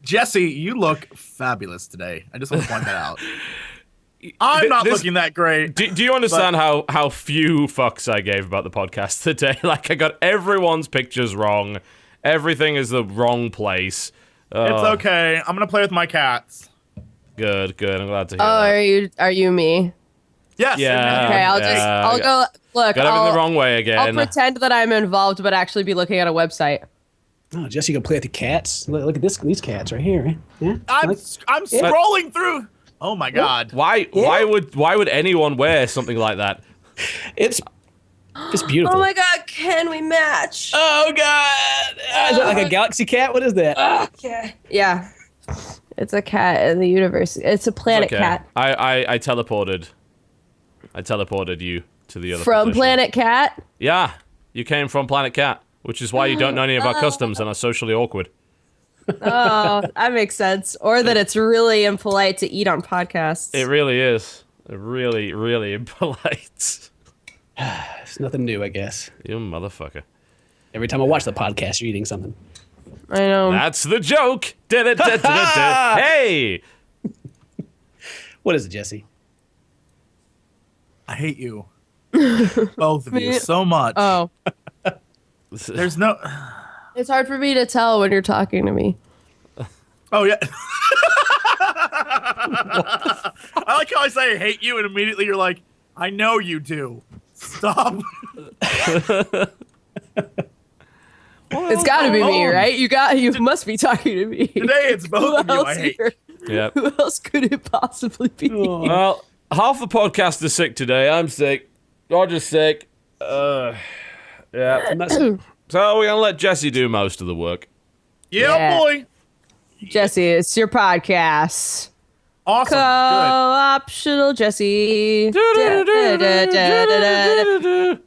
Jesse, you look fabulous today. I just want to point that out. I'm not looking that great. Do you understand how few fucks I gave about the podcast today? Like, I got everyone's pictures wrong. Everything is the wrong place. It's okay. I'm gonna play with my cats. Good. I'm glad to hear that. Are you me? Yes. Yeah. Okay, I'll go. Look, got everything the wrong way again. I'll pretend that I'm involved, but actually be looking at a website. Oh, Jesse, you can play with the cats. Look at these cats right here. Yeah. I'm scrolling through. Oh my God. Why would anyone wear something like that? It's beautiful. Oh my God, can we match? Oh God. Is that like a galaxy cat? What is that? Okay. Yeah. It's a cat in the universe. It's a planet cat. I teleported you to the other From position. Planet Cat? Yeah. You came from Planet Cat, which is why you don't know any of our customs and are socially awkward. Oh, that makes sense. Or that it's really impolite to eat on podcasts. It really is. Really, really impolite. It's nothing new, I guess. You motherfucker. Every time I watch the podcast, you're eating something. I know. That's the joke. Hey. What is it, Jesse? I hate you. Both of you so much. Oh. There's no... It's hard for me to tell when you're talking to me. Oh, yeah. I like how I say I hate you, and immediately you're like, I know you do. Stop. It's got to be me, right? You must be talking to me. Today it's both of you I hate. Yep. Who else could it possibly be? Oh. Well, half the podcast is sick today. I'm sick. Roger's sick. Yeah. So we're going to let Jesse do most of the work. Yeah, boy. Jesse, it's your podcast. Awesome. Good. Co-optional Jesse.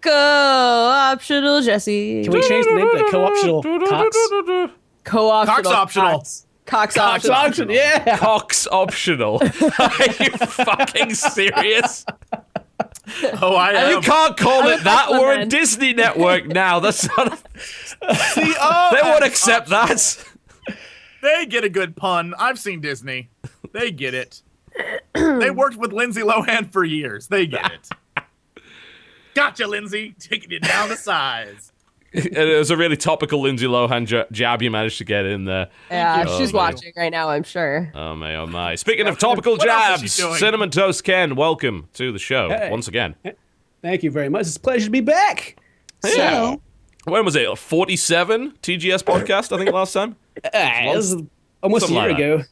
Co-optional Jesse. Can we change the name to co-optional Cox? Co-optional. Cox optional. Cox Cox optional. optional, yeah. Cox optional. Are you fucking serious? Oh, I am. You can't call it that. Buffalo We're a man. Disney network now. That's not. See, They won't accept that. They get a good pun. I've seen Disney. They get it. They worked with Lindsay Lohan for years. They get it. Gotcha, Lindsay. Taking it down to size. It was a really topical Lindsay Lohan jab you managed to get in there. Yeah, Oh, she's man. watching right now, I'm sure. Oh my. Speaking of topical What else jabs, is she doing? CinnamonToastKen, welcome to the show Hey. once again. Thank you very much. It's a pleasure to be back. Yeah. When was it? 47 TGS podcast, I think, last time? It was almost Something a year like that. ago,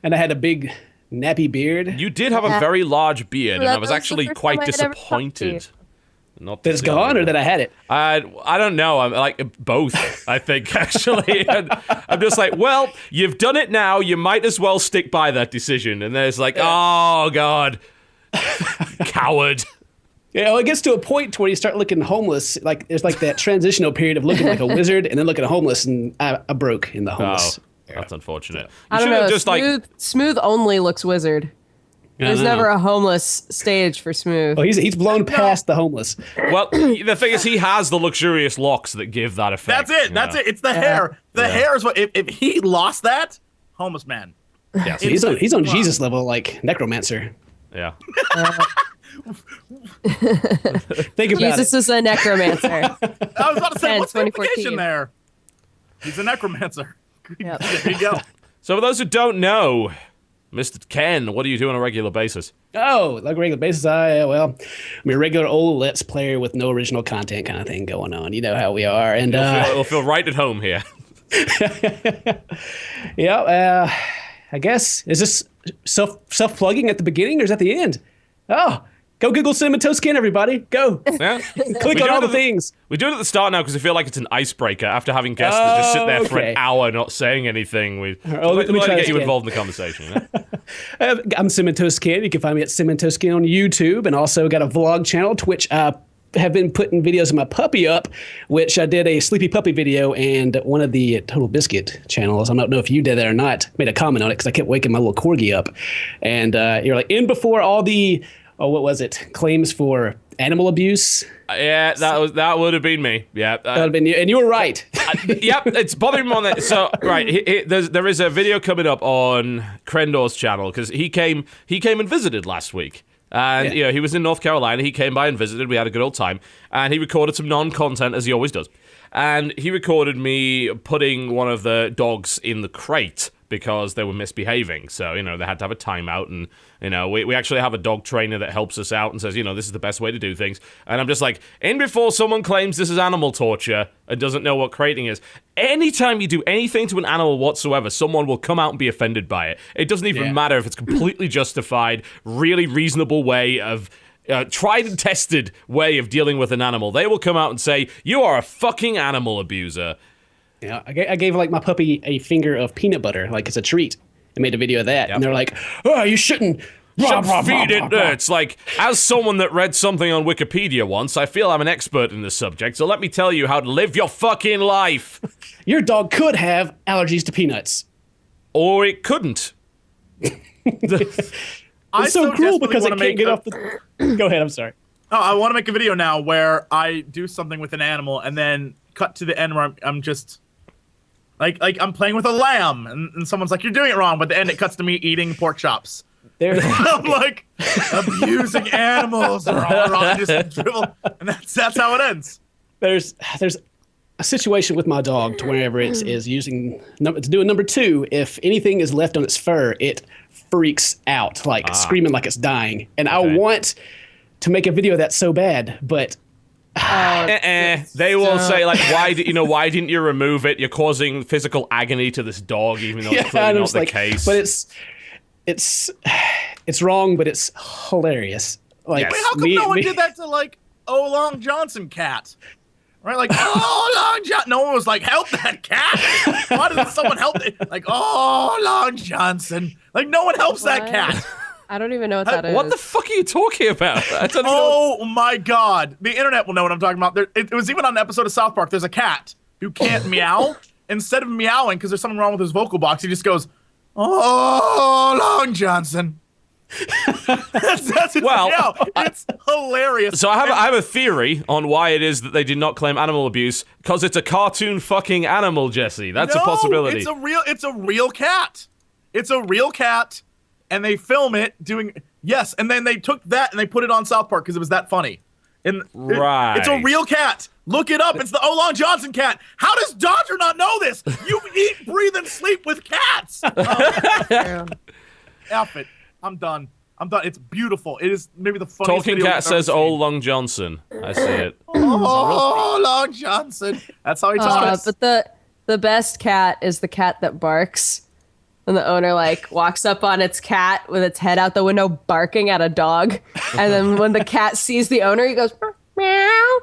and I had a big nappy beard. You did have a very large beard, and I was That was the actually first quite time I'd ever talked to you. disappointed. Not to That it's see gone, it. or that I had it? I don't know. I'm like both, I think, actually. And I'm just like, well, you've done it now. You might as well stick by that decision. And there's like, oh, God. Coward. Yeah, well, it gets to a point where you start looking homeless. Like there's like that transitional period of looking like a wizard and then looking homeless, and I broke in the homeless. Oh, that's unfortunate. I You don't should know. have just Smooth only looks wizard. There's never a homeless stage for Smooth. Oh, he's blown past the homeless. well, the thing is, he has the luxurious locks that give that effect. That's it. That's it. It's the hair. The hair is what. If he lost that, homeless man. Yes. He's on Jesus level, like necromancer. Yeah. Think about Jesus it. is a necromancer. I was about to say, what's the 2014. implication there? He's a necromancer. Yep. There you go. So for those who don't know, Mr. Ken, what do you do on a regular basis? Oh, like a regular basis, I'm a regular old Let's Player with no original content kind of thing going on. You know how we are. And We'll feel right at home here. yeah, I guess, is this self-plugging at the beginning or is that the end? Oh, go Google CinnamonToastKen, everybody. Go. Yeah. Click on all the things. We do it at the start now because I feel like it's an icebreaker after having guests that just sit there for Okay. an hour not saying anything. We let me like to try get this you again. involved in the conversation. You know? I'm CinnamonToastKen. You can find me at CinnamonToastKen on YouTube, and also got a vlog channel, Twitch. Have been putting videos of my puppy up, which I did a Sleepy Puppy video, and one of the TotalBiscuit channels, I don't know if you did that or not, made a comment on it because I kept waking my little corgi up. And you're like, in before all the, what was it, claims for animal abuse. Yeah, that would have been me. Yeah, That would have been you, and you were right. Yep, it's bothering me on that. So right, there is a video coming up on Krendor's channel because he came and visited last week. And he was in North Carolina. He came by and visited. We had a good old time, and he recorded some non-content as he always does. And he recorded me putting one of the dogs in the crate because they were misbehaving. So, they had to have a timeout. And, we actually have a dog trainer that helps us out and says, this is the best way to do things. And I'm just like, in before someone claims this is animal torture and doesn't know what crating is, anytime you do anything to an animal whatsoever, someone will come out and be offended by it. It doesn't even matter if it's completely justified, really reasonable way of... tried and tested way of dealing with an animal. They will come out and say, you are a fucking animal abuser. Yeah, I gave my puppy a finger of peanut butter, like it's a treat. I made a video of that, and they're like, "Oh, you shouldn't feed it." It's like, as someone that read something on Wikipedia once, I feel I'm an expert in this subject. So let me tell you how to live your fucking life. Your dog could have allergies to peanuts, or it couldn't. It's so cruel because it can't get off the... Go ahead, I'm sorry. Oh, I want to make a video now where I do something with an animal and then cut to the end where I'm just... Like I'm playing with a lamb and someone's like, you're doing it wrong, but at the end it cuts to me eating pork chops. I'm like, abusing animals. Just dribble, and that's how it ends. There's a situation with my dog to whenever it is using... It's doing number 2, if anything is left on its fur, it freaks out, screaming like it's dying. And I want to make a video of that so bad, but they will say why didn't you remove it? You're causing physical agony to this dog, even though it's clearly not the case. But it's wrong, but it's hilarious. Wait, how come no one did that to O Long Johnson cat? Right, oh, Long John. No one was like, help that cat. Why didn't someone help it? Oh, Long Johnson. No one helps that cat. I don't even know what that is. What the fuck are you talking about? I don't know. My God. The internet will know what I'm talking about. It was even on an episode of South Park. There's a cat who can't meow. Instead of meowing, because there's something wrong with his vocal box, he just goes, oh, Long Johnson. that's his meow. It's hilarious. So I have a theory on why it is that they did not claim animal abuse, because it's a cartoon fucking animal, Jesse. That's a possibility. It's a real cat. It's a real cat. And they film it doing and then they took that and they put it on South Park because it was that funny. And it's a real cat. Look it up. It's the O Long Johnson cat. How does Dodger not know this? You eat, breathe, and sleep with cats. F it. I'm done. It's beautiful. It is maybe the funniest Talking video cat says O Long Johnson. I see it. Oh, Long Johnson. That's how he talks. But the best cat is the cat that barks. And the owner walks up on its cat with its head out the window barking at a dog. And then when the cat sees the owner, he goes, meow,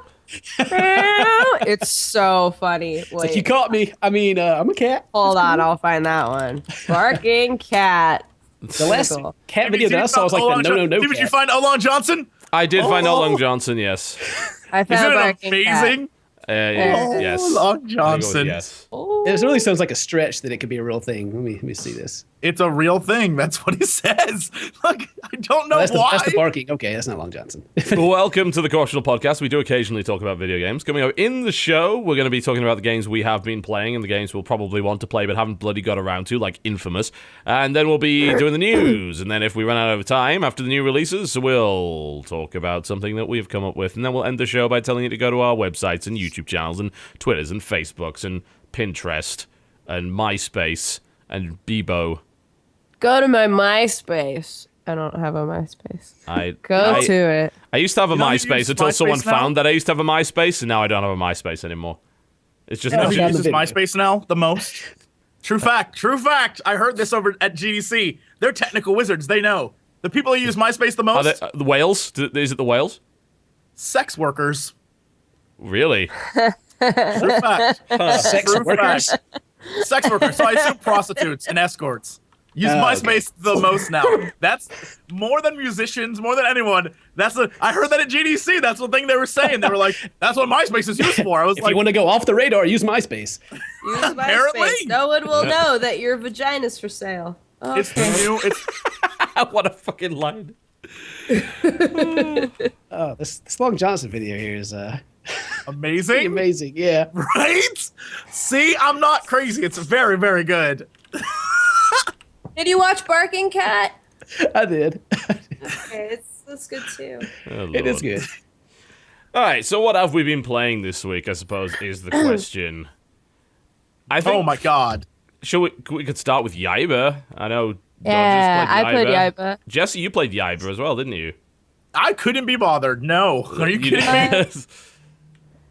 meow. It's so funny. It's like, you caught me. I mean, I'm a cat. Hold on, I'll find that one. Barking cat. The last cat video that I saw was the no cat. Did you find O Long Johnson? I did find O Long Johnson, yes. I found Isn't it amazing? Yes. Long Johnson. Yes. It really sounds like a stretch that it could be a real thing. Let me see this. It's a real thing. That's what he says. I don't know why. That's the barking. Okay, that's not Long Johnson. Welcome to the Cautional Podcast. We do occasionally talk about video games. Coming up in the show, we're going to be talking about the games we have been playing and the games we'll probably want to play but haven't bloody got around to, like Infamous. And then we'll be doing the news. And then if we run out of time after the new releases, we'll talk about something that we've come up with. And then we'll end the show by telling you to go to our websites and YouTube channels and Twitters and Facebooks and Pinterest and MySpace and Bebo. Go to my MySpace. I don't have a MySpace. Go to it. I used to have a MySpace until someone now? found that I used to have a MySpace, and now I don't have a MySpace anymore. It's just who uses MySpace now the most? True fact. True fact. I heard this over at GDC. They're technical wizards. They know. The people who use MySpace the most? The whales? Is it the whales? Sex workers. Really? True fact. Sex workers? Sex workers. So I assume prostitutes and escorts. Use MySpace the most now. That's more than musicians, more than anyone. I heard that at GDC. That's the thing they were saying. They were like, "That's what MySpace is used for." I was if you want to go off the radar, use MySpace. Use MySpace. No one will know that your vagina's for sale. It's the new. What a fucking line. Oh, this Long Johnson video here is Amazing. amazing. Yeah. Right? See, I'm not crazy. It's very, very good. Did you watch Barking Cat? I did. Okay, that's good too. Oh, It is Lord. good. All right, so what have we been playing this week, I suppose, is the question. I think, Oh my god. we could start with Yaiba. I know Yeah, Dodgers I played Yaiba. Jesse, you played Yaiba as well, didn't you? I couldn't be bothered. No. Are you kidding me?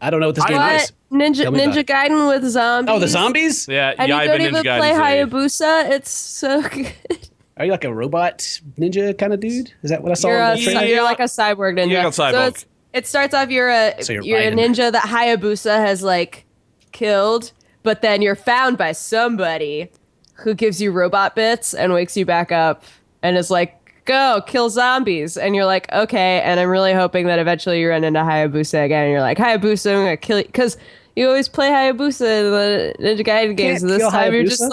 I don't know what this game What? is. Ninja Tell me about Ninja it. Gaiden with zombies? Oh, the zombies? Yeah, And Yaiba you don't Ninja even Gaiden play Z. Hayabusa? It's so good. Are you like a robot ninja kind of dude? Is that what I saw? You're, in a, the trailer? you're like a cyborg ninja. You're a cyborg. So it starts off you're a So you're you're a riding. ninja that Hayabusa has like killed, but then you're found by somebody who gives you robot bits and wakes you back up and is like, go kill zombies. And you're like, okay. And I'm really hoping that eventually you run into Hayabusa again and you're like, Hayabusa, I'm gonna kill you, because you always play Hayabusa in the Ninja Gaiden games. And this kill time you're Hayabusa? just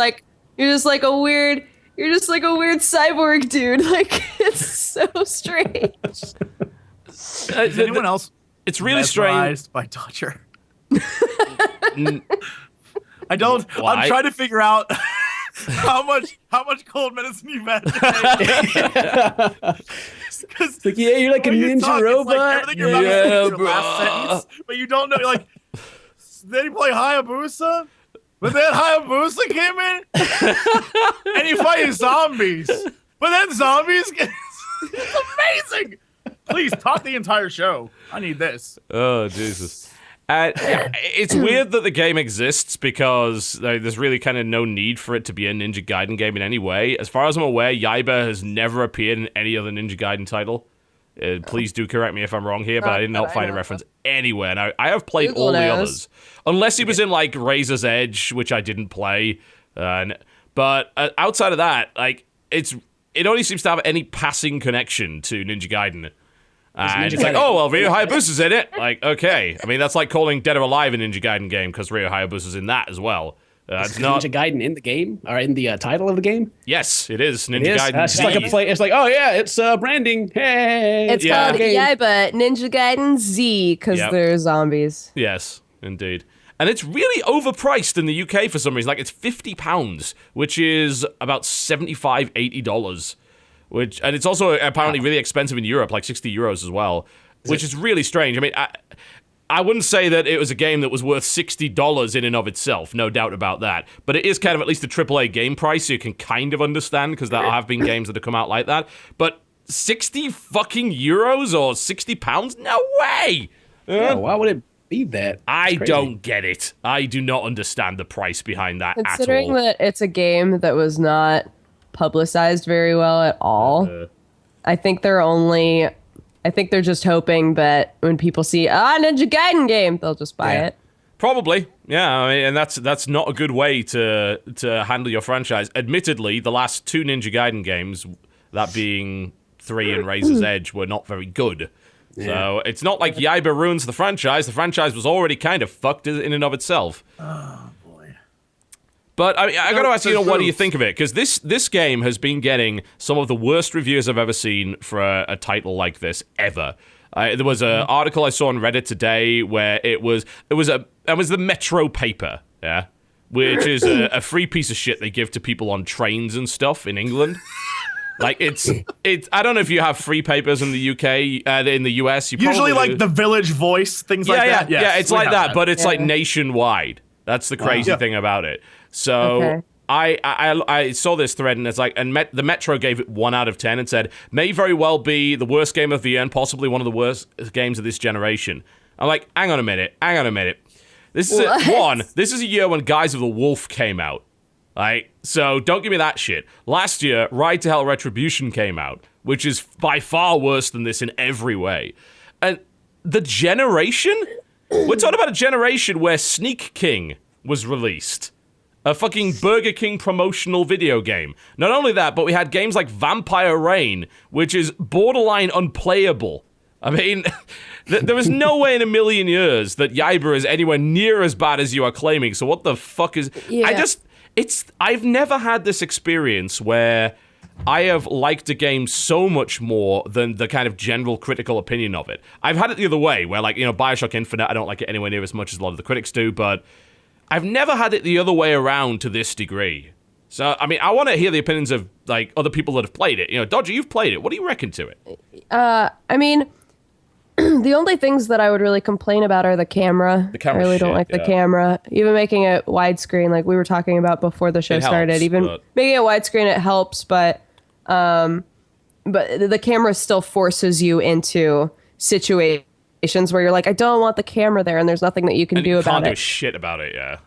like a weird cyborg dude. Like, it's so strange. Is anyone else It's really strange. mesmerized by Dodger? I don't. Why? I'm trying to figure out how much cold medicine you've had today. Because Like, yeah, you're like a ninja robot. everything you're about to say Yeah, is your last sentence, but you don't know. You're like, then you play Hayabusa, but then Hayabusa came in, and you fight zombies, but then zombies get. It's amazing. Please talk the entire show. I need this. Oh, Jesus. It's weird that the game exists because there's really kind of no need for it to be a Ninja Gaiden game in any way. As far as I'm aware, Yaiba has never appeared in any other Ninja Gaiden title. Please do correct me if I'm wrong here, but I did not find a reference anywhere. And I have played Google all the knows. others. Unless he was in, like, Razor's Edge, which I didn't play. But outside of that, like, it only seems to have any passing connection to Ninja Gaiden. And it's like, oh, well, Ryo Hayabusa's in it. Like, okay. I mean, that's like calling Dead or Alive a Ninja Gaiden game because Ryo Hayabusa's in that as well. It's Is not. Ninja Gaiden in the game or in the title of the game? Yes, it is. Ninja It is. Gaiden It's just like a Z. play. It's like, oh yeah, it's branding. Hey, It's Yeah. called game. Yaiba Ninja Gaiden Z because Yep. they're zombies. Yes, indeed. And it's really overpriced in the UK for some reason. Like, it's £50, which is about $75, $80. And it's also apparently really expensive in Europe, like 60 euros as well, which is really strange. I mean, I wouldn't say that it was a game that was worth $60 in and of itself, no doubt about that. But it is kind of at least a AAA game price, so you can kind of understand, because there have been games that have come out like that. But 60 fucking euros or 60 pounds? No way! Oh, why would it be that? I It's crazy. don't get it. I do not understand the price behind that at Considering all. that it's a game that was not publicized very well at all, I think they're just hoping that when people see Ninja Gaiden game, they'll just buy Yeah. it. Probably, yeah. I mean, and that's not a good way to handle your franchise. Admittedly, the last two Ninja Gaiden games, that being 3 and Razor's Edge, were not very good. So it's not like Yaiba ruins the franchise. The franchise was already kind of fucked in and of itself. Oh boy. But I got to ask you, what do you Oops. think of it? Because this game has been getting some of the worst reviews I've ever seen for a title like this ever. There was an article I saw on Reddit today where it was the Metro paper, yeah, which is a free piece of shit they give to people on trains and stuff in England. Like it's I don't know if you have free papers in the UK, in the US. You Usually, probably like do. the Village Voice, things like that. Yes, It's we like have that, but it's like Yeah. nationwide. That's the crazy Yeah. thing about it. So Okay. I saw this thread and it's like, the Metro gave it 1 out of 10 and said, may very well be the worst game of the year and possibly one of the worst games of this generation. I'm like, hang on a minute. This is this is a year when Guys of the Wolf came out. Like, so don't give me that shit. Last year, Ride to Hell Retribution came out, which is by far worse than this in every way. And the generation? We're talking about a generation where Sneak King was released. A fucking Burger King promotional video game. Not only that, but we had games like Vampire Reign, which is borderline unplayable. I mean, there is no way in a million years that Yaiba is anywhere near as bad as you are claiming. So what the fuck is... Yeah. I've never had this experience where I have liked a game so much more than the kind of general critical opinion of it. I've had it the other way, where, like, Bioshock Infinite, I don't like it anywhere near as much as a lot of the critics do, but I've never had it the other way around to this degree. So, I mean, I want to hear the opinions of, like, other people that have played it. Dodger, you've played it. What do you reckon to it? I mean, the only things that I would really complain about are the camera. I really don't like the camera. Even making it widescreen, like we were talking about before the show started. Even making it widescreen, it helps, but the camera still forces you into situations where you're like, I don't want the camera there, and there's nothing that you can do about it. You can't do shit about it, yeah.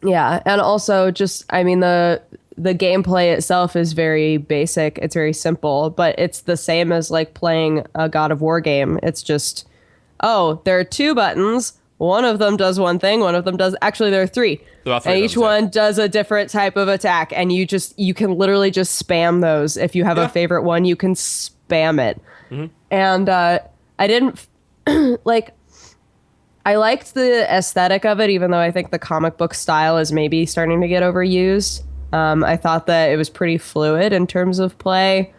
Yeah, and also just, I mean, the gameplay itself is very basic. It's very simple, but it's the same as like playing a God of War game. It's just, there are 2 buttons. One of them does one thing. One of them does, actually there are 3. And each one does a different type of attack. And you can literally just spam those. If you have a favorite one, you can spam it. Mm-hmm. And I didn't, I liked the aesthetic of it, even though I think the comic book style is maybe starting to get overused. I thought that it was pretty fluid in terms of play.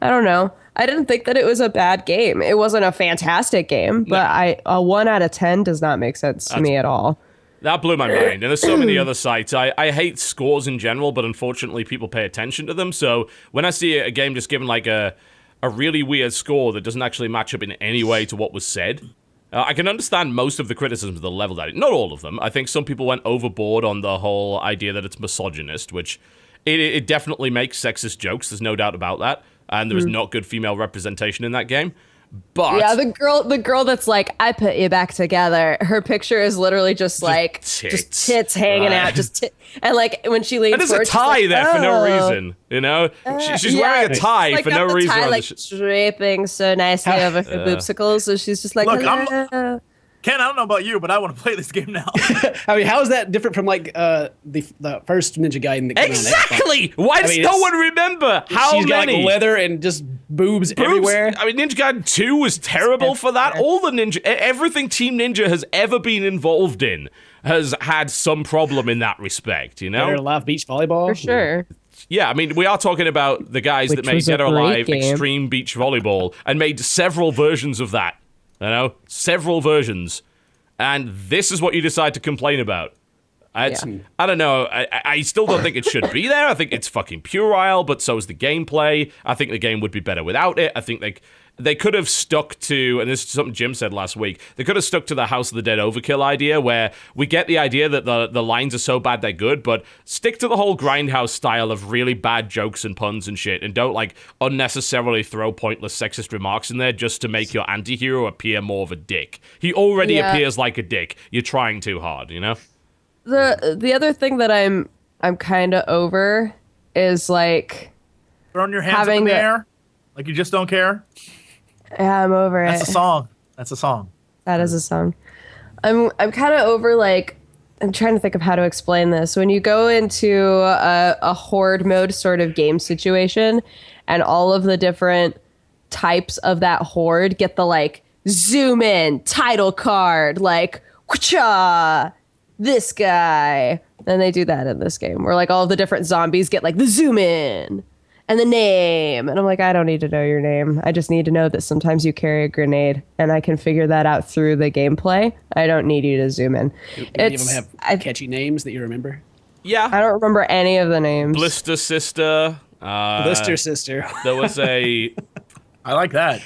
I don't know. I didn't think that it was a bad game. It wasn't a fantastic game, but a 1 out of 10 does not make sense to me at all. That blew my mind. And there's so many other sites. I hate scores in general, but unfortunately people pay attention to them. So when I see a game just given like a really weird score that doesn't actually match up in any way to what was said, I can understand most of the criticisms that are leveled at it. Not all of them. I think some people went overboard on the whole idea that it's misogynist, which it definitely makes sexist jokes. There's no doubt about that. And there was not good female representation in that game. But yeah, the girl that's like, I put you back together. Her picture is literally just like tits hanging out, and like when she leans and forward, there's a tie there for no reason. She's wearing a tie like for no reason. Tie, like draping so nicely over her boobsicles, so she's just like, look, Ken, I don't know about you, but I want to play this game now. I mean, how is that different from like the first Ninja Gaiden? That Exactly. Why does no one remember how she's many? Got like leather and just boobs everywhere. I mean, Ninja Gaiden 2 was terrible for that. All the everything Team Ninja has ever been involved in has had some problem in that respect. Dead or Alive Beach Volleyball, for sure. Yeah, I mean, we are talking about the guys that made Dead or Alive Extreme Beach Volleyball and made several versions of that. Several versions. And this is what you decide to complain about. I don't know. I still don't think it should be there. I think it's fucking puerile, but so is the gameplay. I think the game would be better without it. I think they could have stuck to, and this is something Jim said last week, they could have stuck to the House of the Dead overkill idea, where we get the idea that the lines are so bad they're good, but stick to the whole Grindhouse style of really bad jokes and puns and shit, and don't like unnecessarily throw pointless sexist remarks in there just to make your anti-hero appear more of a dick. He already appears like a dick. You're trying too hard, The other thing that I'm kind of over is like throwing your hands up in the air like you just don't care. Yeah, I'm over it. That's a song. That is a song. I'm kind of over, like, I'm trying to think of how to explain this. When you go into a horde mode sort of game situation, and all of the different types of that horde get the like zoom in title card, like whatcha, this guy. Then they do that in this game, where like all of the different zombies get like the zoom in. And the name. And I'm like, I don't need to know your name. I just need to know that sometimes you carry a grenade. And I can figure that out through the gameplay. I don't need you to zoom in. Any of them have catchy names that you remember? Yeah. I don't remember any of the names. Blister Sister. Blister Sister. There was a... I like that.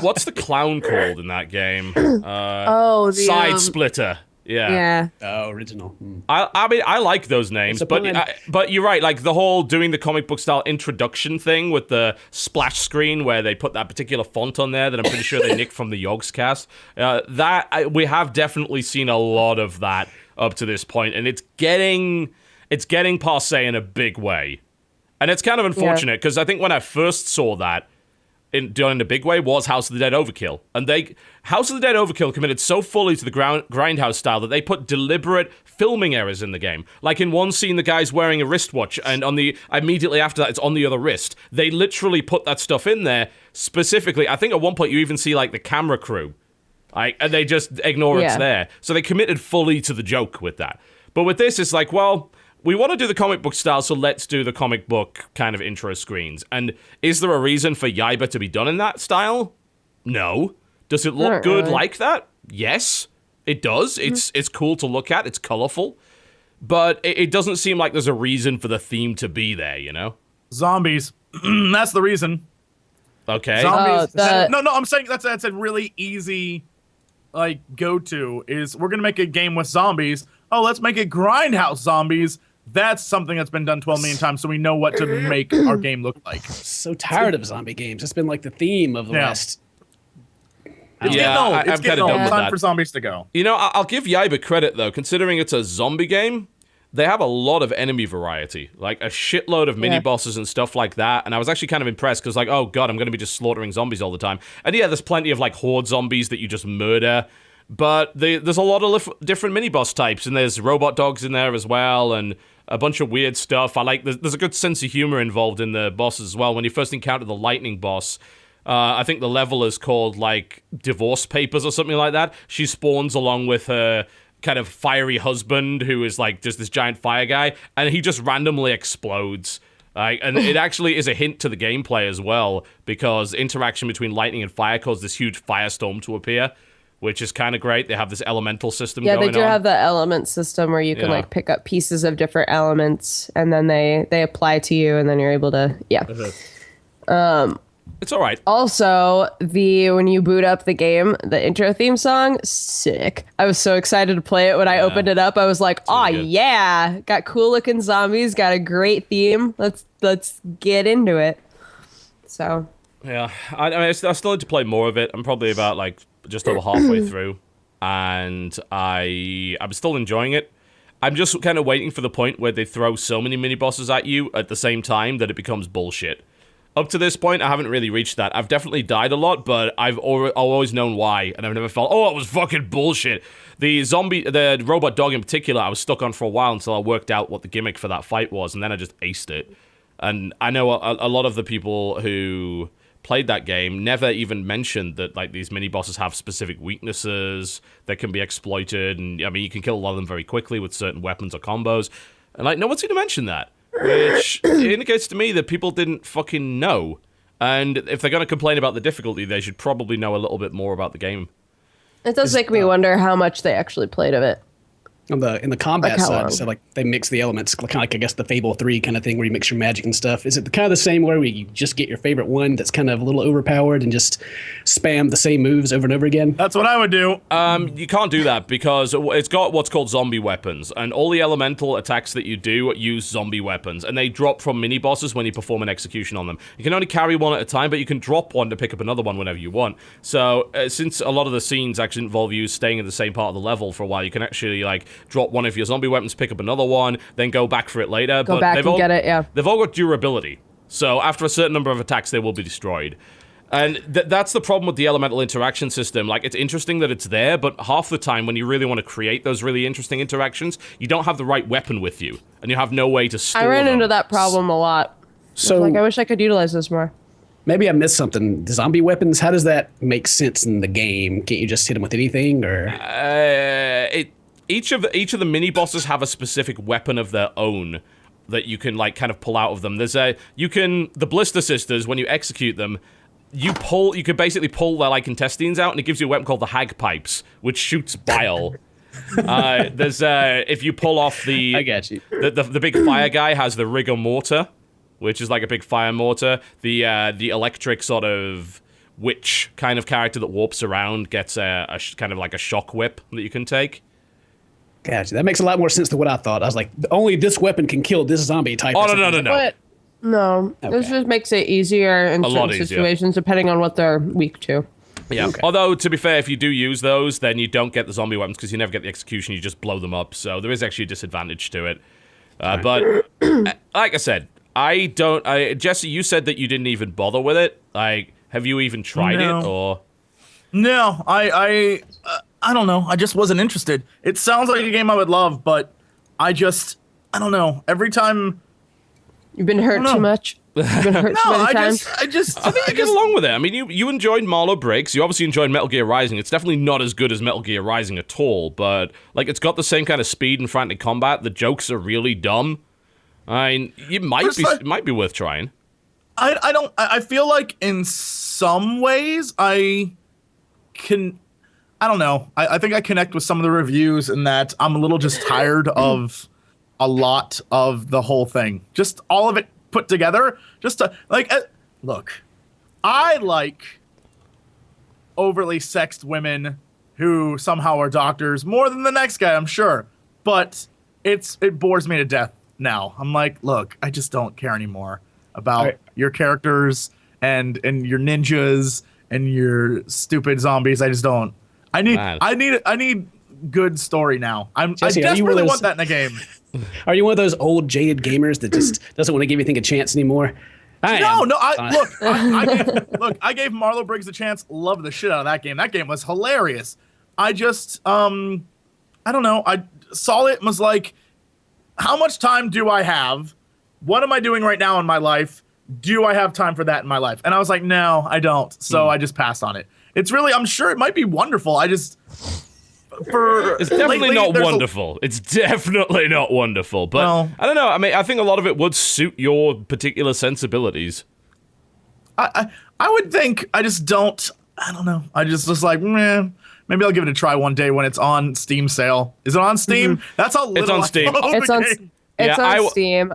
What's the clown called in that game? The Side Splitter. Yeah. Oh, original. I mean, I like those names, but you're right. Like the whole doing the comic book style introduction thing with the splash screen where they put that particular font on there that I'm pretty sure they nicked from the Yogs cast. We have definitely seen a lot of that up to this point, and it's getting passé in a big way, and it's kind of unfortunate because I think when I first saw that. Done in a big way was House of the Dead Overkill. And House of the Dead Overkill committed so fully to the Grindhouse style that they put deliberate filming errors in the game. Like in one scene, the guy's wearing a wristwatch, and immediately after that, it's on the other wrist. They literally put that stuff in there specifically. I think at one point you even see like the camera crew. And they just ignore it's there. So they committed fully to the joke with that. But with this, it's like, well, we want to do the comic book style, so let's do the comic book kind of intro screens. And is there a reason for Yaiba to be done in that style? No. Does it look Not good really. like that? Yes, it does. It's cool to look at. It's colorful. But it doesn't seem like there's a reason for the theme to be there, you know? Zombies. That's the reason. Okay. Zombies. Oh, No, I'm saying that's a really easy, like, go-to is we're gonna make a game with zombies. Oh, let's make it grindhouse zombies. That's something that's been done 12 million times, so we know what to make our game look like. So tired of zombie games. It's been like the theme of the last. It's Yeah, getting old. I'm It's kinda getting done old. with Time that. for zombies to go. You know, I'll give Yaiba credit, though. Considering it's a zombie game, they have a lot of enemy variety. Like, a shitload of mini-bosses and stuff like that. And I was actually kind of impressed, because, like, oh, God, I'm going to be just slaughtering zombies all the time. And yeah, there's plenty of, like, horde zombies that you just murder. But there's a lot of different mini-boss types, and there's robot dogs in there as well, and a bunch of weird stuff. I like, there's a good sense of humor involved in the bosses as well. When you first encounter the lightning boss, I think the level is called, like, Divorce Papers or something like that. She spawns along with her kind of fiery husband, who is, like, just this giant fire guy, and he just randomly explodes. And it actually is a hint to the gameplay as well, because interaction between lightning and fire caused this huge firestorm to appear, which is kind of great. They have this elemental system going on. Yeah, they do have the element system where you can like pick up pieces of different elements, and then they apply to you, and then you're able to It's all right. Also, when you boot up the game, the intro theme song, sick. I was so excited to play it when I opened it up. I was like, "Oh good. yeah, got cool looking zombies, got a great theme. Let's get into it." So Yeah, I mean, I still need to play more of it. I'm probably about, like, just over halfway through, and I'm still enjoying it. I'm just kind of waiting for the point where they throw so many mini-bosses at you at the same time that it becomes bullshit. Up to this point, I haven't really reached that. I've definitely died a lot, but I've always known why, and I've never felt, oh, it was fucking bullshit. The robot dog in particular, I was stuck on for a while until I worked out what the gimmick for that fight was, and then I just aced it. And I know a lot of the people who played that game never even mentioned that, like, these mini-bosses have specific weaknesses that can be exploited, and, I mean, you can kill a lot of them very quickly with certain weapons or combos, and, like, no one's going to mention that. Which indicates to me that people didn't fucking know. And if they're going to complain about the difficulty, they should probably know a little bit more about the game. it does make me wonder how much they actually played of it. In the combat Like how side, long? so like they mix the elements, kind of like I guess the Fable 3 kind of thing where you mix your magic and stuff. Is it kind of the same where you just get your favorite one that's kind of a little overpowered and just spam the same moves over and over again? That's what I would do. You can't do that because it's got what's called zombie weapons, and all the elemental attacks that you do use zombie weapons, and they drop from mini bosses when you perform an execution on them. You can only carry one at a time, but you can drop one to pick up another one whenever you want. So since a lot of the scenes actually involve you staying in the same part of the level for a while, you can actually, like, drop one of your zombie weapons, pick up another one, then go back for it later. Go back and get it, yeah. They've all got durability. So after a certain number of attacks, they will be destroyed. And that's the problem with the elemental interaction system. Like, it's interesting that it's there, but half the time when you really want to create those really interesting interactions, you don't have the right weapon with you, and you have no way to store I ran them. into that problem a lot. So Like, I wish I could utilize this more. maybe I missed something. The zombie weapons, how does that make sense in the game? Can't you just hit them with anything, or? Each of the mini bosses have a specific weapon of their own that you can, like, kind of pull out of them. The Blister Sisters, when you execute them, you can basically pull their, like, intestines out, and it gives you a weapon called the Hagpipes, which shoots bile. If you pull off the I got you. the big fire guy has the rigor mortar, which is like a big fire mortar. The electric sort of witch kind of character that warps around gets kind of like a shock whip that you can take. Gotcha. That makes a lot more sense than what I thought. I was like, only this weapon can kill this zombie type. Oh, or no. something. But no, this Okay. just makes it easier in lot certain easier. situations, depending on what they're weak to. Yeah. Okay. Although, to be fair, if you do use those, then you don't get the zombie weapons because you never get the execution. You just blow them up. So there is actually a disadvantage to it. But like I said, Jesse, you said that you didn't even bother with it. Like, have you even tried No. it, or? No, I don't know. I just wasn't interested. It sounds like a game I would love, but I don't know. Every time You've been hurt know. too much. You've been hurt No, too many I times. think I get along with it. I mean, you enjoyed Marlow Breaks. You obviously enjoyed Metal Gear Rising. It's definitely not as good as Metal Gear Rising at all, but like it's got the same kind of speed and frantic combat. The jokes are really dumb. I mean, it might be worth trying. I feel like in some ways I don't know. I think I connect with some of the reviews in that I'm a little just tired of a lot of the whole thing. Just all of it put together. Just to, like, look, I like overly sexed women who somehow are doctors more than the next guy, I'm sure. But it bores me to death now. I'm like, look, I just don't care anymore about your characters and your ninjas and your stupid zombies. I just don't. I need good story now. Jesse, I desperately want that in a game. Are you one of those old jaded gamers that just doesn't want to give anything a chance anymore? I gave Marlow Briggs a chance. Loved the shit out of that game. That game was hilarious. I just I don't know. I saw it and was like, how much time do I have? What am I doing right now in my life? Do I have time for that in my life? And I was like, no, I don't. So I just passed on it. It's really, I'm sure it might be wonderful. It's definitely not wonderful. It's definitely not wonderful. But well, I don't know. I mean, I think a lot of it would suit your particular sensibilities. I would think. I just don't. I don't know. I just was like, maybe I'll give it a try one day when it's on Steam sale. Is it on Steam? Mm-hmm. That's how little it's on Steam. It's on Steam.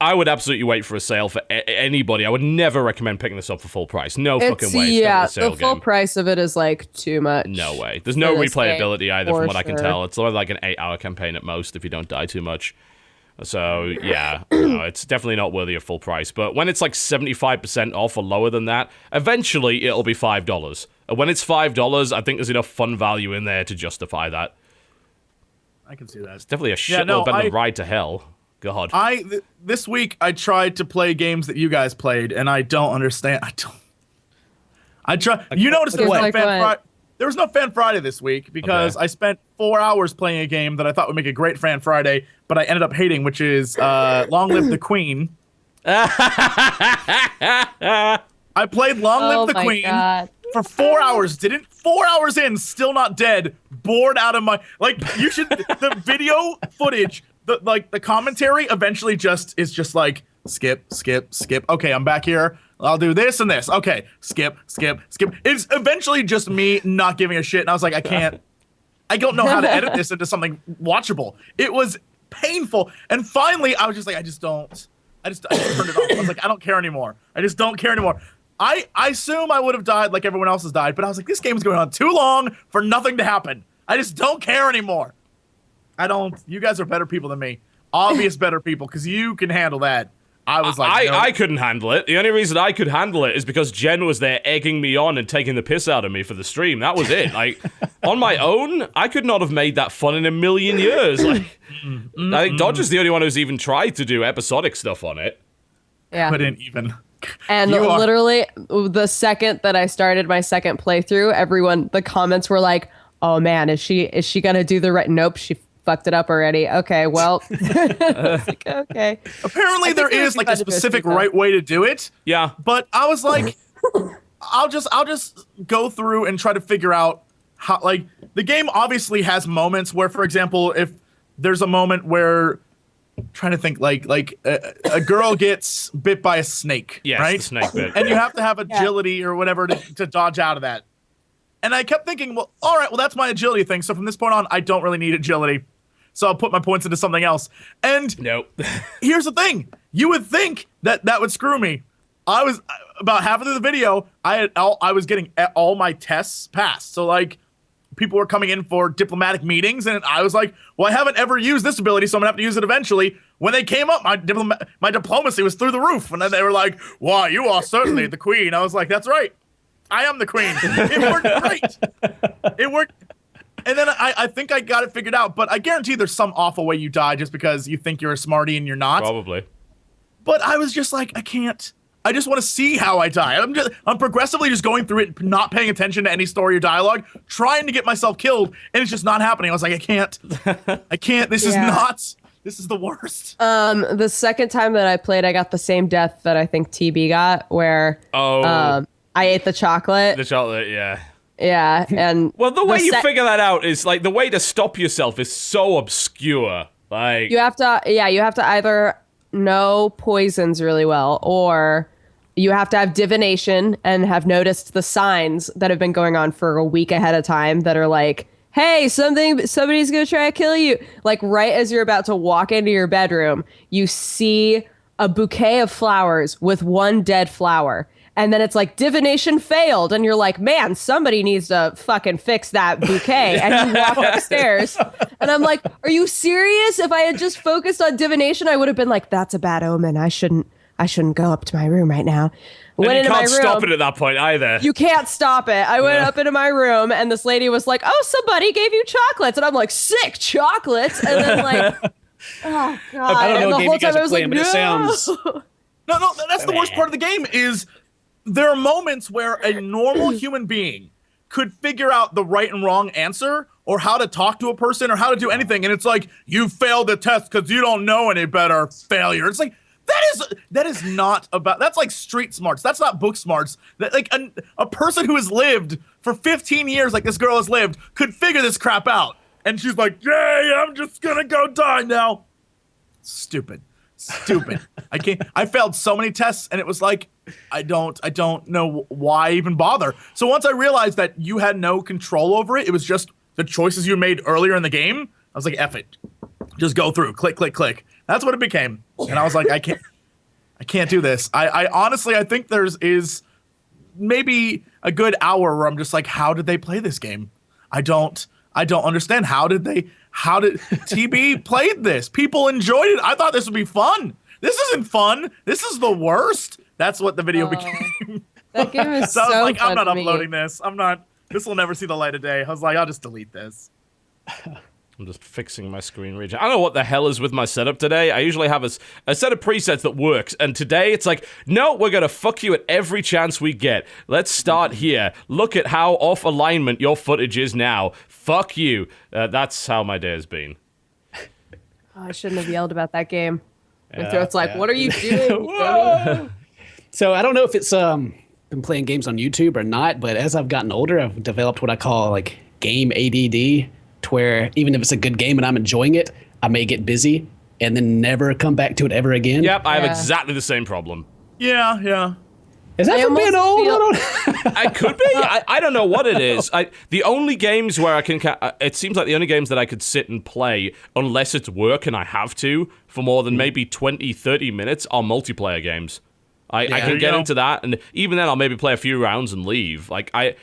I would absolutely wait for a sale for anybody. I would never recommend picking this up for full price. No fucking way. Yeah, the full price of it is like too much. No way. There's no replayability either, from what I can tell. It's like an 8-hour campaign at most if you don't die too much. So yeah, no, it's definitely not worthy of full price. But when it's like 75% off or lower than that, eventually it'll be $5. And when it's $5, I think there's enough fun value in there to justify that. I can see that. It's dedefinitely a shitload better than Ride to Hell. God. This week I tried to play games that you guys played, and I don't understand. I try. You noticed there was no Fan Friday. There was no Fan Friday this week because I spent 4 hours playing a game that I thought would make a great Fan Friday, but I ended up hating, which is Long Live the Queen. I played Long Live the Queen for 4 hours. 4 hours in, still not dead. Bored out of my You should the video footage. The commentary eventually is just like skip. Okay, I'm back here. I'll do this and this. Okay, skip. It's eventually just me not giving a shit. And I was like, I don't know how to edit this into something watchable. It was painful. And finally, I was just like, I just turned it off. I was like, I don't care anymore. I just don't care anymore. I assume I would have died like everyone else has died, but I was like, this game's going on too long for nothing to happen. I just don't care anymore. You guys are better people than me. Obvious better people, because you can handle that. I was like, I couldn't handle it. The only reason I could handle it is because Jen was there egging me on and taking the piss out of me for the stream. That was it. Like, on my own, I could not have made that fun in a million years. Like, I think Dodger's the only one who's even tried to do episodic stuff on it. Yeah. Couldn't even. And literally, the second that I started my second playthrough, the comments were like, oh man, is she gonna do the right? Nope, she fucked it up already. Okay, well. Like, okay. Apparently there is like a specific right way to do it. Yeah. But I was like, I'll just go through and try to figure out how, like, the game obviously has moments where, for example, if there's a moment where, I'm trying to think, like a girl gets bit by a snake, yes, right? The snake bit. And you have to have agility or whatever to dodge out of that. And I kept thinking, well, all right, well, that's my agility thing. So from this point on, I don't really need agility. So I'll put my points into something else. And here's the thing. You would think that would screw me. I was about halfway through the video, I was getting all my tests passed. So, like, people were coming in for diplomatic meetings, and I was like, well, I haven't ever used this ability, so I'm going to have to use it eventually. When they came up, my diplomacy was through the roof. And then they were like, wow, you are certainly the queen. I was like, that's right. I am the queen. It worked great. It worked. And then I think I got it figured out, but I guarantee there's some awful way you die just because you think you're a smarty and you're not. Probably. But I was just like, I can't. I just want to see how I die. I'm progressively just going through it, not paying attention to any story or dialogue, trying to get myself killed, and it's just not happening. I was like, I can't. This is not This is the worst. The second time that I played, I got the same death that I think TB got, where I ate the chocolate. The chocolate, yeah. Yeah, and well, the way you figure that out is like the way to stop yourself is so obscure. Like you have to either know poisons really well, or you have to have divination and have noticed the signs that have been going on for a week ahead of time that are like, hey, somebody's gonna try to kill you. Like right as you're about to walk into your bedroom, you see a bouquet of flowers with one dead flower. And then it's like divination failed. And you're like, man, somebody needs to fucking fix that bouquet. And you walk upstairs. And I'm like, are you serious? If I had just focused on divination, I would have been like, that's a bad omen. I shouldn't go up to my room right now. And you can't stop it at that point either. You can't stop it. I went up into my room and this lady was like, oh, somebody gave you chocolates. And I'm like, sick chocolates. And then like, oh God. I don't know and what the game whole you guys time I are was playing, like, but it sounds... No, that's the worst part of the game is there are moments where a normal human being could figure out the right and wrong answer or how to talk to a person or how to do anything. And it's like, you failed the test because you don't know any better, failure. It's like, that is not about, that's like street smarts. That's not book smarts. That like a person who has lived for 15 years like this girl has lived could figure this crap out. And she's like, yay, I'm just gonna go die now. Stupid. I failed so many tests and it was like, I don't know why even bother. So once I realized that you had no control over it, it was just the choices you made earlier in the game, I was like, F it. Just go through, click, click, click. That's what it became. And I was like, I can't do this. I honestly, I think is maybe a good hour where I'm just like, how did they play this game? I don't understand. How did TB played this? People enjoyed it. I thought this would be fun. This isn't fun. This is the worst. That's what the video became. That game is so I was like, fun I'm not to me. uploading this. This will never see the light of day. I was like, I'll just delete this. I'm just fixing my screen region. I don't know what the hell is with my setup today. I usually have a set of presets that works, and today it's like, no, we're gonna fuck you at every chance we get. Let's start here. Look at how off alignment your footage is now. Fuck you. That's how my day has been. Oh, I shouldn't have yelled about that game. My throat's like, what are you doing? So I don't know if it's been playing games on YouTube or not, but as I've gotten older, I've developed what I call like game ADD, to where even if it's a good game and I'm enjoying it, I may get busy and then never come back to it ever again. Yep, I have exactly the same problem. Yeah. Is that from being old? I could be. I don't know what it is. The only games where I can... It seems like the only games that I could sit and play, unless it's work and I have to, for more than maybe 20, 30 minutes, are multiplayer games. I can get into that, and even then I'll maybe play a few rounds and leave. Like, I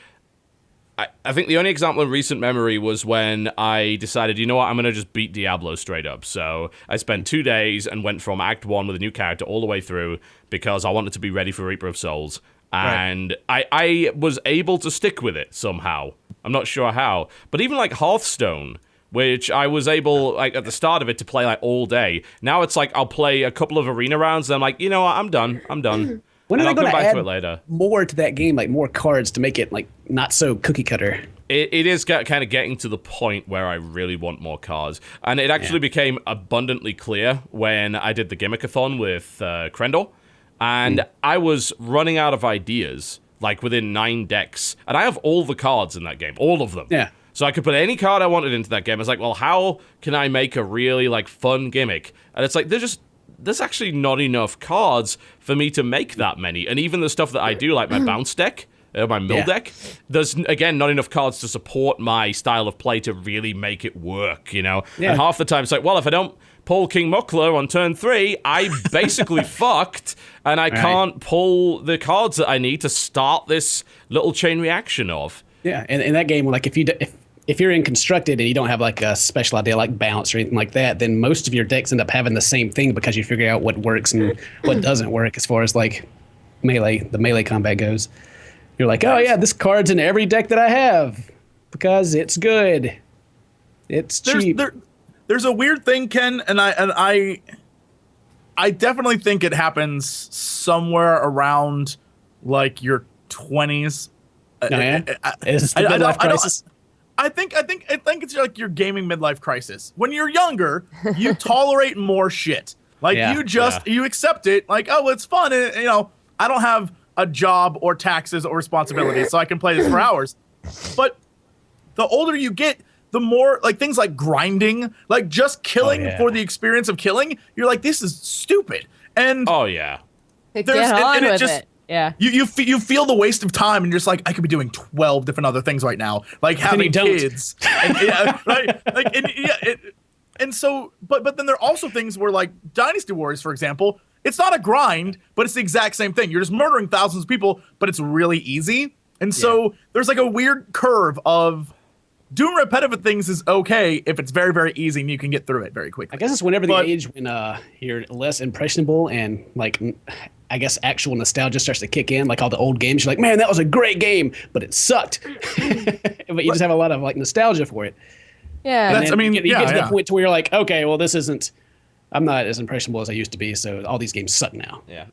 think the only example in recent memory was when I decided, you know what, I'm going to just beat Diablo straight up. So I spent 2 days and went from Act 1 with a new character all the way through because I wanted to be ready for Reaper of Souls. And I was able to stick with it somehow. I'm not sure how. But even like Hearthstone, which I was able, like at the start of it, to play like all day. Now it's like I'll play a couple of arena rounds and I'm like, you know what, I'm done. When are they going to add to it later. more to that game, like more cards to make it like not so cookie cutter? It is kind of getting to the point where I really want more cards. And it actually became abundantly clear when I did the Gimmickathon with Krendor. And I was running out of ideas, like within 9 decks. And I have all the cards in that game, all of them. Yeah. So I could put any card I wanted into that game. I was like, well, how can I make a really like fun gimmick? And it's like, there's actually not enough cards for me to make that many. And even the stuff that I do, like my bounce deck, my mill deck, there's, again, not enough cards to support my style of play to really make it work, you know? Yeah. And half the time it's like, well, if I don't pull King Muckler on turn 3, I basically fucked, and I can't pull the cards that I need to start this little chain reaction of. Yeah, and in that game, like if you're in constructed and you don't have like a special idea like bounce or anything like that, then most of your decks end up having the same thing because you figure out what works and what doesn't work as far as like the melee combat goes. You're like, oh yeah, this card's in every deck that I have because it's good. It's cheap. There's a weird thing, Ken, and I definitely think it happens somewhere around like your 20s. Oh, yeah? Is this the midlife crisis? I think it's like your gaming midlife crisis. When you're younger, you tolerate more shit. Like you accept it. Like, oh, it's fun. And, I don't have a job or taxes or responsibilities, so I can play this for hours. But the older you get, the more like things like grinding, like just killing for the experience of killing, you're like, this is stupid. And Get on with it. Yeah. You feel the waste of time, and you're just like, I could be doing 12 different other things right now, like having kids. Right? Like, and so, but then there are also things where, like Dynasty Warriors, for example, it's not a grind, but it's the exact same thing. You're just murdering thousands of people, but it's really easy. And so there's like a weird curve of doing repetitive things is okay if it's very, very easy and you can get through it very quickly. I guess it's whenever the age when you're less impressionable and like I guess actual nostalgia starts to kick in, like all the old games. You're like, man, that was a great game, but it sucked. But you just have a lot of like nostalgia for it. Yeah. And then you get to the point to where you're like, okay, well, I'm not as impressionable as I used to be, so all these games suck now. Yeah,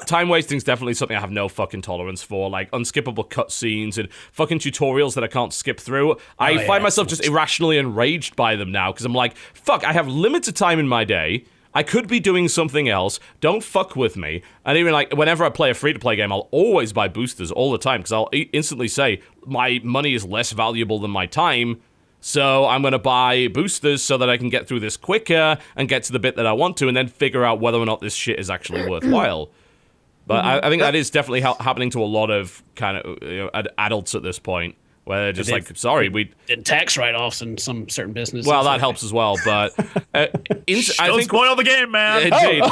time wasting is definitely something I have no fucking tolerance for. Like unskippable cutscenes and fucking tutorials that I can't skip through. I find myself just irrationally enraged by them now because I'm like, fuck, I have limited time in my day. I could be doing something else. Don't fuck with me. And even like whenever I play a free-to-play game, I'll always buy boosters all the time because I'll instantly say my money is less valuable than my time. So I'm going to buy boosters so that I can get through this quicker and get to the bit that I want to and then figure out whether or not this shit is actually worthwhile. But I think that is definitely happening to a lot of kind of adults at this point. Where they're just like, sorry, we did tax write-offs in some certain businesses. Well, that helps as well, but I don't think spoil the game, man. Indeed.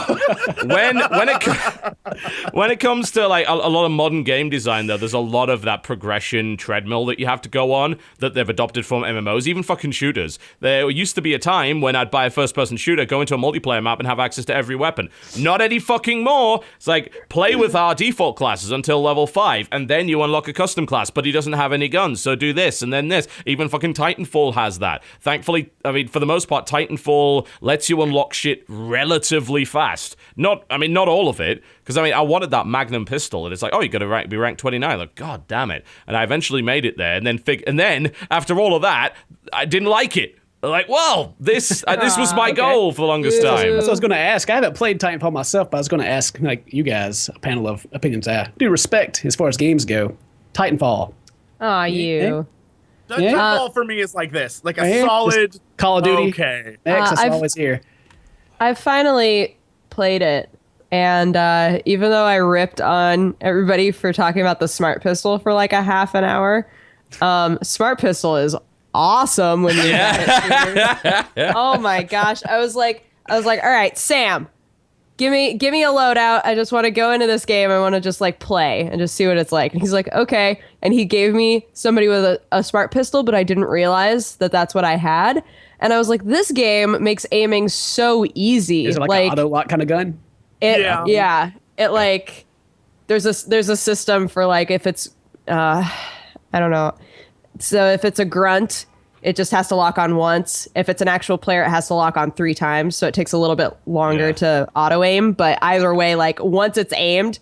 When it comes to like a lot of modern game design, though, there's a lot of that progression treadmill that you have to go on that they've adopted from MMOs, even fucking shooters. There used to be a time when I'd buy a first-person shooter, go into a multiplayer map, and have access to every weapon. Not any fucking more. It's like play with our default classes until level 5, and then you unlock a custom class, but he doesn't have any guns. So do this and then this. Even fucking Titanfall has that. Thankfully, I mean, for the most part, Titanfall lets you unlock shit relatively fast. Not all of it, because I wanted that Magnum pistol, and it's like, oh, you got to be ranked 29. Like, god damn it! And I eventually made it there, and then after all of that, I didn't like it. Like, well, this was my goal for the longest time. That's what I was going to ask. I haven't played Titanfall myself, but I was going to ask, like, you guys, a panel of opinions. I do respect as far as games go. Titanfall. Aw, you. Titanfall for me is like this, like a solid Call of Duty. Okay. X is always here. I've finally played it, and even though I ripped on everybody for talking about the Smart Pistol for like a half an hour, Smart Pistol is awesome when you have it. Oh my gosh. I was like, all right, Sam, give me a loadout. I just want to go into this game. I want to just like play and just see what it's like. And he's like, okay. And he gave me somebody with a smart pistol, but I didn't realize that that's what I had. And I was like, this game makes aiming so easy. Is it like an auto lock kind of gun? Yeah. It like there's a system for like if it's I don't know. So if it's a grunt, it just has to lock on once. If it's an actual player, it has to lock on 3 times. So it takes a little bit longer to auto aim. But either way, like once it's aimed,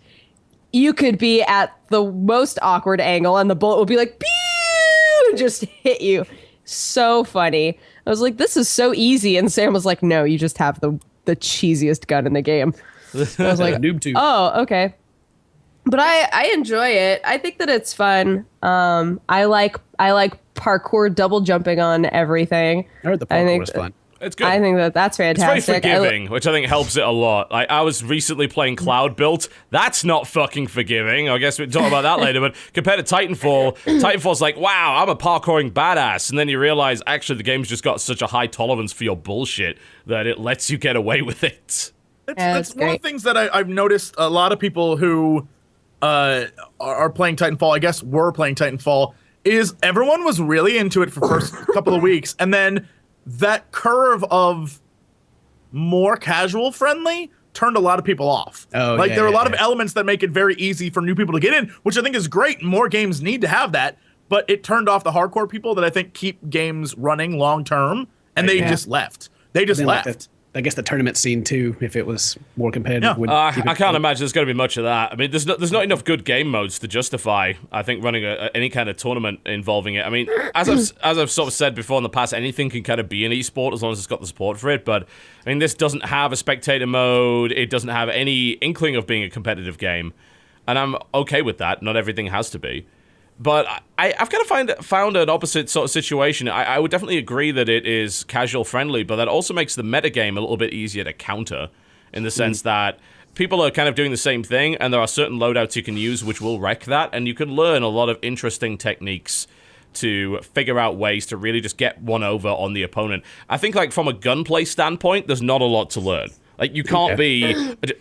you could be at the most awkward angle and the bullet will be like, pew, and just hit you. So funny. I was like, this is so easy. And Sam was like, no, you just have the cheesiest gun in the game. I was like, noob tube. Oh, okay. But I enjoy it. I think that it's fun. I like parkour, double jumping on everything. I heard the parkour was fun. It's good. I think that's fantastic. It's very forgiving, which I think helps it a lot. Like I was recently playing Cloud Built. That's not fucking forgiving. I guess we'll talk about that later. But compared to Titanfall's like, wow, I'm a parkouring badass. And then you realize actually the game's just got such a high tolerance for your bullshit that it lets you get away with it. It's one of the things that I've noticed a lot of people who are playing Titanfall, I guess were playing Titanfall, is everyone was really into it for the first couple of weeks. And then that curve of more casual friendly turned a lot of people off. There are a lot of elements that make it very easy for new people to get in, which I think is great. More games need to have that, but it turned off the hardcore people that I think keep games running long term, and they just left. They just left. I guess the tournament scene too, if it was more competitive. Yeah. Would I can't imagine there's going to be much of that. I mean, there's not enough good game modes to justify, I think, running any kind of tournament involving it. I mean, as I've sort of said before in the past, anything can kind of be an esport as long as it's got the support for it. But I mean, this doesn't have a spectator mode. It doesn't have any inkling of being a competitive game, and I'm okay with that. Not everything has to be. But I've kind of found an opposite sort of situation. I would definitely agree that it is casual friendly, but that also makes the metagame a little bit easier to counter in the sense that people are kind of doing the same thing, and there are certain loadouts you can use which will wreck that, and you can learn a lot of interesting techniques to figure out ways to really just get one over on the opponent. I think, like, from a gunplay standpoint, there's not a lot to learn. Like, you can't be...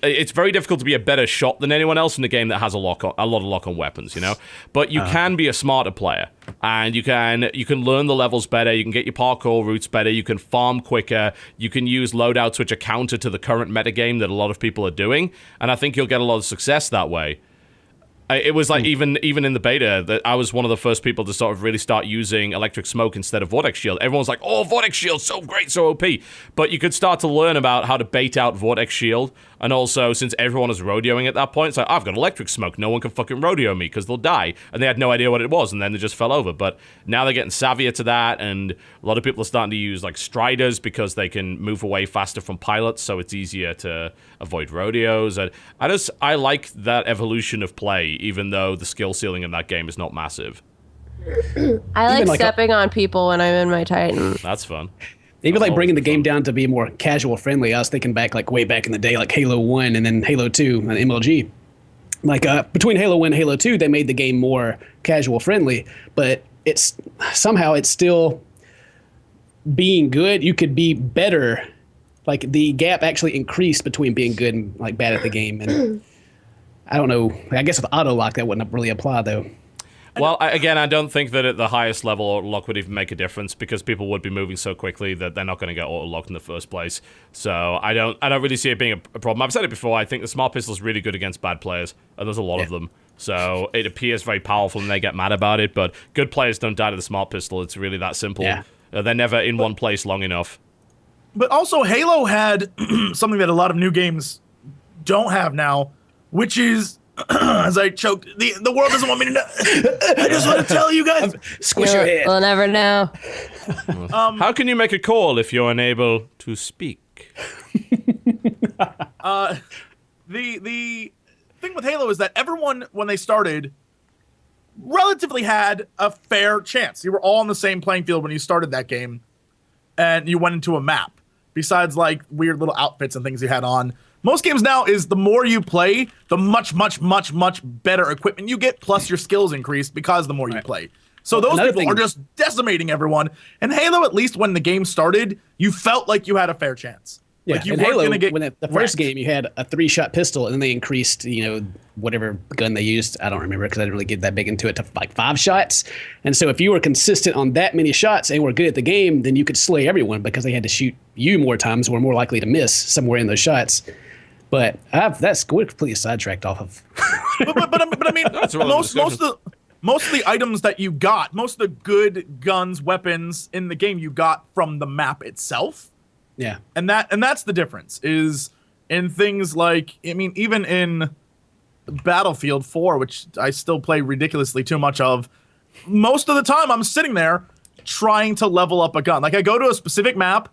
It's very difficult to be a better shot than anyone else in a game that has a lot of lock-on weapons, you know? But you can be a smarter player, and you can learn the levels better, you can get your parkour routes better, you can farm quicker, you can use loadouts which are counter to the current metagame that a lot of people are doing, and I think you'll get a lot of success that way. It was like even in the beta that I was one of the first people to sort of really start using electric smoke instead of vortex shield. Everyone's like, "Oh, vortex shield, so great, so OP." But you could start to learn about how to bait out vortex shield, and also since everyone is rodeoing at that point, it's like, I've got electric smoke. No one can fucking rodeo me because they'll die, and they had no idea what it was, and then they just fell over. But now they're getting savvier to that, and a lot of people are starting to use like striders because they can move away faster from pilots, so it's easier to avoid rodeos. And I like that evolution of play, even though the skill ceiling in that game is not massive. I like stepping on people when I'm in my Titan. That's fun. Even like bringing the game down to be more casual friendly. I was thinking back, like way back in the day, like Halo 1 and then Halo 2 and MLG. Like between Halo 1 and Halo 2, they made the game more casual friendly, but it's still being good. You could be better. Like the gap actually increased between being good and like bad at the game. And I don't know. I guess with auto lock that wouldn't really apply though. Well, I don't think that at the highest level auto lock would even make a difference because people would be moving so quickly that they're not going to get auto locked in the first place. So I don't really see it being a problem. I've said it before. I think the smart pistol is really good against bad players, and there's a lot of them. So it appears very powerful, and they get mad about it. But good players don't die to the smart pistol. It's really that simple. Yeah. They're never in one place long enough. But also, Halo had something that a lot of new games don't have now, which is. As I choked, the world doesn't want me to know. I just want to tell you guys. Squish your head. We'll never know. How can you make a call if you're unable to speak? The thing with Halo is that everyone, when they started, relatively had a fair chance. You were all on the same playing field when you started that game, and you went into a map. Besides, like, weird little outfits and things you had on. Most games now is the more you play, the much better equipment you get, plus your skills increase because the more you play. So those people are just decimating everyone. And Halo, at least when the game started, you felt like you had a fair chance. Yeah, like you and weren't Halo, gonna get when the first game, you had a 3-shot pistol, and then they increased, whatever gun they used. I don't remember because I didn't really get that big into it, to like 5 shots. And so if you were consistent on that many shots and were good at the game, then you could slay everyone because they had to shoot you more times, were more likely to miss somewhere in those shots. But we're completely sidetracked off of. but I mean, most of the items that you got, most of the good guns, weapons in the game, you got from the map itself. Yeah, and that's the difference is in things like, I mean, even in Battlefield 4, which I still play ridiculously too much of. Most of the time, I'm sitting there trying to level up a gun. Like I go to a specific map.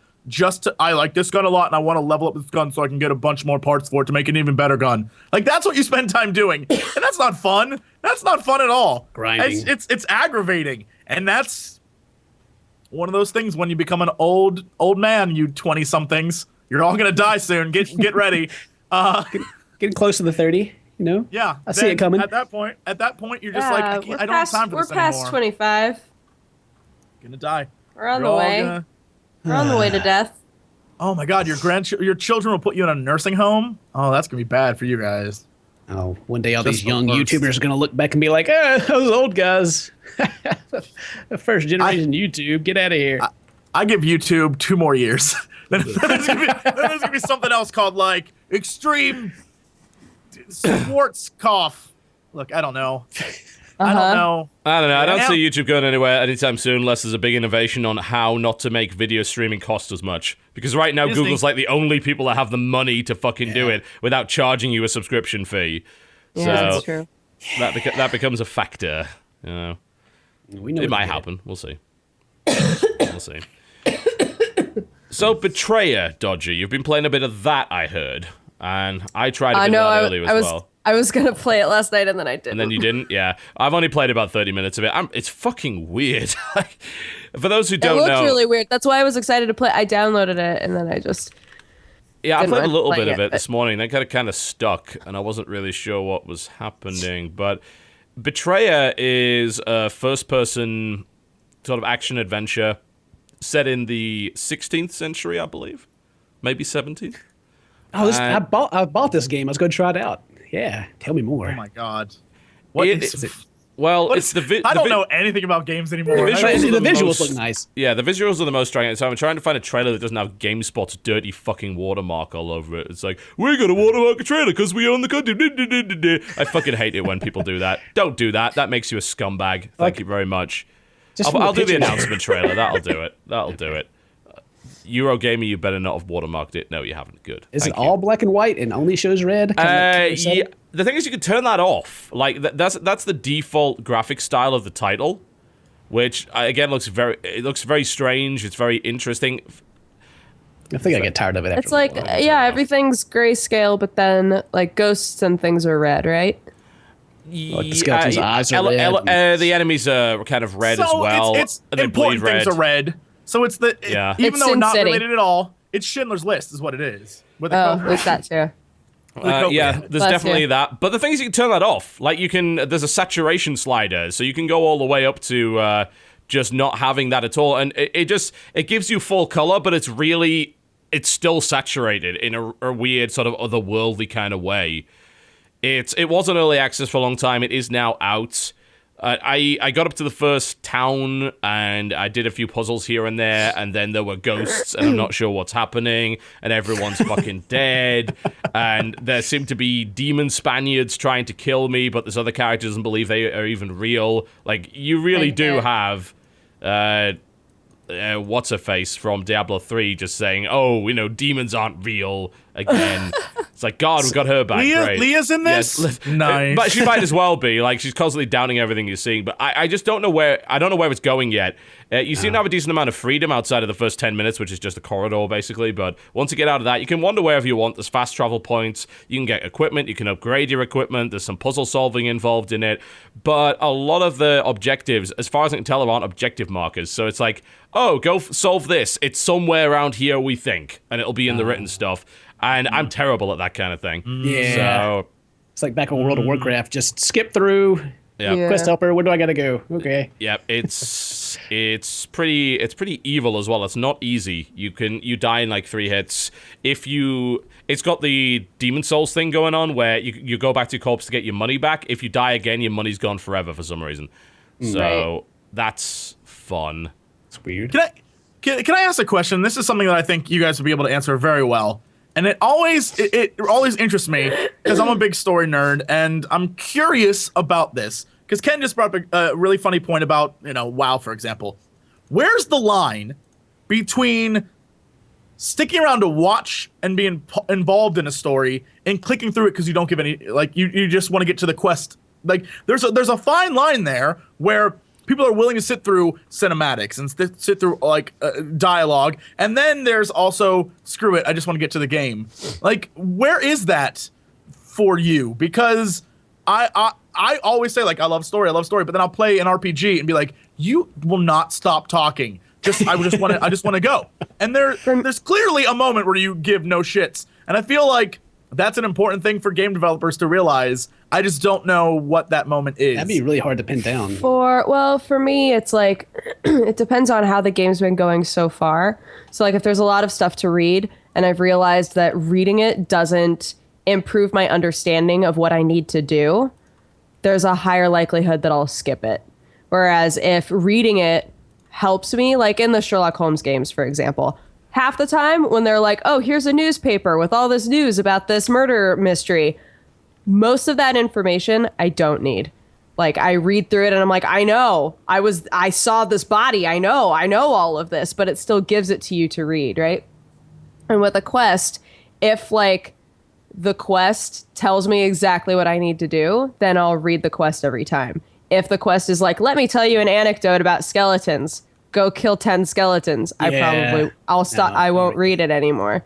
I like this gun a lot, and I want to level up this gun so I can get a bunch more parts for it to make an even better gun. Like, that's what you spend time doing. And that's not fun. That's not fun at all. Grinding. It's aggravating. And that's one of those things when you become an old man, you 20-somethings. You're all going to die soon. Get ready. Getting close to the 30, Yeah. I see it coming. At that point, you're just like, I don't have time for this anymore. We're past 25. Gonna die. We're on the way. We're on the way to death. Oh my God, your children will put you in a nursing home? Oh, that's going to be bad for you guys. Oh, one day all these young YouTubers are going to look back and be like, those old guys. First generation YouTube, get out of here. I give YouTube 2 more years. then there's going to be something else called, like, Extreme Sports Cough. Look, I don't know. I don't know. I don't know. I don't Yeah. see YouTube going anywhere anytime soon unless there's a big innovation on how not to make video streaming cost as much. Because right now, Disney. Google's like the only people that have the money to fucking do it without charging you a subscription fee. Yeah, So that's true. that becomes a factor. You know, We know it might happen. We'll see. We'll see. So, Betrayer, Dodger, you've been playing a bit of that, I heard. And I tried a bit of that earlier as well. I was gonna play it last night and then I didn't. And then you didn't? Yeah. I've only played about 30 minutes of it. It's fucking weird. For those who It don't looked know... really weird. That's why I was excited to play. I downloaded it and then I just... Yeah, I didn't played a mind little bit playing of it it, this morning. Then got kind of stuck, and I wasn't really sure what was happening. But Betrayer is a first-person sort of action-adventure set in the 16th century, I believe. Maybe 17th. Oh, I bought this game. I was going to try it out. Yeah, tell me more. Oh my god. It's the... I don't know anything about games anymore. The visuals The are the visuals most- look nice. Yeah, the visuals are the most striking. So I'm trying to find a trailer that doesn't have GameSpot's dirty fucking watermark all over it. It's like, we got a watermark a trailer because we own the country. I fucking hate it when people do that. Don't do that. That makes you a scumbag. Thank you very much. I'll do the announcement trailer. That'll do it. That'll do it. Eurogamer, you better not have watermarked it. No, you haven't. Good. Is Thank it you. all black and white and only shows red? Yeah. The thing is, you can turn that off. Like that's the default graphic style of the title, which again looks very strange. It's very interesting. I think I get tired of it. After It's like, a while. everything's grayscale, but then like ghosts and things are red, right? Like the skeleton's eyes are red. The enemies are kind of red as well. It's and they important bleed things red. are red. So it's the Yeah. even It's though Sin not City. related at all, it's Schindler's List is what it is. With a Oh, Coke. there's that too. Yeah, there's Bless definitely you. that. But the thing is, you can turn that off. Like, there's a saturation slider, so you can go all the way up to just not having that at all. And it gives you full color, but it's still saturated in a weird sort of otherworldly kind of way. It was on early access for a long time. It is now out. I got up to the first town, and I did a few puzzles here and there, and then there were ghosts, and I'm not sure what's happening, and everyone's fucking dead, and there seem to be demon Spaniards trying to kill me, but this other character doesn't believe they are even real. Like, you really do have... what's-her-face from Diablo 3 just saying, demons aren't real again. It's like, God, we got her back. Great. Leah's in this? Yes. Nice. But she might as well be. Like, she's constantly downing everything you're seeing. But I just don't know where it's going yet. You seem to have a decent amount of freedom outside of the first 10 minutes, which is just a corridor, basically. But once you get out of that, you can wander wherever you want. There's fast travel points. You can get equipment. You can upgrade your equipment. There's some puzzle solving involved in it. But a lot of the objectives, as far as I can tell, aren't objective markers. So it's like, go solve this. It's somewhere around here, we think. And it'll be in the written stuff. And I'm terrible at that kind of thing. Yeah. So It's like back on World of Warcraft. Just skip through. yeah. Quest helper. Where do I gotta go? Okay. Yeah, it's pretty evil as well. It's not easy. You die in like 3 hits. It's got the Demon Souls thing going on where you go back to your corpse to get your money back. If you die again, your money's gone forever for some reason. So that's fun. It's weird. Can I ask a question? This is something that I think you guys will be able to answer very well. And it always interests me because I'm a big story nerd and I'm curious about this. Because Ken just brought up a really funny point about, WoW, for example. Where's the line between sticking around to watch and being involved in a story and clicking through it because you don't give any, like, you just want to get to the quest? Like, there's a fine line there where people are willing to sit through cinematics and sit through dialogue, and then there's also screw it, I just want to get to the game. Like, where is that for you? Because I always say, like, I love story, but then I'll play an RPG and be like, you will not stop talking. I just want to go. And there's clearly a moment where you give no shits, and I feel like that's an important thing for game developers to realize. I just don't know what that moment is. That'd be really hard to pin down. For me, it's like, it depends on how the game's been going so far. So like if there's a lot of stuff to read and I've realized that reading it doesn't improve my understanding of what I need to do, there's a higher likelihood that I'll skip it. Whereas if reading it helps me, like in the Sherlock Holmes games, for example, half the time when they're like, oh, here's a newspaper with all this news about this murder mystery, most of that information I don't need. Like I read through it and I'm like, I saw this body. I know all of this, but it still gives it to you to read, right? And with a quest, if like the quest tells me exactly what I need to do, then I'll read the quest every time. If the quest is like, let me tell you an anecdote about skeletons, go kill 10 skeletons, I'll stop. I won't read it anymore.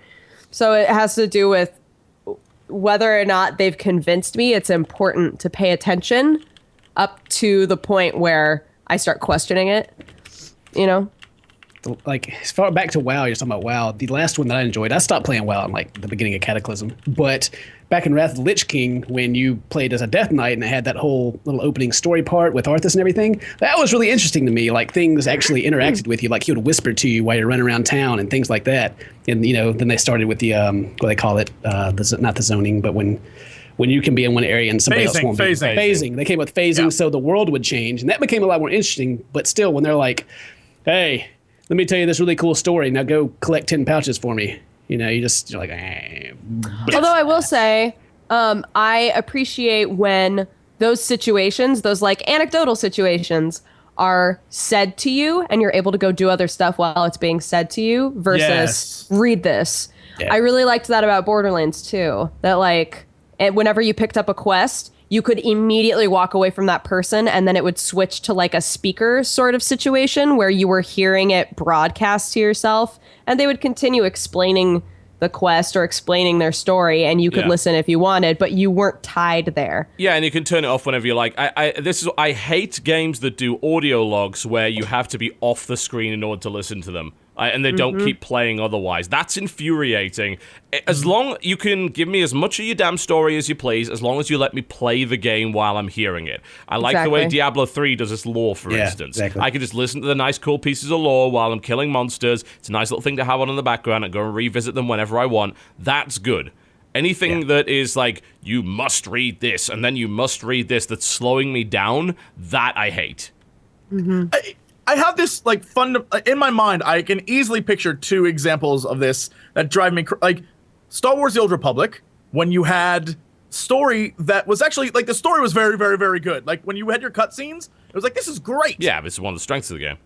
So it has to do with whether or not they've convinced me it's important to pay attention up to the point where I start questioning it, you know? Like, as far back to WoW, you're talking about WoW. The last one that I enjoyed, I stopped playing WoW in like the beginning of Cataclysm. But back in Wrath of the Lich King, when you played as a Death Knight and it had that whole little opening story part with Arthas and everything, that was really interesting to me. Like, things actually interacted with you. Like, he would whisper to you while you're running around town and things like that. And, you know, then they started with the, what do they call it? Not the zoning, but when you can be in one area and somebody else won't be. Phasing. They came up with phasing, so the world would change. And that became a lot more interesting. But still, when they're like, hey, let me tell you this really cool story. Now go collect 10 pouches for me. You know, you're like, eh. Although I will say, I appreciate when those situations, those like anecdotal situations, are said to you and you're able to go do other stuff while it's being said to you versus read this. Yeah. I really liked that about Borderlands too. That like, whenever you picked up a quest, you could immediately walk away from that person and then it would switch to like a speaker sort of situation where you were hearing it broadcast to yourself and they would continue explaining the quest or explaining their story and you could listen if you wanted, but you weren't tied there. Yeah, and you can turn it off whenever you like. I hate games that do audio logs where you have to be off the screen in order to listen to them. And they don't keep playing otherwise. That's infuriating. As long you can give me as much of your damn story as you please, as long as you let me play the game while I'm hearing it. I like the way Diablo 3 does its lore, for instance. Exactly. I can just listen to the nice, cool pieces of lore while I'm killing monsters. It's a nice little thing to have on in the background and go and revisit them whenever I want. That's good. Anything that is like, you must read this, and then you must read this, that's slowing me down, that I hate. Mm-hmm. I have this like in my mind. I can easily picture two examples of this that drive me like Star Wars: The Old Republic, when you had story that was actually like the story was very, very, very good. Like when you had your cutscenes, it was like, this is great. Yeah, this is one of the strengths of the game.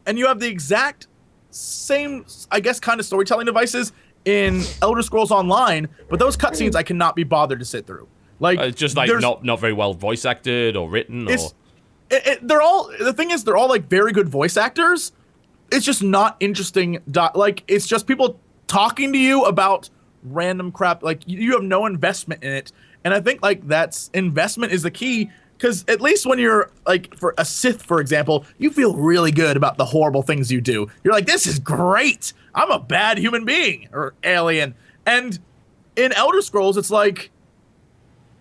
And you have the exact same, I guess, kind of storytelling devices in Elder Scrolls Online, but those cutscenes I cannot be bothered to sit through. Like it's just like not very well voice acted or written or. They're all, the thing is, they're all like very good voice actors. It's just not interesting. Like, it's just people talking to you about random crap. Like, you have no investment in it. And I think like that's investment is the key. Because at least when you're like, for a Sith, for example, you feel really good about the horrible things you do. You're like, this is great. I'm a bad human being or alien. And in Elder Scrolls, it's like,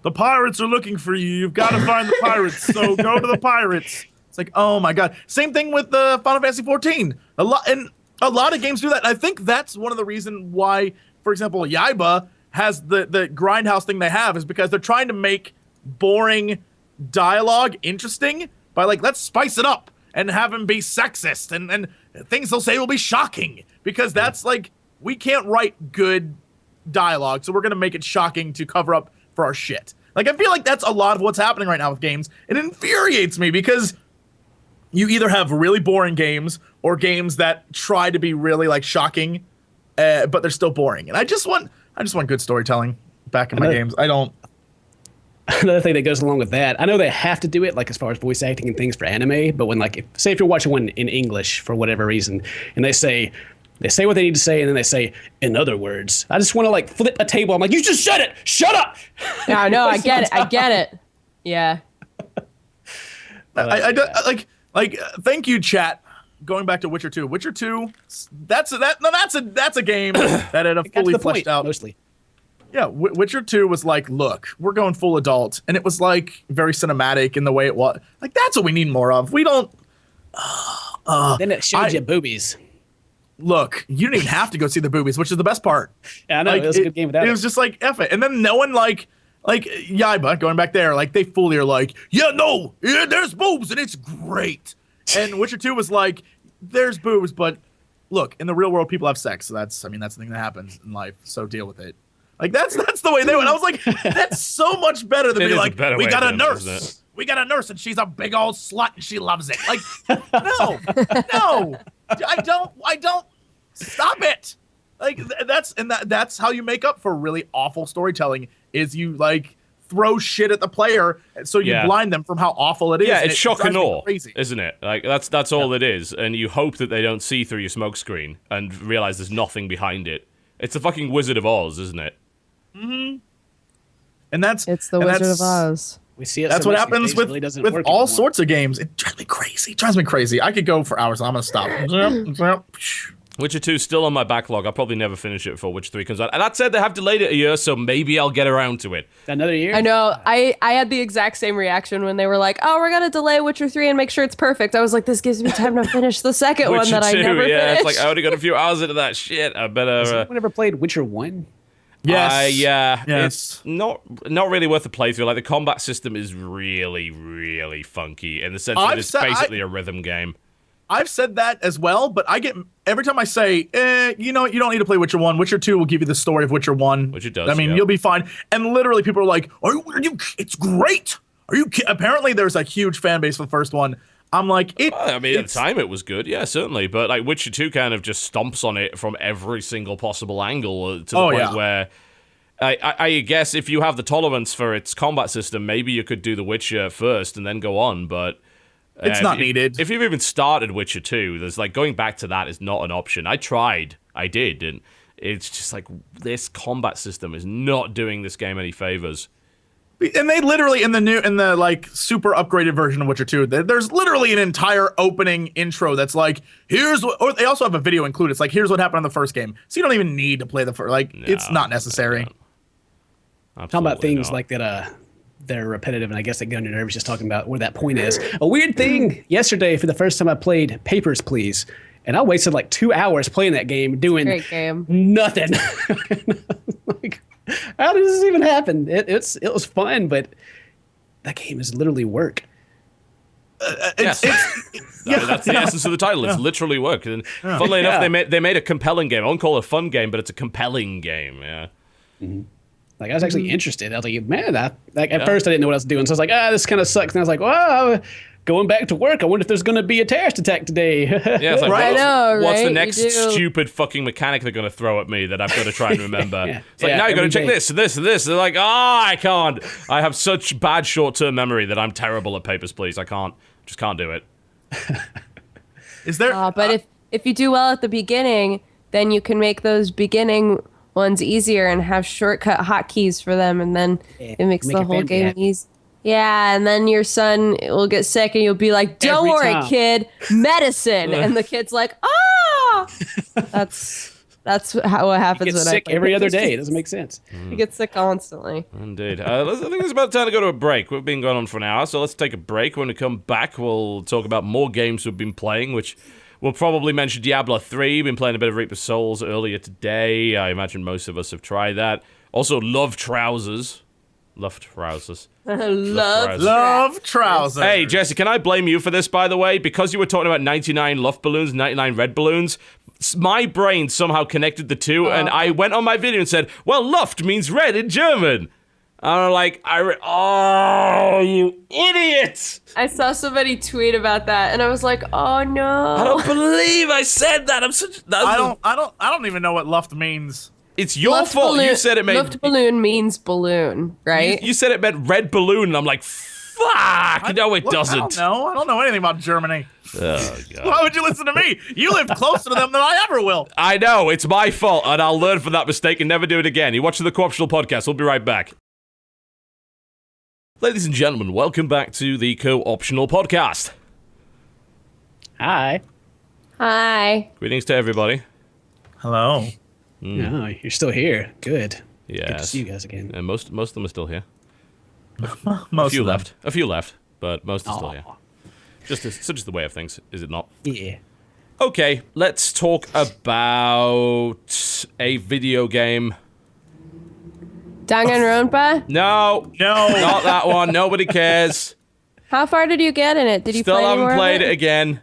the pirates are looking for you. You've got to find the pirates. So go to the pirates. It's like, oh my god. Same thing with the Final Fantasy 14. A lot of games do that. And I think that's one of the reasons why, for example, Yaiba has the grindhouse thing they have is because they're trying to make boring dialogue interesting by like, let's spice it up and have him be sexist and things they'll say will be shocking because that's like, we can't write good dialogue, so we're gonna make it shocking to cover up for our shit. Like, I feel like that's a lot of what's happening right now with games. It infuriates me because you either have really boring games or games that try to be really like shocking, but they're still boring. And I just want good storytelling back in my games. Another thing that goes along with that, I know they have to do it, like as far as voice acting and things for anime, but when like, say if you're watching one in English for whatever reason, and they say what they need to say, and then they say, in other words, I just want to like flip a table. I'm like, you just said it. Shut up. Yeah, I know. I get it. Yeah. Thank you, chat. Going back to Witcher 2. Witcher 2, that's a game that had a fully fleshed out. Mostly. Yeah, Witcher 2 was like, look, we're going full adult. And it was like very cinematic in the way it was. Like, that's what we need more of. We don't. Then it showed you boobies. Look, you didn't even have to go see the boobies, which is the best part. Yeah, I know. Like, it was a good game without it. It was just like, F it. And then no one like Yaiba, going back there, like they fully are like, there's boobs and it's great. And Witcher 2 was like, there's boobs, but look, in the real world, people have sex. So that's the thing that happens in life. So deal with it. Like, that's the way they went. I was like, that's so much better than be like, we got a nurse. we got a nurse and she's a big old slut and she loves it. Like, no, I don't. Stop it. Like that's how you make up for really awful storytelling. Is you like throw shit at the player so you blind them from how awful it is. Yeah, it's shock and awe, crazy. Isn't it? Like that's all it is, and you hope that they don't see through your smoke screen and realize there's nothing behind it. It's the fucking Wizard of Oz, isn't it? Mm-hmm. And it's the Wizard of Oz. We see it. That's so what much happens with all sorts of games. It drives me crazy. I could go for hours. I'm gonna stop. Witcher 2 is still on my backlog. I'll probably never finish it before Witcher 3 comes out. And that said, they have delayed it a year, so maybe I'll get around to it. Another year? I know. I had the exact same reaction when they were like, oh, we're going to delay Witcher 3 and make sure it's perfect. I was like, this gives me time to finish the second one that I never finished. It's like, I only got a few hours into that shit. I better... Has anyone ever played Witcher 1? Yes. Yeah. Yes. It's not really worth a playthrough. Like, the combat system is really, really funky in the sense that it's basically a rhythm game. I've said that as well, but I get every time I say, you know, you don't need to play Witcher 1. Witcher 2 will give you the story of Witcher 1. Which it does. I mean, you'll be fine. And literally, people are like, "Are you? It's great. Are you?" Apparently, there's a huge fan base for the first one. I'm like, at the time, it was good. Yeah, certainly. But like Witcher 2 kind of just stomps on it from every single possible angle to the point where. I guess if you have the tolerance for its combat system, maybe you could do The Witcher first and then go on, but. It's not needed. If you've even started Witcher 2, there's like going back to that is not an option. I did, and it's just like this combat system is not doing this game any favors. And they literally in the like super upgraded version of Witcher 2, there's literally an entire opening intro that's like, or they also have a video included. It's like, here's what happened in the first game. So you don't even need to play the first. Like, it's not necessary. Talking about things like that. They're repetitive, and I guess they get on your nerves just talking about where that point is. A weird thing yesterday, for the first time I played Papers, Please, and I wasted like 2 hours playing that game doing nothing. Like, how does this even happen? It was fun, but that game is literally work. That's the essence of the title. It's literally work. And funnily enough, they made a compelling game. I won't call it a fun game, but it's a compelling game. Yeah. Mm-hmm. Like, I was actually interested. I was like, man, at first I didn't know what I was doing. So I was like, this kind of sucks. And I was like, well, going back to work, I wonder if there's going to be a terrorist attack today. Yeah, it's like, right? What's the next stupid fucking mechanic they're going to throw at me that I've got to try and remember? It's like, now you got to check this and this and this. They're like, I can't. I have such bad short-term memory that I'm terrible at Papers, Please. I just can't do it. Is there... but if you do well at the beginning, then you can make those beginning ones easier and have shortcut hotkeys for them, and then it makes the whole game easy. Yeah, and then your son will get sick, and you'll be like, "Don't worry, kid, medicine." And the kid's like, "Ah!" That's how it happens. He gets sick every other day. It doesn't make sense. He gets sick constantly. Indeed. I think it's about time to go to a break. We've been going on for an hour, so let's take a break. When we come back, we'll talk about more games we've been playing, which. We'll probably mention Diablo 3. Been playing a bit of Reaper Souls earlier today. I imagine most of us have tried that. Also, Love Trousers. Love Trousers. Love Trousers. Hey, Jesse, can I blame you for this, by the way? Because you were talking about 99 Luft balloons, 99 red balloons, my brain somehow connected the two, and I went on my video and said, well, Luft means red in German. I'm like, you idiot! I saw somebody tweet about that, and I was like, oh no! I don't believe I said that. I don't even know what Luft means. It's your fault. Balloon, you said it meant Luft balloon means balloon, right? You said it meant red balloon, and I'm like, fuck! No, it doesn't. I don't know anything about Germany. Oh, God. Why would you listen to me? You live closer to them than I ever will. I know. It's my fault, and I'll learn from that mistake and never do it again. You're watching the Co-Optional Podcast. We'll be right back. Ladies and gentlemen, welcome back to the Co-Optional Podcast. Hi. Hi. Greetings to everybody. Hello. No, you're still here. Good. Yes. Good to see you guys again. And most of them are still here. Most a few of them. left. A few left, but most are still here. Just the way of things, is it not? Yeah. Okay, let's talk about a video game. Danganronpa? No, not that one. Nobody cares. How far did you get in it? Did you Still play any haven't more played of it again.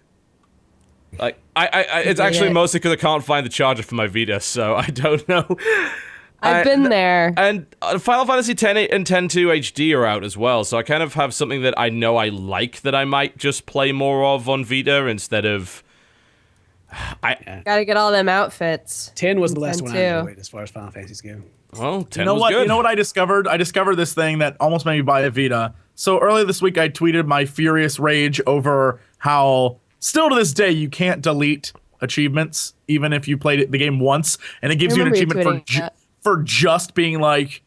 Like, it's actually mostly because I can't find the charger for my Vita, so I don't know. I've been there. And Final Fantasy X and X-2 HD are out as well, so I kind of have something that I know I like that I might just play more of on Vita instead of... Gotta get all them outfits. 10 was the last 10 one I too. enjoyed as far as Final Fantasies go. Well, 10 You know was what? good. You know what I discovered? I discovered this thing that almost made me buy a Vita. So earlier this week, I tweeted my furious rage over how still to this day you can't delete achievements even if you played the game once, and it gives you an achievement for just being like,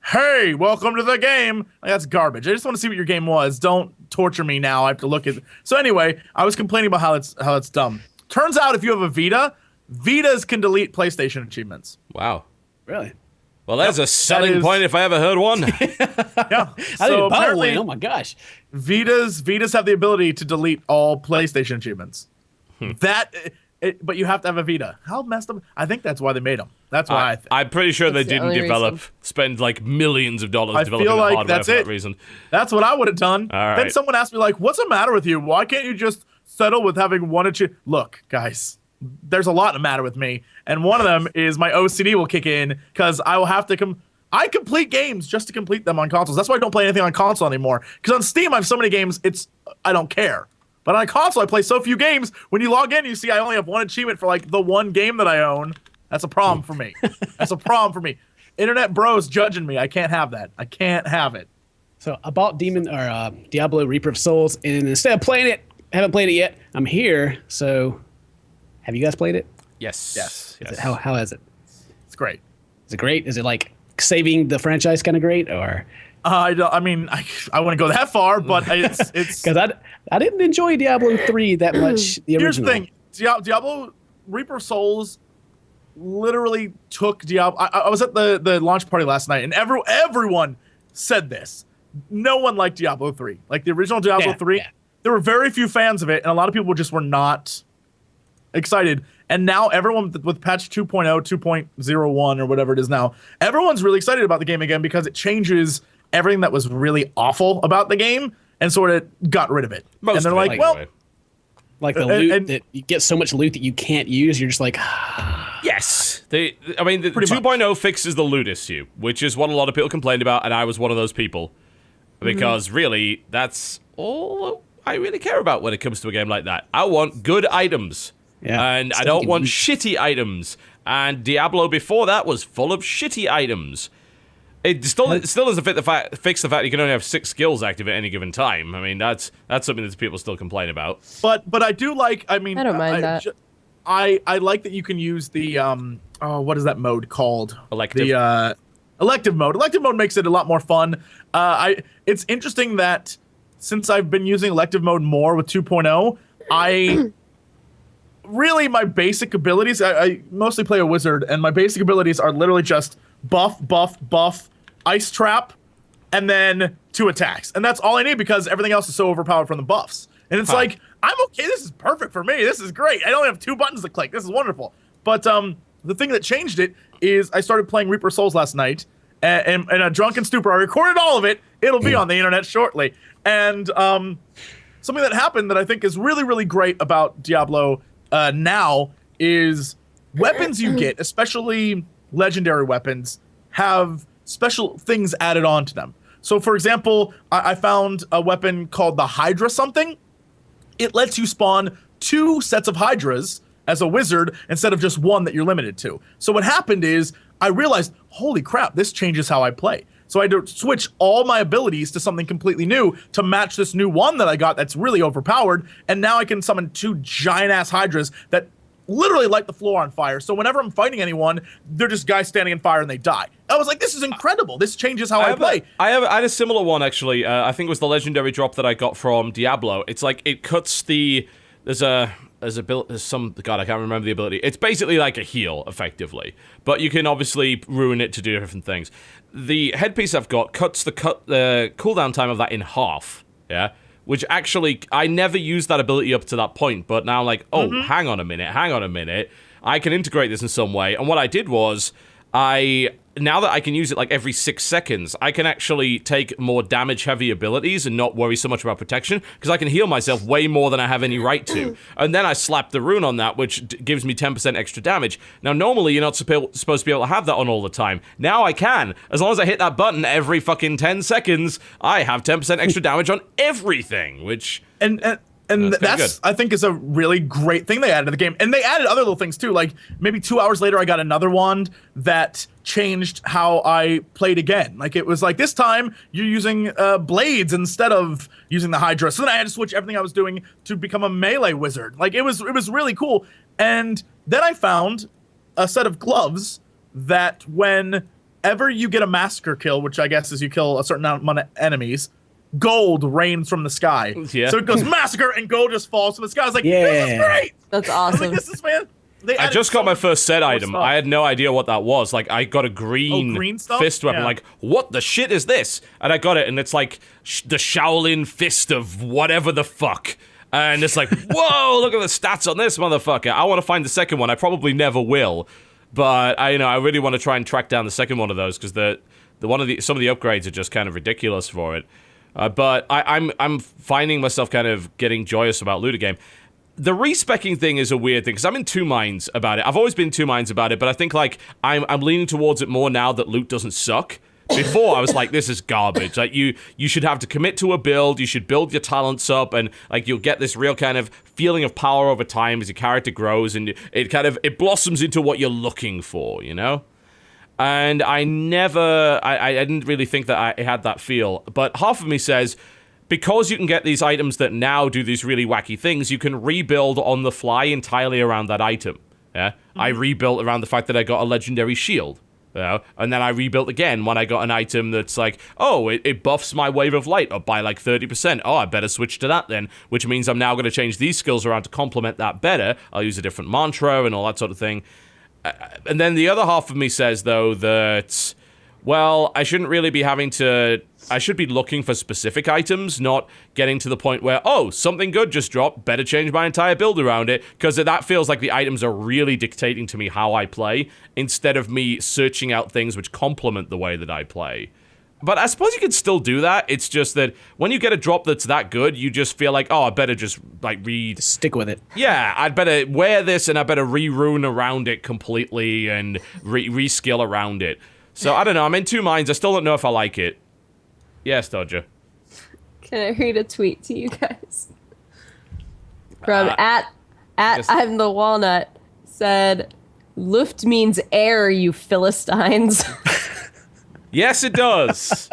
"Hey, welcome to the game." Like, that's garbage. I just want to see what your game was. Don't torture me now. I have to look at. So anyway, I was complaining about how it's dumb. Turns out if you have a Vita, Vitas can delete PlayStation achievements. Wow. Really? Well, there's a selling point if I ever heard one. Yeah. I didn't buy apparently, one. Oh my gosh. Vitas have the ability to delete all PlayStation achievements. But you have to have a Vita. How messed up? I think that's why they made them. That's why I think. I'm pretty sure they That's the didn't only spend like millions of dollars I developing feel the like hardware that's for that it. reason. That's what I would have done. All right. Then someone asked me like, "What's the matter with you? Why can't you just settle with having one achievement?" Look, guys, there's a lot the matter with me, and one of them is my OCD will kick in because I will have to I complete games just to complete them on consoles. That's why I don't play anything on console anymore. Because on Steam, I have so many games, I don't care. But on a console, I play so few games. When you log in, you see I only have one achievement for like the one game that I own. That's a problem for me. That's a problem for me. Internet bros judging me. I can't have that. I can't have it. So I bought Diablo Reaper of Souls, and instead of playing it, I haven't played it yet. I'm here. So have you guys played it? Yes. How is it? It's great. Is it great? Is it like saving the franchise kind of great, or? I wouldn't go that far, but it's Because I didn't enjoy Diablo 3 that much. The Here's the original. thing. Diablo Reaper of Souls literally took Diablo. I was at the launch party last night, and everyone said this. No one liked Diablo 3. Like the original Diablo 3, there were very few fans of it, and a lot of people just were not excited. And now everyone with patch 2.0, 2.01, or whatever it is now, everyone's really excited about the game again because it changes everything that was really awful about the game and sort of got rid of it. Most and they're of it, like, well, anyway. Like the loot and- that you get so much loot that you can't use. You're just like, Yes. The 2.0 fixes the loot issue, which is what a lot of people complained about, and I was one of those people. Because really, that's all I really care about when it comes to a game like that. I want good items. Yeah. And I don't want shitty items. And Diablo before that was full of shitty items. It still doesn't fix the fact you can only have 6 skills active at any given time. I mean, that's something that people still complain about. but I do like. I mean, I don't mind that. I like that you can use the what is that mode called? Elective. The elective mode. Elective mode makes it a lot more fun. It's interesting that since I've been using elective mode more with 2.0, really my basic abilities. I mostly play a wizard, and my basic abilities are literally just buff, ice trap, and then 2 attacks. And that's all I need because everything else is so overpowered from the buffs. And it's like, I'm okay. This is perfect for me. This is great. I only have 2 buttons to click. This is wonderful. But the thing that changed it is I started playing Reaper Souls last night and in a drunken stupor. I recorded all of it. It'll be on the internet shortly. And something that happened that I think is really, really great about Diablo now is weapons you get, especially legendary weapons, have special things added on to them. So, for example, I found a weapon called the Hydra something. It lets you spawn 2 sets of Hydras as a wizard instead of just 1 that you're limited to. So what happened is I realized, holy crap, this changes how I play. So I had to switch all my abilities to something completely new to match this new one that I got that's really overpowered. And now I can summon 2 giant-ass Hydras that literally light the floor on fire. So whenever I'm fighting anyone, they're just guys standing in fire and they die. I was like, this is incredible. This changes how I play. I had a similar one, actually. I think it was the legendary drop that I got from Diablo. It's like it cuts the... There's some... God, I can't remember the ability. It's basically like a heal, effectively. But you can obviously ruin it to do different things. The headpiece I've got cuts the cooldown time of that in half. Yeah? Which actually, I never used that ability up to that point, but now like, hang on a minute, I can integrate this in some way. And what I did was, I now that I can use it like every 6 seconds, I can actually take more damage-heavy abilities and not worry so much about protection, because I can heal myself way more than I have any right to. And then I slap the rune on that, which gives me 10% extra damage. Now, normally, you're not supposed to be able to have that on all the time. Now I can. As long as I hit that button every fucking 10 seconds, I have 10% extra damage on everything, which... And that's I think, is a really great thing they added to the game. And they added other little things, too. Like, maybe 2 hours later, I got another wand that changed how I played again. Like, it was like, this time, you're using blades instead of using the Hydra. So then I had to switch everything I was doing to become a melee wizard. Like, it was really cool. And then I found a set of gloves that whenever you get a massacre kill, which I guess is you kill a certain amount of enemies, gold rains from the sky. Yeah. So it goes massacre and gold just falls from the sky. I was like, this is great. That's I was awesome. like, this is, man. I just got my first set item. stuff. I had no idea what that was. Like, I got a green stuff? fist weapon. Yeah. Like, what the shit is this? And I got it, and it's like the Shaolin fist of whatever the fuck. And it's like, whoa, look at the stats on this motherfucker. I want to find the second one. I probably never will. But, I really want to try and track down the second one of those, because some of the upgrades are just kind of ridiculous for it. But I'm finding myself kind of getting joyous about Loot Game. The respecking thing is a weird thing, because I'm in two minds about it. I've always been in two minds about it, but I think like I'm leaning towards it more now that loot doesn't suck. Before I was like, this is garbage. Like you should have to commit to a build, you should build your talents up, and like you'll get this real kind of feeling of power over time as your character grows, and it blossoms into what you're looking for, you know? And I didn't really think that I had that feel. But half of me says, because you can get these items that now do these really wacky things, you can rebuild on the fly entirely around that item. Yeah, I rebuilt around the fact that I got a legendary shield. You know? And then I rebuilt again when I got an item that's like, oh, it buffs my wave of light up by like 30%. Oh, I better switch to that then, which means I'm now going to change these skills around to complement that better. I'll use a different mantra and all that sort of thing. And then the other half of me says, though, that, well, I shouldn't really be I should be looking for specific items, not getting to the point where, oh, something good just dropped, better change my entire build around it, because that feels like the items are really dictating to me how I play, instead of me searching out things which complement the way that I play. But I suppose you could still do that. It's just that when you get a drop that's that good, you just feel like, oh, I better just, like, stick with it. Yeah, I'd better wear this and I better re-rune around it completely and re-skill around it. So, I don't know. I'm in two minds. I still don't know if I like it. Yes, Dodger. Can I read a tweet to you guys? From at I'm the Walnut, said, Luft means air, you Philistines. Yes, it does.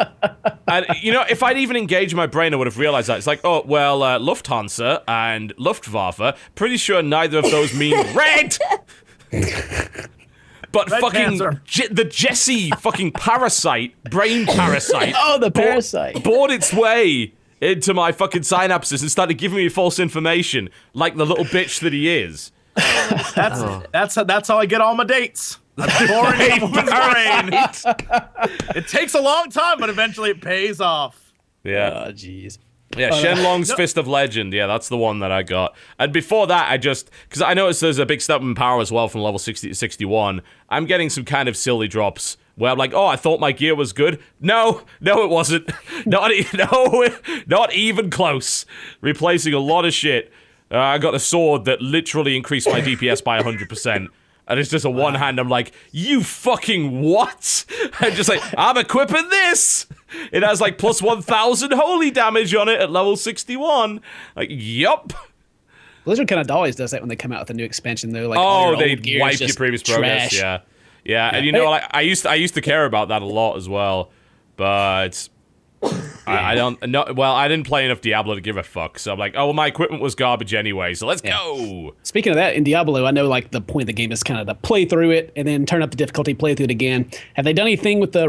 And, if I'd even engaged my brain, I would have realized that. It's like, oh, well, Lufthansa and Luftwaffe, pretty sure neither of those mean red. But Red fucking the Jesse fucking brain parasite. Oh, the parasite. Bored its way into my fucking synapses and started giving me false information, like the little bitch that he is. That's how I get all my dates. I'm boring in a woman's brain. It takes a long time, but eventually it pays off. Yeah. Oh, jeez. Yeah, Shenlong's Fist of Legend. Yeah, that's the one that I got. And before that, because I noticed there's a big step in power as well from level 60 to 61. I'm getting some kind of silly drops where I'm like, oh, I thought my gear was good. No, it wasn't. Not even close. Replacing a lot of shit. I got a sword that literally increased my DPS by 100%. And it's just a one hand. I'm like, you fucking what? I'm just like, I'm equipping this. It has like plus 1,000 holy damage on it at level 61. Like, yup. Blizzard kind of always does that when they come out with a new expansion, though. Like, oh, they wipe your previous progress. Yeah. And like, I used to care about that a lot as well, but I didn't play enough Diablo to give a fuck. So I'm like, oh, well, my equipment was garbage anyway, so let's go. Speaking of that, in Diablo, I know like the point of the game is kind of to play through it and then turn up the difficulty, play through it again. Have they done anything with the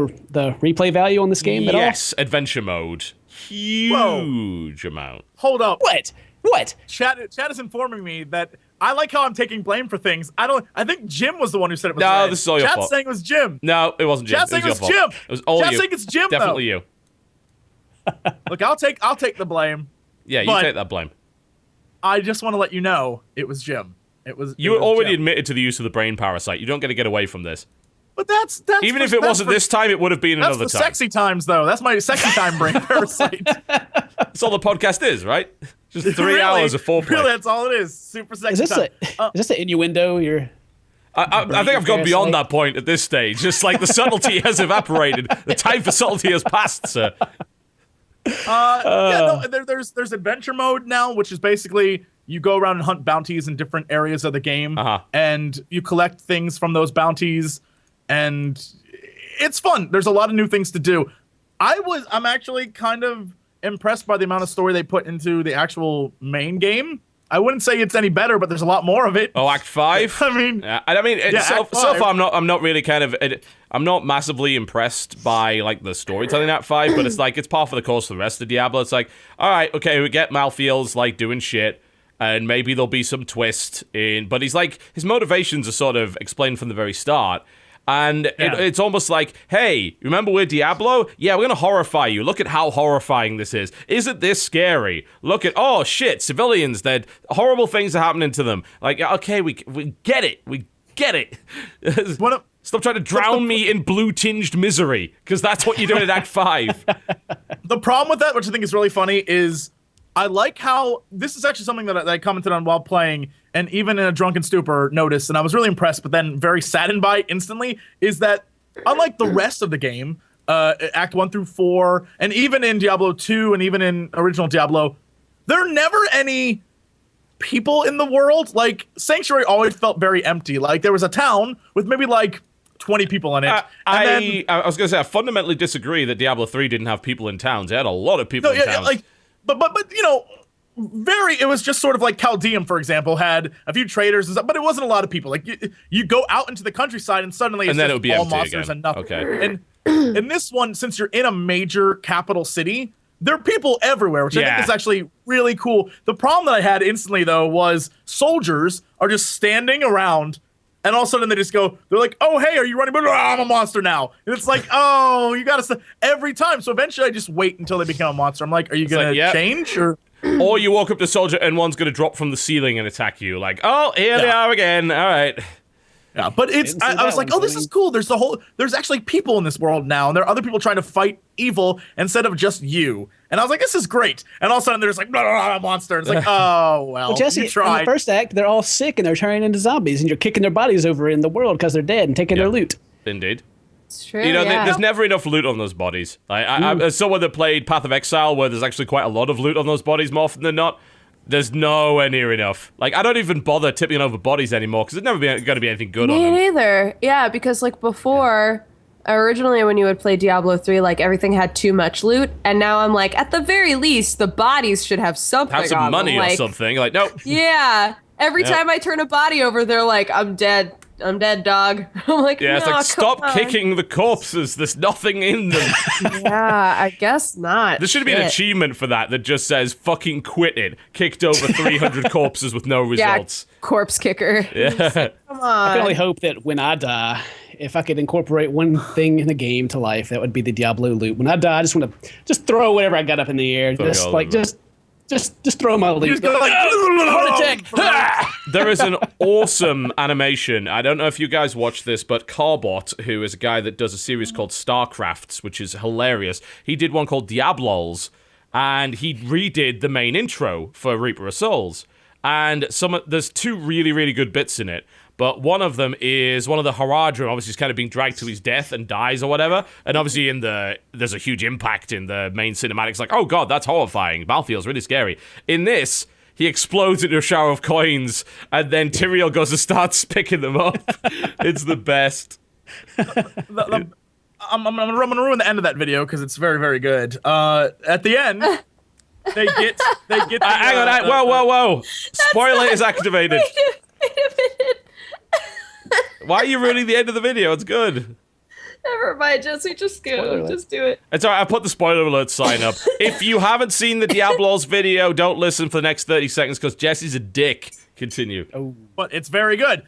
replay value on this game at all? Yes, adventure mode. Huge amount. Hold up. What? Chat is informing me that I like how I'm taking blame for things. I think Jim was the one who said it was No, red. this is all your fault. Chat's saying it was Jim. No, it wasn't Jim. Chat's saying it was your fault. Jim. It was all Chat's you. saying it's Jim, Definitely though. you. Look, I'll take the blame. Yeah, you but take that blame. I just want to let you know it was Jim. You already admitted to the use of the brain parasite. You don't get to get away from this. But that's Even if it wasn't this time, it would have been that's another the time. sexy times, though. That's my sexy time brain parasite. That's all the podcast is, right? Just 3 Really? hours of foreplay. Really, that's all it is. Super sexy Is time. this an innuendo? I think I've gone beyond that point at this stage. Just like the subtlety has evaporated. The time for subtlety has passed, sir. There's adventure mode now, which is basically you go around and hunt bounties in different areas of the game, and you collect things from those bounties, and it's fun. There's a lot of new things to do. I'm actually kind of impressed by the amount of story they put into the actual main game. I wouldn't say it's any better, but there's a lot more of it. Oh, Act 5? I mean, so far I'm not really I'm not massively impressed by like the storytelling in Act 5, but it's like it's par for the course for the rest of Diablo. It's like, all right, okay, we get Malthael's like doing shit, and maybe there'll be some twist in, but he's like his motivations are sort of explained from the very start. And it's almost like, hey, remember we're Diablo? Yeah, we're going to horrify you. Look at how horrifying this is. Isn't this scary? Look at, oh, shit, civilians, horrible things are happening to them. Like, okay, we get it. We get it. Stop trying to drown me in blue-tinged misery, because that's what you're doing in Act 5. The problem with that, which I think is really funny, is I like how this is actually something that I commented on while playing, and even in a drunken stupor noticed, and I was really impressed, but then very saddened by it instantly, is that unlike the rest of the game, Act 1 through 4, and even in Diablo 2 and even in original Diablo, there are never any people in the world. Like, Sanctuary always felt very empty. Like, there was a town with maybe, like, 20 people in it. I was going to say, I fundamentally disagree that Diablo 3 didn't have people in towns. It had a lot of people in towns. But you know, it was just sort of like Chaldeum, for example, had a few traders and stuff, but it wasn't a lot of people. Like you go out into the countryside and suddenly it's just all monsters and nothing. Okay. And in this one, since you're in a major capital city, there are people everywhere, which I think is actually really cool. The problem that I had instantly, though, was soldiers are just standing around, and all of a sudden they're like, oh, hey, are you running? I'm a monster now. And it's like, oh, you got to every time. So eventually I just wait until they become a monster. I'm like, are you going to change? Or you walk up to a soldier and one's going to drop from the ceiling and attack you. Like, oh, here they are again. All right. Yeah, but I was like, oh, this is cool. There's actually people in this world now, and there are other people trying to fight evil instead of just you. And I was like, this is great. And all of a sudden, there's like, a monster. It's like, oh, well, Jesse, you tried. in the first act, they're all sick and they're turning into zombies, and you're kicking their bodies over in the world because they're dead and taking their loot. Indeed. It's true. You know, there's never enough loot on those bodies. As someone that played Path of Exile, where there's actually quite a lot of loot on those bodies more often than not, there's nowhere near enough. Like, I don't even bother tipping over bodies anymore, because there's never going to be anything good on them. Me neither. Yeah, because, like, before, originally when you would play Diablo 3, like, everything had too much loot, and now I'm like, at the very least, the bodies should have something Have some on money them. or something. Like, nope. Yeah. Every time I turn a body over, they're like, I'm dead. I'm dead, dog. I'm like, yeah, it's no, like, stop on. kicking the corpses. There's nothing in them. Yeah, I guess not. There should be an achievement for that just says, fucking quit it. Kicked over 300 corpses with no results. Yeah, corpse kicker. Yeah. Come on. I can only hope that when I die, if I could incorporate one thing in the game to life, that would be the Diablo loot. When I die, I just want to throw whatever I got up in the air. Just throw my loot. Just go like, heart attack. There is an awesome animation. I don't know if you guys watch this, but Carbot, who is a guy that does a series called StarCrafts, which is hilarious, he did one called Diablols, and he redid the main intro for Reaper of Souls. And there's two really, really good bits in it. But one of them is one of the Haradrim, obviously he's kind of being dragged to his death and dies or whatever. And obviously there's a huge impact in the main cinematics. Like, oh god, that's horrifying. Malthael's really scary. In this, he explodes into a shower of coins, and then Tyrael goes and starts picking them up. It's the best. I'm gonna ruin the end of that video because it's very, very good. At the end, they get. Hang on, whoa! Spoiler is activated. Wait a minute. Why are you ruining the end of the video? It's good. Never mind, Jesse. Just go. Just do it. It's alright, I put the spoiler alert sign up. If you haven't seen the Diablos video, don't listen for the next 30 seconds because Jesse's a dick. Continue. Oh. But it's very good.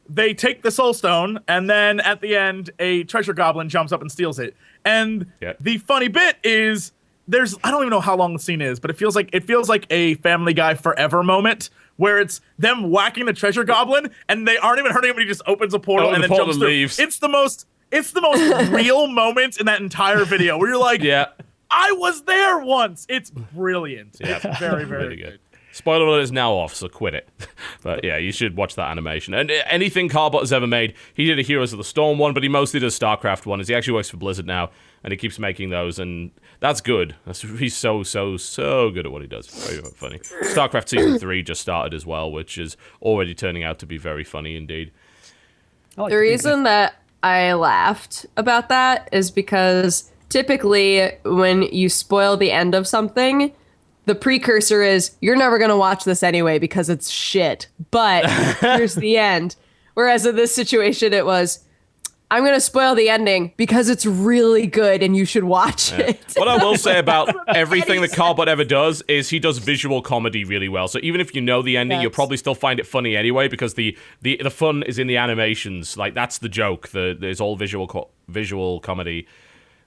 They take the soul stone, and then at the end, a treasure goblin jumps up and steals it. And the funny bit is, I don't even know how long the scene is, but it feels like a Family Guy Forever moment, where it's them whacking the treasure goblin, and they aren't even hurting him, and he just opens a portal and then jumps through. Leaves. It's the most It's the most real moment in that entire video where you're like, Yeah. I was there once. It's brilliant. Yeah. It's very, very Really good. Spoiler alert is now off, so quit it. But yeah, you should watch that animation. And anything Carbot has ever made, he did a Heroes of the Storm one, but he mostly does StarCraft one. He actually works for Blizzard now, and he keeps making those, and that's good. He's so good at what he does. Very, very funny. StarCraft Season 3 just started as well, which is already turning out to be very funny indeed. The reason that I laughed about that is because typically when you spoil the end of something, the precursor is you're never going to watch this anyway because it's shit. But here's the end. Whereas in this situation, it was, I'm going to spoil the ending because it's really good and you should watch it. What I will say about everything that Carbot ever does is he does visual comedy really well. So even if you know the ending, you'll probably still find it funny anyway because the fun is in the animations. Like, that's the joke. There's all visual comedy.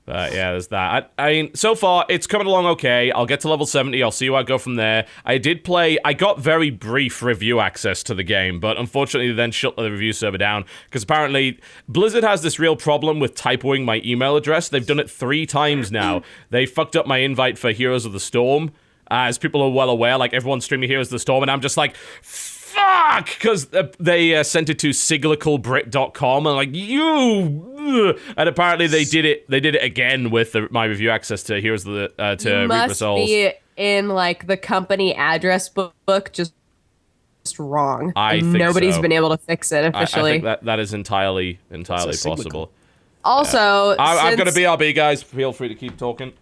Yeah, there's that. I mean, so far, it's coming along okay. I'll get to level 70. I'll see where I go from there. I got very brief review access to the game, but unfortunately, they then shut the review server down because apparently Blizzard has this real problem with typoing my email address. They've done it 3 times now. They fucked up my invite for Heroes of the Storm. As people are well aware, like, everyone's streaming Heroes of the Storm, and I'm just like, fuck! Because they sent it to cyclicalbrit.com, and like, and apparently they did it again with my review access to Heroes of the to Reaper Souls. Must be in like the company address book just wrong. I think nobody's so. been able to fix it officially. I think that is entirely possible. Also, I've got a BRB, guys. Feel free to keep talking.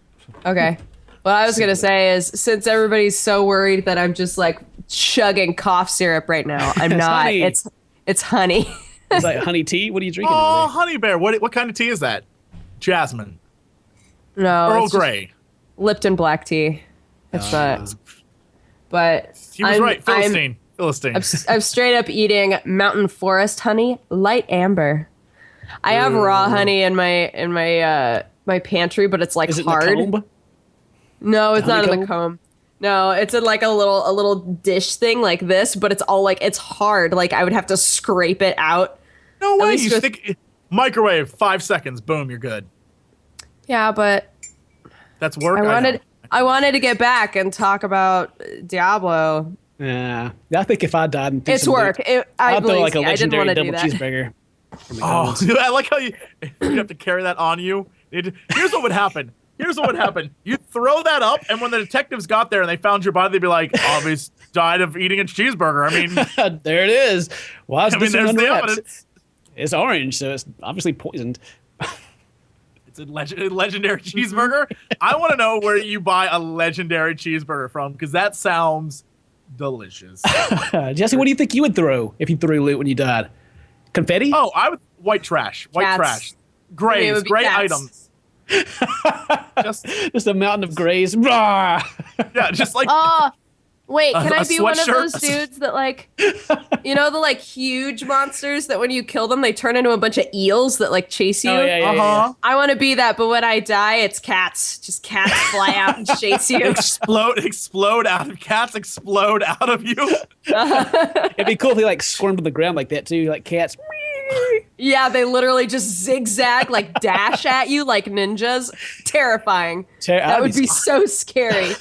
Okay. What I was going to say is, since everybody's so worried that I'm just like chugging cough syrup right now, I'm not. Honey. It's honey. Is that honey tea? What are you drinking? Oh, over honey bear. What kind of tea is that? Jasmine. No, Earl it's just Grey. Lipton black tea. It's not. But He was right. Philistine. I'm straight up eating mountain forest honey, light amber. I have raw honey in my pantry, but it's like Is it hard. in the comb? No, it's not in the honeycomb? comb. No, it's in like a little dish thing like this, but it's all like, it's hard. Like I would have to scrape it out. No way. least You with- stick microwave 5 seconds. Boom. You're good. Yeah, but That's work. I wanted to get back and talk about Diablo. Yeah. I think if I died, and It's work. I'd throw like a I didn't legendary want to double do that. cheeseburger. from Oh, McDonald's. I like how you have to carry that on you. Here's what would happen. You throw that up, and when the detectives got there and they found your body, they'd be like, "Obvious died of eating a cheeseburger." I mean, There it is. Why is I mean, this one there's the unwrapped? evidence. It's orange, so it's obviously poisoned. It's a legendary cheeseburger. I want to know where you buy a legendary cheeseburger from, because that sounds delicious. Jesse, what do you think you would throw if you threw loot when you died? Confetti? Oh, I would white trash. White Cats. trash. It Grays. would be Gray cats. items. Just Just a mountain of grays. Rah! yeah, just like Oh, wait, can A I be one of sweatshirt? those dudes that like, you know, the like huge monsters that when you kill them, they turn into a bunch of eels that like chase you? Oh, yeah. uh-huh. I want to be that, but when I die, it's cats. Just cats fly out and chase you. explode out of cats explode out of you. It'd be cool if they like squirmed on the ground like that too, like cats. Yeah, they literally just zigzag, like dash at you like ninjas. Terrifying. That would be so scary.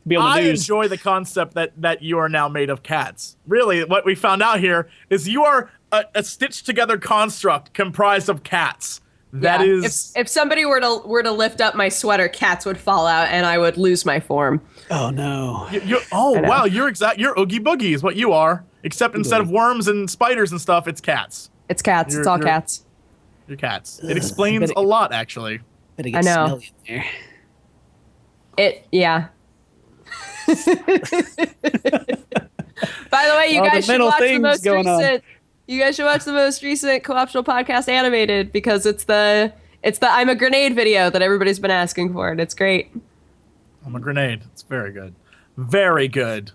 Be on the I news. enjoy the concept that you are now made of cats. Really, what we found out here is you are a stitched together construct comprised of cats. That Yeah. is If somebody were to lift up my sweater, cats would fall out and I would lose my form. Oh no. wow, you're Oogie Boogie is what you are. Except instead of worms and spiders and stuff, it's cats. It's cats. It's all cats. You're cats. It explains a lot, actually. Better I get know. smelly in there. Yeah. By the way, you All the guys should mental watch the things most going on. recent. You guys should watch the most recent co-optional podcast animated because it's the I'm a grenade video that everybody's been asking for, and it's great. I'm a grenade. It's very good. Very good.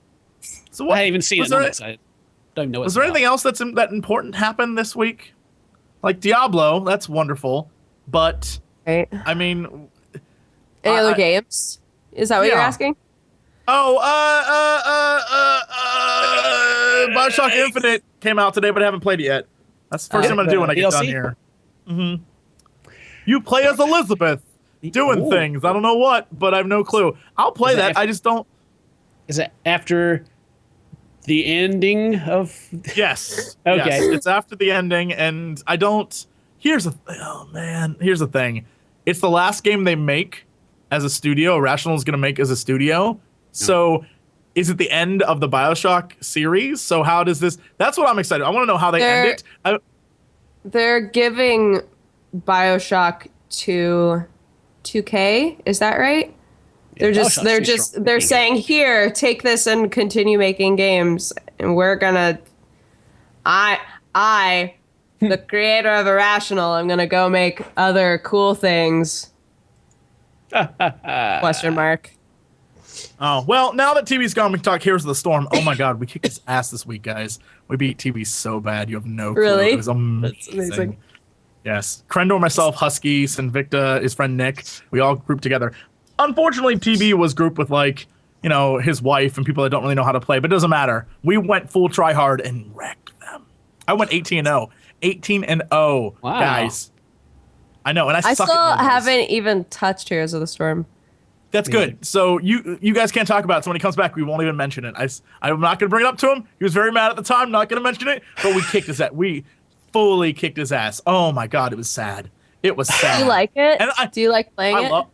So what? I haven't even seen was it. I'm there- excited. Don't even know Was there anything else that important happened this week? Like Diablo, that's wonderful. But, Right? I mean... Any other I- games? Is that what you're Yeah. asking? Oh, Bioshock Infinite came out today, but I haven't played it yet. That's the first thing I'm going to do when I get done DLC? here. Mm-hmm. You play as Elizabeth, doing things. I don't know what, but I have no clue. I'll play that. I just don't. Is it after the ending of? Yes. Okay. Yes. It's after the ending, and I don't. Here's the thing. It's the last game they make as a studio. Irrational is going to make as a studio. So, is it the end of the BioShock series? So how does this? That's what I'm excited. I want to know how they end it. They're giving BioShock to 2K. Is that right? They're saying, here, take this and continue making games, and we're gonna. I, the creator of Irrational, I'm gonna go make other cool things. Question mark. Oh, well, now that TV's gone, we can talk Heroes of the Storm. Oh my god, we kicked his ass this week, guys. We beat TV so bad, you have no clue. Really? It was amazing. That's amazing. Yes. Krendor, myself, Husky, Sinvicta, his friend Nick, we all grouped together. Unfortunately, TB was grouped with, like, his wife and people that don't really know how to play, but it doesn't matter. We went full try hard and wrecked them. I went 18-0. 18-0, wow. guys. I know, and I suck still at numbers. haven't even touched Heroes of the Storm. That's good. So you guys can't talk about it. So when he comes back, we won't even mention it. I'm not going to bring it up to him. He was very mad at the time. Not going to mention it. But we kicked his ass. We fully kicked his ass. Oh my god, it was sad. It was sad. Do you like it? And Do you like playing it?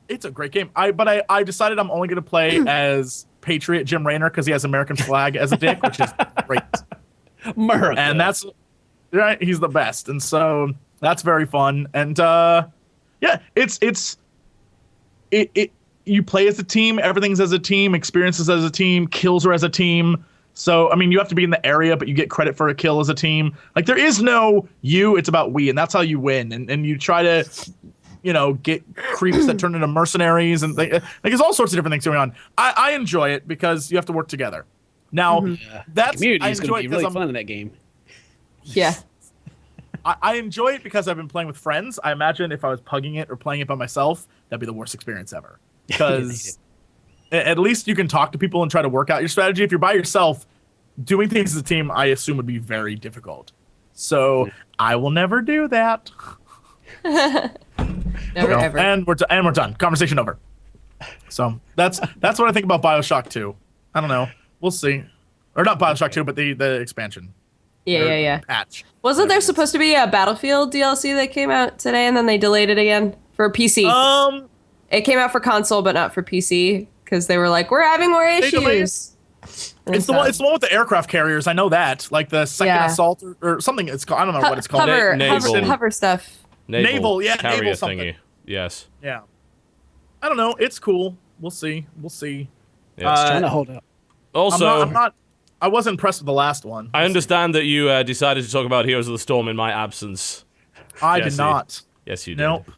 It's a great game. But I decided I'm only going to play as Patriot Jim Raynor because he has American flag as a dick, which is great. America. And that's right. He's the best. And so that's very fun. And yeah, you play as a team, everything's as a team, experiences as a team, kills are as a team. So, I mean, you have to be in the area, but you get credit for a kill as a team. Like, there is no you, it's about we, and that's how you win. And you try to, get creeps that turn into mercenaries, and there's all sorts of different things going on. I enjoy it because you have to work together. Now, that's community is going to be really fun in that game. Yeah. I enjoy it because I've been playing with friends. I imagine if I was pugging it or playing it by myself, that'd be the worst experience ever. Because at least you can talk to people and try to work out your strategy. If you're by yourself, doing things as a team, I assume would be very difficult. So I will never do that. Never ever. And we're done. Conversation over. So that's what I think about BioShock 2. I don't know. We'll see. Or not BioShock 2, but the expansion. Yeah. Patch. Wasn't there supposed to be a Battlefield DLC that came out today and then they delayed it again for PC? It came out for console but not for PC because they were like, we're having more issues. It's the one with the aircraft carriers. I know that. Like the second assault or something. It's called. I don't know what it's called. Hover stuff. Naval carrier something. thingy. Yes. Yeah. I don't know. It's cool. We'll see. Yeah, it's trying to hold up. Also, I wasn't impressed with the last one. I understand that you decided to talk about Heroes of the Storm in my absence. I did not. Yes, you did. Nope.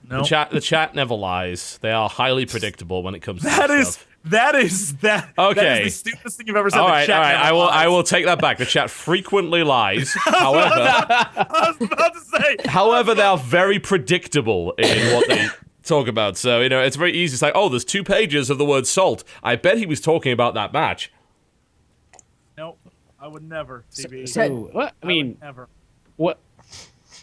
The chat never lies. They are highly predictable when it comes to that stuff. That is okay. That is the stupidest thing you've ever said. All right. I will take that back. The chat frequently lies. However, I was about to say. However, they are very predictable in what they talk about. So it's very easy. It's like, oh, there's 2 pages of the word salt. I bet he was talking about that match. Nope. I would never. TB. So what? I mean, never. What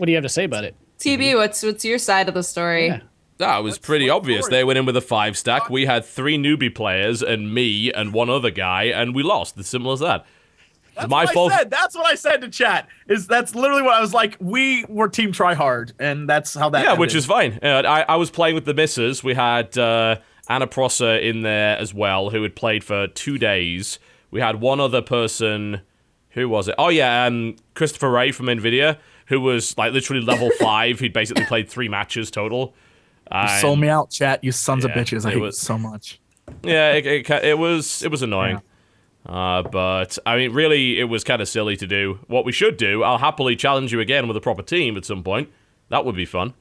do you have to say about it? TB, what's your side of the story? Yeah. It was pretty obvious. They went in with a 5-stack. We had 3 newbie players and me and one other guy, and we lost. As simple as that. That's my what fault. I said. That's what I said to chat. That's literally what I was like. We were team try hard, and that's how that. Yeah, ended. which is fine. I was playing with the missus. We had Anna Prosser in there as well, who had played for 2 days. We had one other person. Who was it? Oh yeah, Christopher Ray from NVIDIA, who was like literally level 5. He'd basically played 3 matches total. You sold me out, chat. You sons of bitches. I hate you so much. Yeah, it was annoying. Yeah. But I mean, really, it was kind of silly to do. What we should do, I'll happily challenge you again with a proper team at some point. That would be fun.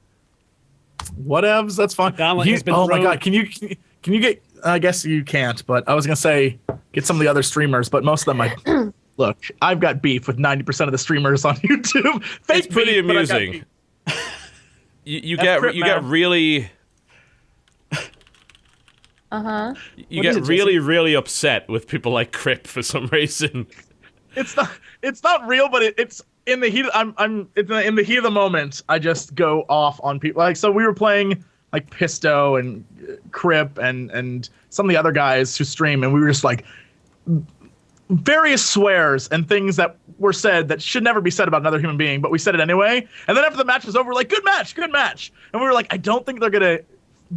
Whatevs, that's fine. Oh my god, can you get? I guess you can't, but I was gonna say get some of the other streamers, but most of them look. I've got beef with 90% of the streamers on YouTube. It's pretty amusing. You get really. You get really upset with people like Crip for some reason. It's not real, but in the heat, in the heat of the moment, I just go off on people. Like, so we were playing like Pisto and Crip and some of the other guys who stream, and we were just like various swears and things that were said that should never be said about another human being, but we said it anyway. And then after the match was over, we're like, good match. And we were like, I don't think they're gonna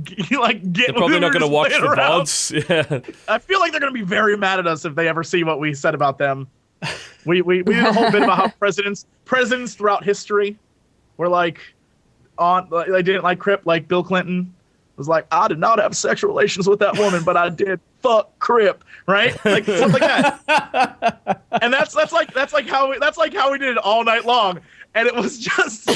get. They're probably not gonna watch the VODs. Yeah. I feel like they're gonna be very mad at us if they ever see what we said about them. We did a whole bit about how presidents throughout history were like they didn't like Crip, like Bill Clinton was like, I did not have sexual relations with that woman, but I did fuck Crip, right? Like stuff like that. And that's like how we did it all night long, and it was just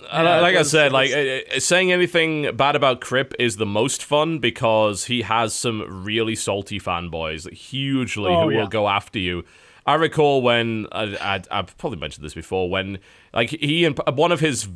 I said, saying anything bad about Crip is the most fun because he has some really salty fanboys, hugely, who will go after you. I recall when I've probably mentioned this before, when like he and one of his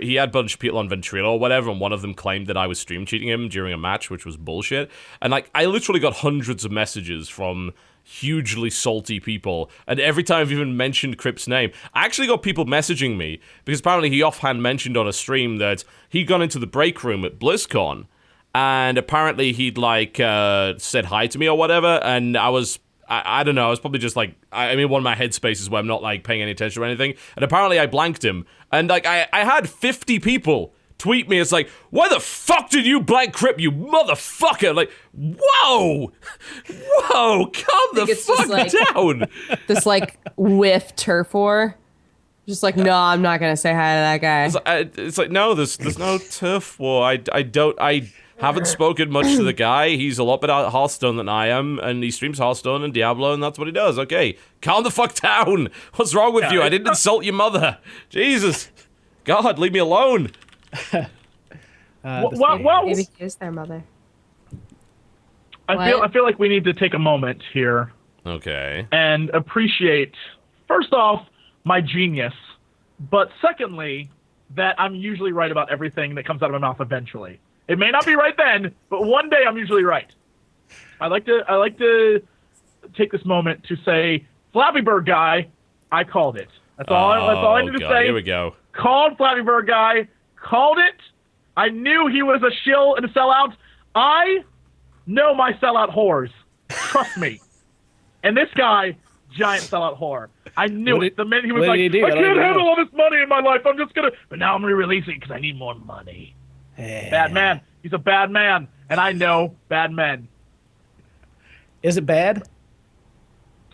he had a bunch of people on Ventrilo or whatever, and one of them claimed that I was stream cheating him during a match, which was bullshit. And like I literally got hundreds of messages from hugely salty people, and every time I've even mentioned Crip's name, I actually got people messaging me because apparently he offhand mentioned on a stream that he'd gone into the break room at BlizzCon, and apparently he'd like said hi to me or whatever, and I don't know, I was probably just like, I'm in one of my headspaces where I'm not like paying any attention or anything, and apparently I blanked him, and like I had 50 people tweet me. It's like, why the fuck did you blank Crip, you motherfucker? Like, whoa, calm the fuck down. This like whiff turf war. Just like, no, I'm not gonna say hi to that guy. It's like no, there's no turf war. I haven't spoken much to the guy. He's a lot better at Hearthstone than I am, and he streams Hearthstone and Diablo, and that's what he does. Okay, calm the fuck down. What's wrong with you? I didn't insult your mother. Jesus, God, leave me alone. Maybe kiss their mother. I feel like we need to take a moment here. Okay. And appreciate, first off, my genius, but secondly, that I'm usually right about everything that comes out of my mouth eventually. It may not be right then, but one day I'm usually right. I like to take this moment to say, Flappy Bird guy, I called it. That's all I need to say. Here we go. Called Flappy Bird guy. Called it. I knew he was a shill and a sellout. I know my sellout whores. Trust me. And this guy, giant sellout whore. I knew it. The minute he was like, I can't handle all this money in my life. I'm just going to... But now I'm re-releasing because I need more money. Bad man. He's a bad man. And I know bad men. Is it bad?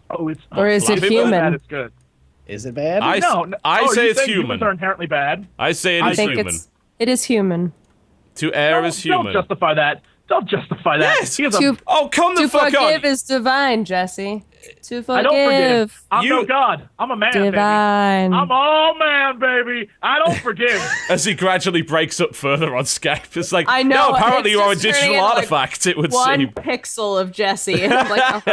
Oh, it's... Or is it human? Bad, it's good. Is it bad? I say it's human. Humans are inherently bad. I say it is human. It is human. To err is human. Don't justify that. Don't justify that. Yes. Come the fuck on. To forgive is divine, Jesse. To forgive. I don't forgive. I'm no God. I'm a man, divine. Baby. I'm all man, baby. I don't forgive. As he gradually breaks up further on Skype, it's like, I know, no, apparently you are a digital artifact, it would one seem. pixel of Jesse. And I'm like,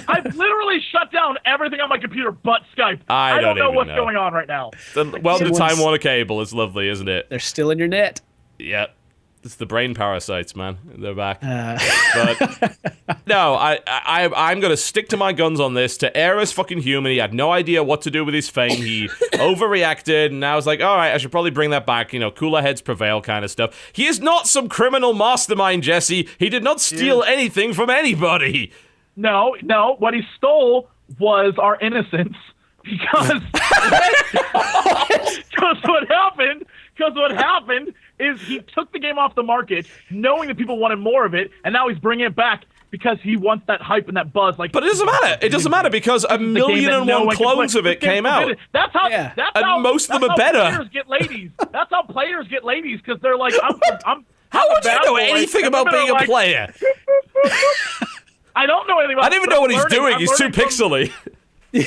I've literally shut down everything on my computer but Skype. I don't know what's going on right now. Welcome to Time Warner Cable. It's lovely, isn't it? They're still in your net. Yep. It's the brain parasites, man. They're back. But no, I'm gonna stick to my guns on this. To err is fucking human. He had no idea what to do with his fame. He overreacted, and I was like, all right, I should probably bring that back. You know, cooler heads prevail, kind of stuff. He is not some criminal mastermind, Jesse. He did not steal anything from anybody. No. What he stole was our innocence, because what happened is he took the game off the market knowing that people wanted more of it, and now he's bringing it back because he wants that hype and that buzz. Like, but it doesn't matter. It doesn't matter because 1,000,001 clones of it came out. That's how most of them are better. Players get ladies. That's how players get ladies, because they're like, I'm how would you know anything about being a player? I don't know anything about. I don't even know what he's doing. He's too pixely.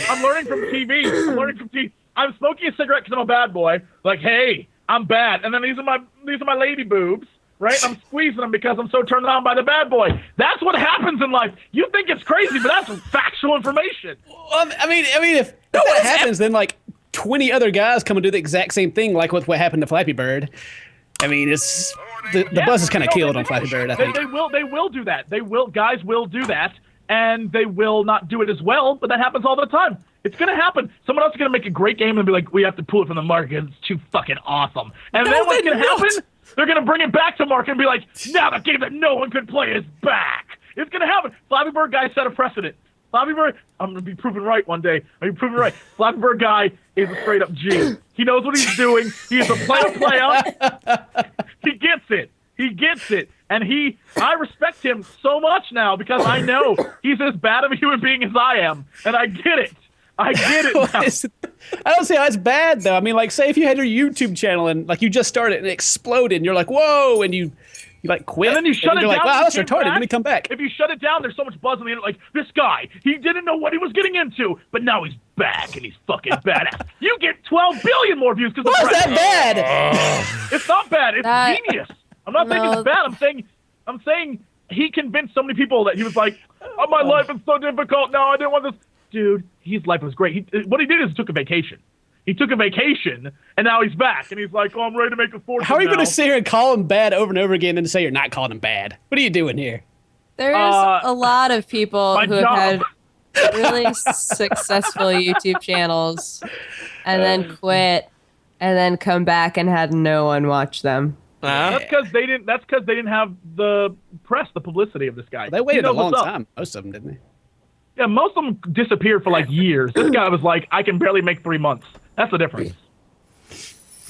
I'm learning from TV. I'm smoking a cigarette because I'm a bad boy. Like, hey, I'm bad. And then these are my lady boobs, right? I'm squeezing them because I'm so turned on by the bad boy. That's what happens in life. You think it's crazy, but that's factual information. Well, I mean, if that happens, then like 20 other guys come and do the exact same thing, like with what happened to Flappy Bird. I mean, it's the buzz is kind of killed on Flappy Bird. I think they will do that. Guys will do that. and they will not do it as well, but that happens all the time. It's going to happen. Someone else is going to make a great game and be like, we have to pull it from the market. It's too fucking awesome. And then what's going to happen? They're going to bring it back to market and be like, now the game that no one could play is back. It's going to happen. Flappy Bird guy set a precedent. Flappy Bird, I'm going to be proven right one day. I'm going to be proven right. Flappy Bird guy is a straight up G. He knows what he's doing. He is a player. He gets it. He gets it. And I respect him so much now because I know he's as bad of a human being as I am. And I get it. I get it now. I don't see how it's bad, though. I mean, like, say if you had your YouTube channel and, like, you just started and it exploded and you're like, whoa, and you like, quit. And then you shut it down. Like, wow, that's retarded. Let me come back. If you shut it down, there's so much buzz on the internet. Like, this guy, he didn't know what he was getting into, but now he's back and he's fucking badass. You get 12 billion more views because of that bad? It's not bad. It's genius. I'm not saying it's bad. I'm saying he convinced so many people that he was like, oh, my life is so difficult now. I didn't want this. Dude, his life was great. What he did is he took a vacation. He took a vacation, and now he's back. And he's like, oh, I'm ready to make a fortune. How are you going to sit here and call him bad over and over again and say you're not calling him bad? What are you doing here? There's a lot of people who have had really successful YouTube channels and then quit and then come back and had no one watch them. That's because they didn't have the press, the publicity of this guy. Well, they waited a long time. Most of them, didn't they? Yeah, most of them disappeared for like years. This guy was like, I can barely make 3 months. That's the difference.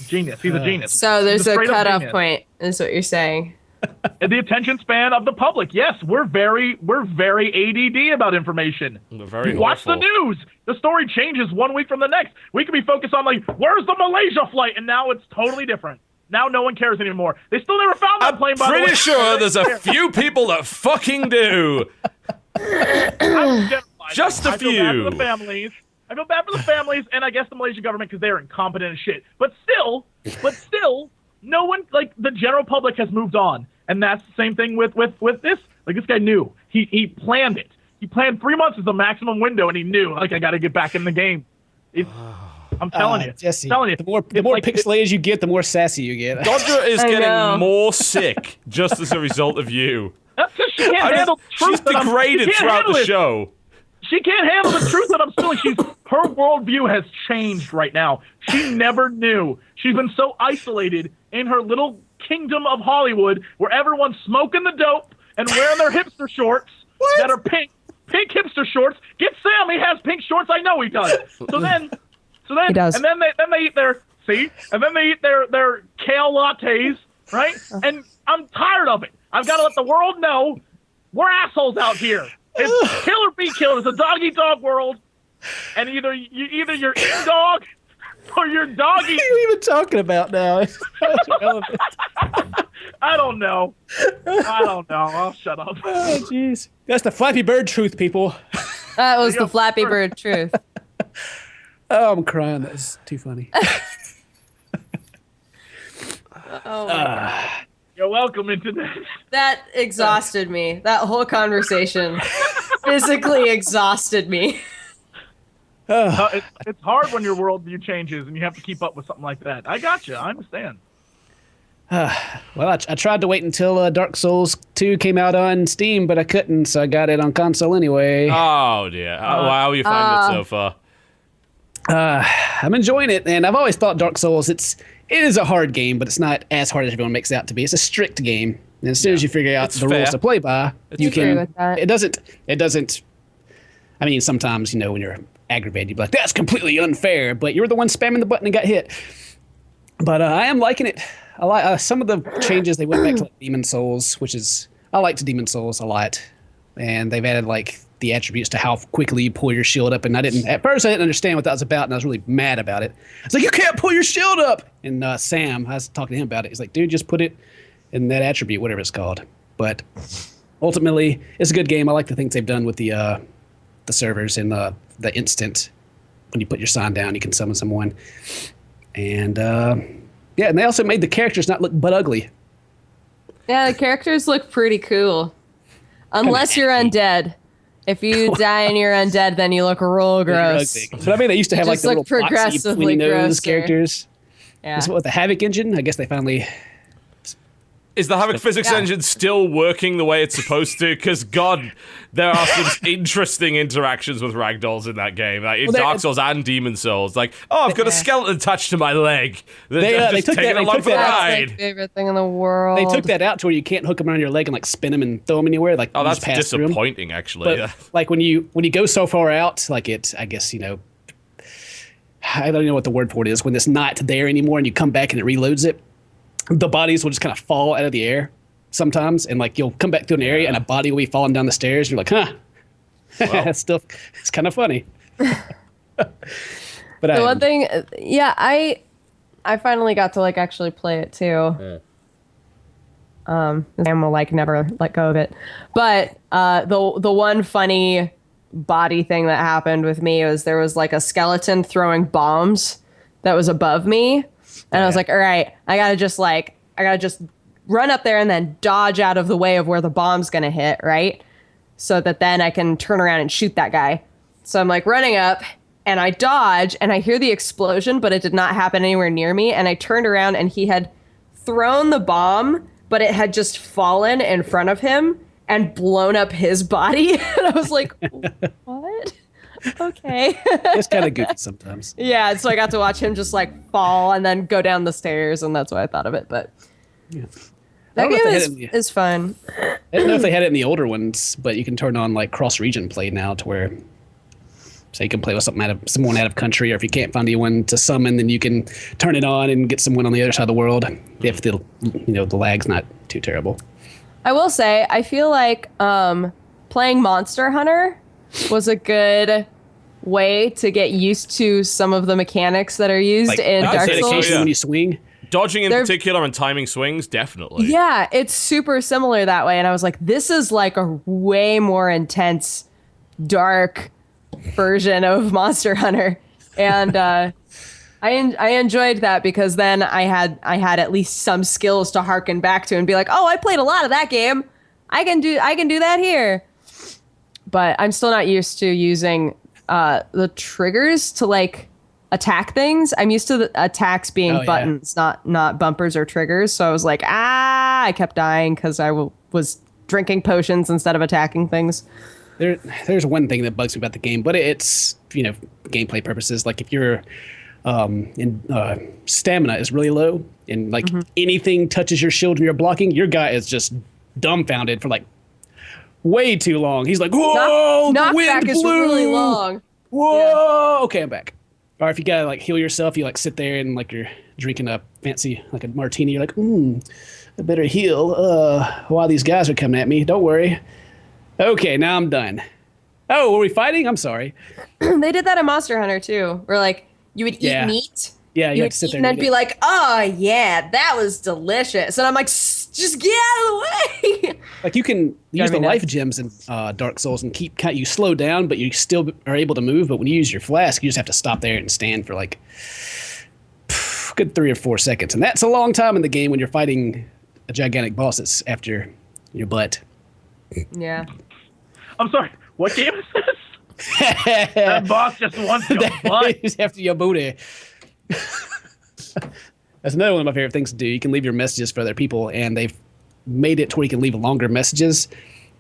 Genius. He's a genius. So there's a cutoff point, is what you're saying. And the attention span of the public. Yes, we're very ADD about information. Watch the news. The story changes 1 week from the next. We could be focused on like, where's the Malaysia flight? And now it's totally different. Now no one cares anymore. They still never found that plane, by the way. I'm pretty sure there's a few people that fucking do. Just a few. I feel bad for the families. I feel bad for the families, and I guess the Malaysian government because they're incompetent as shit. But still, no one, like, the general public has moved on. And that's the same thing with this. Like, this guy knew. He planned it. He planned 3 months as the maximum window, and he knew, like, I got to get back in the game. I'm telling you. Jesse, I'm telling you. The more like, pixelated you get, the more sassy you get. Dodger is getting more sick just as a result of you. That's because she can't handle the truth. She's degraded throughout the show. She can't handle the truth that I'm spilling. Her worldview has changed right now. She never knew. She's been so isolated in her little kingdom of Hollywood where everyone's smoking the dope and wearing their hipster shorts that are pink hipster shorts. Get Sam, he has pink shorts. I know he does. So then he does. And then they eat their kale lattes, right? And I'm tired of it. I've got to let the world know we're assholes out here. It's kill or be killed. It's a dog-eat-dog world. And either you're eating dog or you're dog-eating. What are you even talking about now? I don't know. I'll shut up. Oh, jeez. That's the Flappy Bird truth, people. That was the Flappy Bird truth. Oh, I'm crying. That's too funny. Oh, my God. You're welcome into this. That exhausted me. That whole conversation physically exhaused me. It's hard when your worldview changes and you have to keep up with something like that. I got you. I understand. Well, I tried to wait until Dark Souls 2 came out on Steam, but I couldn't, so I got it on console anyway. Oh, dear. How are you finding it so far? I'm enjoying it, and I've always thought Dark Souls, it is a hard game, but it's not as hard as everyone makes it out to be. It's a strict game, and as soon as you figure out the rules to play by, you can. It doesn't. I mean, sometimes when you're aggravated, you'd be like, "That's completely unfair," but you're the one spamming the button and got hit. But I am liking it. I like some of the changes. They went back to Demon Souls, I liked Demon Souls a lot, and they've added like the attributes to how quickly you pull your shield up. And at first I didn't understand what that was about, and I was really mad about it. It's like, you can't pull your shield up. And Sam, I was talking to him about it. He's like, dude, just put it in that attribute, whatever it's called. But ultimately, it's a good game. I like the things they've done with the servers and the instant. When you put your sign down, you can summon someone. And and they also made the characters not look butt ugly. Yeah, the characters look pretty cool. Unless you're undead. If you die and you're undead, then you look real gross. But I mean, they used to have like the little progressively nose characters. Yeah. This is what, with the Havoc engine? I guess they finally Is the Havoc physics engine still working the way it's supposed to? Because, God, there are some interesting interactions with ragdolls in that game. Like, in Dark Souls and Demon Souls. Like, oh, I've got a skeleton attached to my leg. They took that along for the That's ride. my favorite thing in the world. They took that out to where you can't hook them around your leg and like spin them and throw them anywhere. Like, Oh, you that's just pass through 'em. disappointing, actually. But like when you go so far out, like I guess I don't know what the word for it is when it's not there anymore and you come back and it reloads it. The bodies will just kind of fall out of the air sometimes, and like you'll come back through an area and a body will be falling down the stairs. And you're like, huh, that's still it's kind of funny. But The one thing, I finally got to like actually play it too. And will like never let go of it. But the one funny body thing that happened with me was there was like a skeleton throwing bombs that was above me. And I was like, all right, I gotta just run up there and then dodge out of the way of where the bomb's gonna hit, right? So that then I can turn around and shoot that guy. So I'm like running up and I dodge and I hear the explosion, but it did not happen anywhere near me. And I turned around and he had thrown the bomb, but it had just fallen in front of him and blown up his body. And I was like, what? Okay. It's kind of goofy sometimes. Yeah, so I got to watch him just like fall and then go down the stairs, and that's what I thought of it. But that game is fun. I don't know if they had it in the older ones, but you can turn on like cross-region play now to where, so you can play with someone out of country, or if you can't find anyone to summon, then you can turn it on and get someone on the other side of the world if the lag's not too terrible. I will say, I feel like playing Monster Hunter was a good way to get used to some of the mechanics that are used in Dark Souls. When you swing. Dodging in particular and timing swings, definitely. Yeah, it's super similar that way. And I was like, this is like a way more intense, dark version of Monster Hunter. And I enjoyed that because then I had at least some skills to harken back to and be like, oh, I played a lot of that game. I can do that here. But I'm still not used to using the triggers to like attack things. I'm used to the attacks being buttons, not bumpers or triggers. So I was like, I kept dying because I was drinking potions instead of attacking things. There's one thing that bugs me about the game, but it's gameplay purposes. Like if your stamina is really low and like anything touches your shield and you're blocking, your guy is just dumbfounded for like way too long. He's like, whoa, the wind knockback is blew. really long. Whoa, okay, I'm back. Or if you gotta like heal yourself, you like sit there and like you're drinking a fancy like a martini. You're like, I better heal while these guys are coming at me. Don't worry. Okay, now I'm done. Oh, were we fighting? I'm sorry. They did that in Monster Hunter too, where like you would eat meat. Yeah, you had would to sit eat there and then eat be it. like, oh yeah, that was delicious. And I'm like, just get out of the way. Like you can use the me life nuts. gems in Dark Souls and you slow down, but you still are able to move. But when you use your flask, you just have to stop there and stand for like good 3 or 4 seconds, and that's a long time in the game when you're fighting a gigantic boss that's after your butt. Yeah. I'm sorry. What game is this? That boss just wants your butt. It's after your booty. That's another one of my favorite things to do. You can leave your messages for other people, and they've made it to where you can leave longer messages.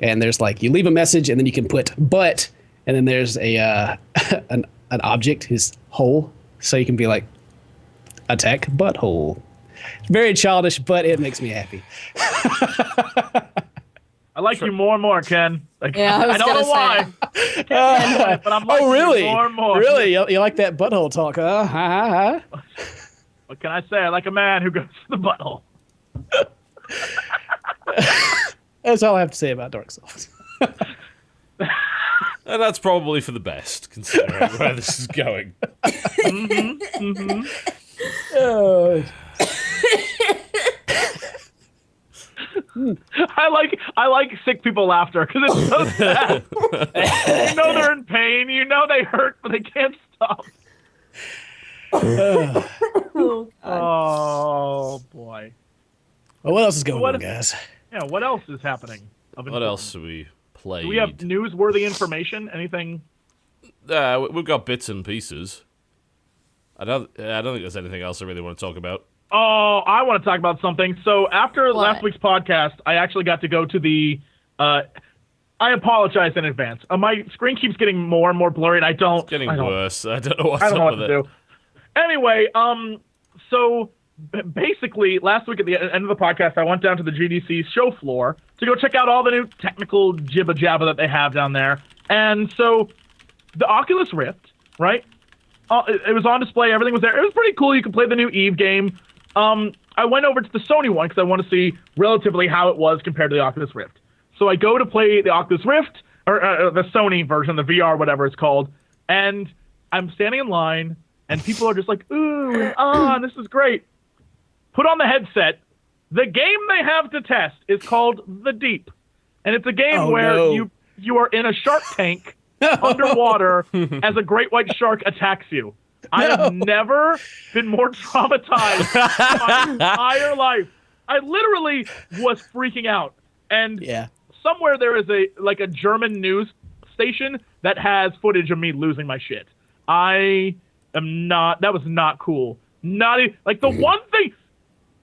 And there's like you leave a message, and then you can put "but," and then there's a an object, his hole, so you can be like attack butthole. It's very childish, but it makes me happy. I like you more and more, Ken. Like, Yeah, I was don't know gonna why. I can't pinpoint it, but I'm liking really? you more and more. Really? You like that butthole talk, huh? Ha, ha, ha. What can I say? I like a man who goes to the butthole. That's all I have to say about Dark Souls. And that's probably for the best, considering where this is going. Oh. I like sick people laughter because it's so sad. You know they're in pain. You know they hurt, but they can't stop. Oh boy. Well, what else is going on, guys? Yeah. What else is happening? What else have we played? Do we have newsworthy information? Anything? We've got bits and pieces. I don't think there's anything else I really want to talk about. Oh, I want to talk about something. So after last week's podcast, I actually got to go to the. I apologize in advance. My screen keeps getting more and more blurry, and It's getting worse. I don't know what's I don't know up what with to it. do. Anyway, so basically, last week at the end of the podcast, I went down to the GDC show floor to go check out all the new technical jibba jabba that they have down there. And so the Oculus Rift, right? It was on display. Everything was there. It was pretty cool. You could play the new Eve game. I went over to the Sony one because I want to see relatively how it was compared to the Oculus Rift. So I go to play the Oculus Rift, or the Sony version, the VR, whatever it's called, and I'm standing in line, and people are just like, ooh, and this is great. Put on the headset. The game they have to test is called The Deep, and it's a game where you are in a shark tank underwater as a great white shark attacks you. I have never been more traumatized in my entire life. I literally was freaking out. And somewhere there is a German news station that has footage of me losing my shit. That was not cool. Not even, like the one thing,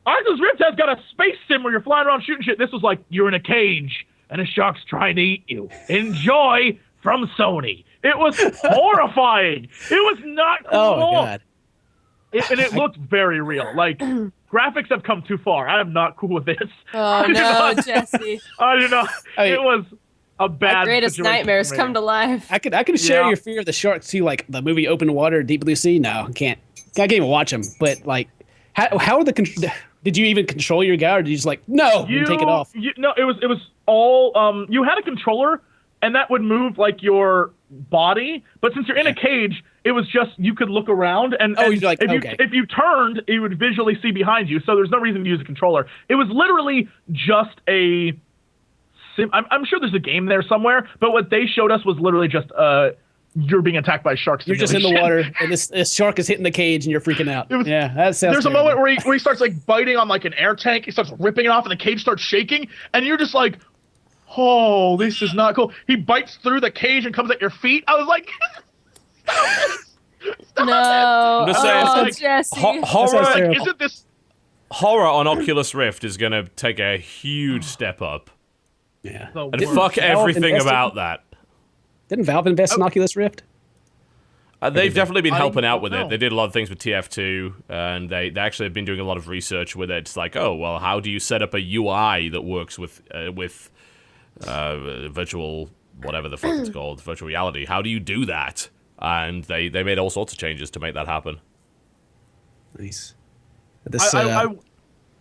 Oculus Rift has got a space sim where you're flying around shooting shit. This was like, you're in a cage and a shark's trying to eat you. Enjoy from Sony. It was horrifying. It was not cool. Oh, God. And it looked very real. Like, graphics have come too far. I am not cool with this. Oh, no, Jesse. I do not. It was a bad My greatest situation nightmares for me. come to life. I could share your fear of the sharks too, like the movie Open Water, Deep Blue Sea. No, I can't even watch them. But like, how are did you even control your guy, or did you just like and take it off? No, it was all. You had a controller, and that would move like your body. But since you're in a cage, it was just you could look around, and you're like, if you turned, you would visually see behind you. So there's no reason to use a controller. It was literally just a. I'm sure there's a game there somewhere, but what they showed us was literally just you're being attacked by sharks. You're just in the water, and this shark is hitting the cage, and you're freaking out. That sounds. There's a moment where he starts like biting on like an air tank. He starts ripping it off, and the cage starts shaking, and you're just like, "Oh, this is not cool." He bites through the cage and comes at your feet. I was like, No. I'm just saying, Jesse. horror, isn't this horror on Oculus Rift is going to take a huge step up. Yeah. And fuck everything about that. Didn't Valve invest in Oculus Rift? They've definitely been helping out with it. They did a lot of things with TF2, and they actually have been doing a lot of research with it. It's like, oh, well, how do you set up a UI that works with virtual, whatever the fuck it's called, virtual reality? How do you do that? And they made all sorts of changes to make that happen. Nice.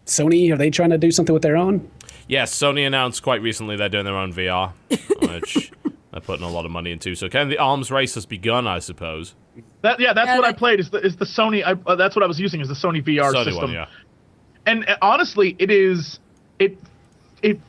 Sony, are they trying to do something with their own? Yes, Sony announced quite recently they're doing their own VR, which they're putting a lot of money into. So kind of the arms race has begun, I suppose. That's what I played. Is the Sony? That's what I was using. Is the Sony VR Sony system? one, yeah. And honestly, it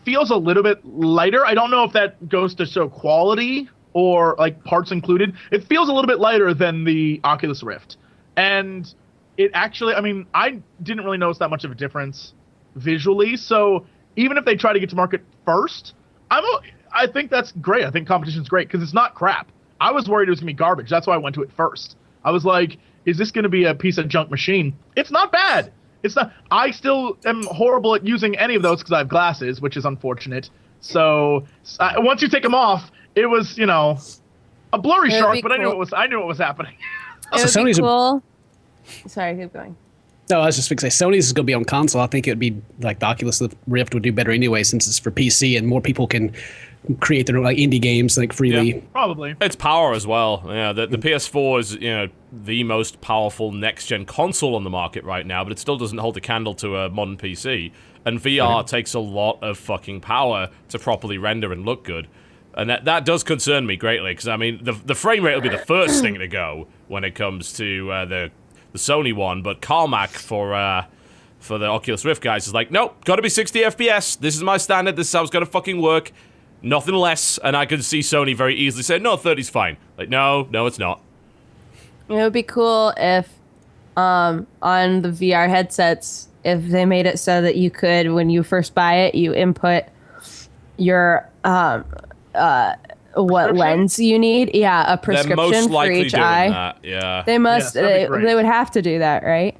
feels a little bit lighter. I don't know if that goes to show quality or like parts included. It feels a little bit lighter than the Oculus Rift, and it actually. I mean, I didn't really notice that much of a difference visually. So even if they try to get to market first, I think that's great. I think competition's great because it's not crap. I was worried it was gonna be garbage. That's why I went to it first. I was like, is this gonna be a piece of junk machine? It's not bad. It's not. I still am horrible at using any of those because I have glasses, which is unfortunate. So once you take them off, it was a blurry shark, but cool. I knew what was happening. It would be cool. Sorry, keep going. No, I was just going to say, Sony's is going to be on console. I think it would be like the Oculus Rift would do better anyway, since it's for PC and more people can create their like indie games like freely. Yeah, probably. It's power as well. Yeah, the PS4 is the most powerful next gen console on the market right now, but it still doesn't hold a candle to a modern PC. And VR takes a lot of fucking power to properly render and look good. And that does concern me greatly, because I mean the frame rate will be the first thing to go when it comes to the Sony one, but Carmack for the Oculus Rift guys is like, nope, gotta be 60 FPS. This is my standard. This is how it's gonna fucking work. Nothing less. And I could see Sony very easily say, no, 30's fine. Like, no, it's not. It would be cool if on the VR headsets, if they made it so that you could, when you first buy it, you input your what lens you need. Yeah, a prescription They're most likely for each doing eye. That. Yeah. They must. Yes, that'd be great. They would have to do that, right?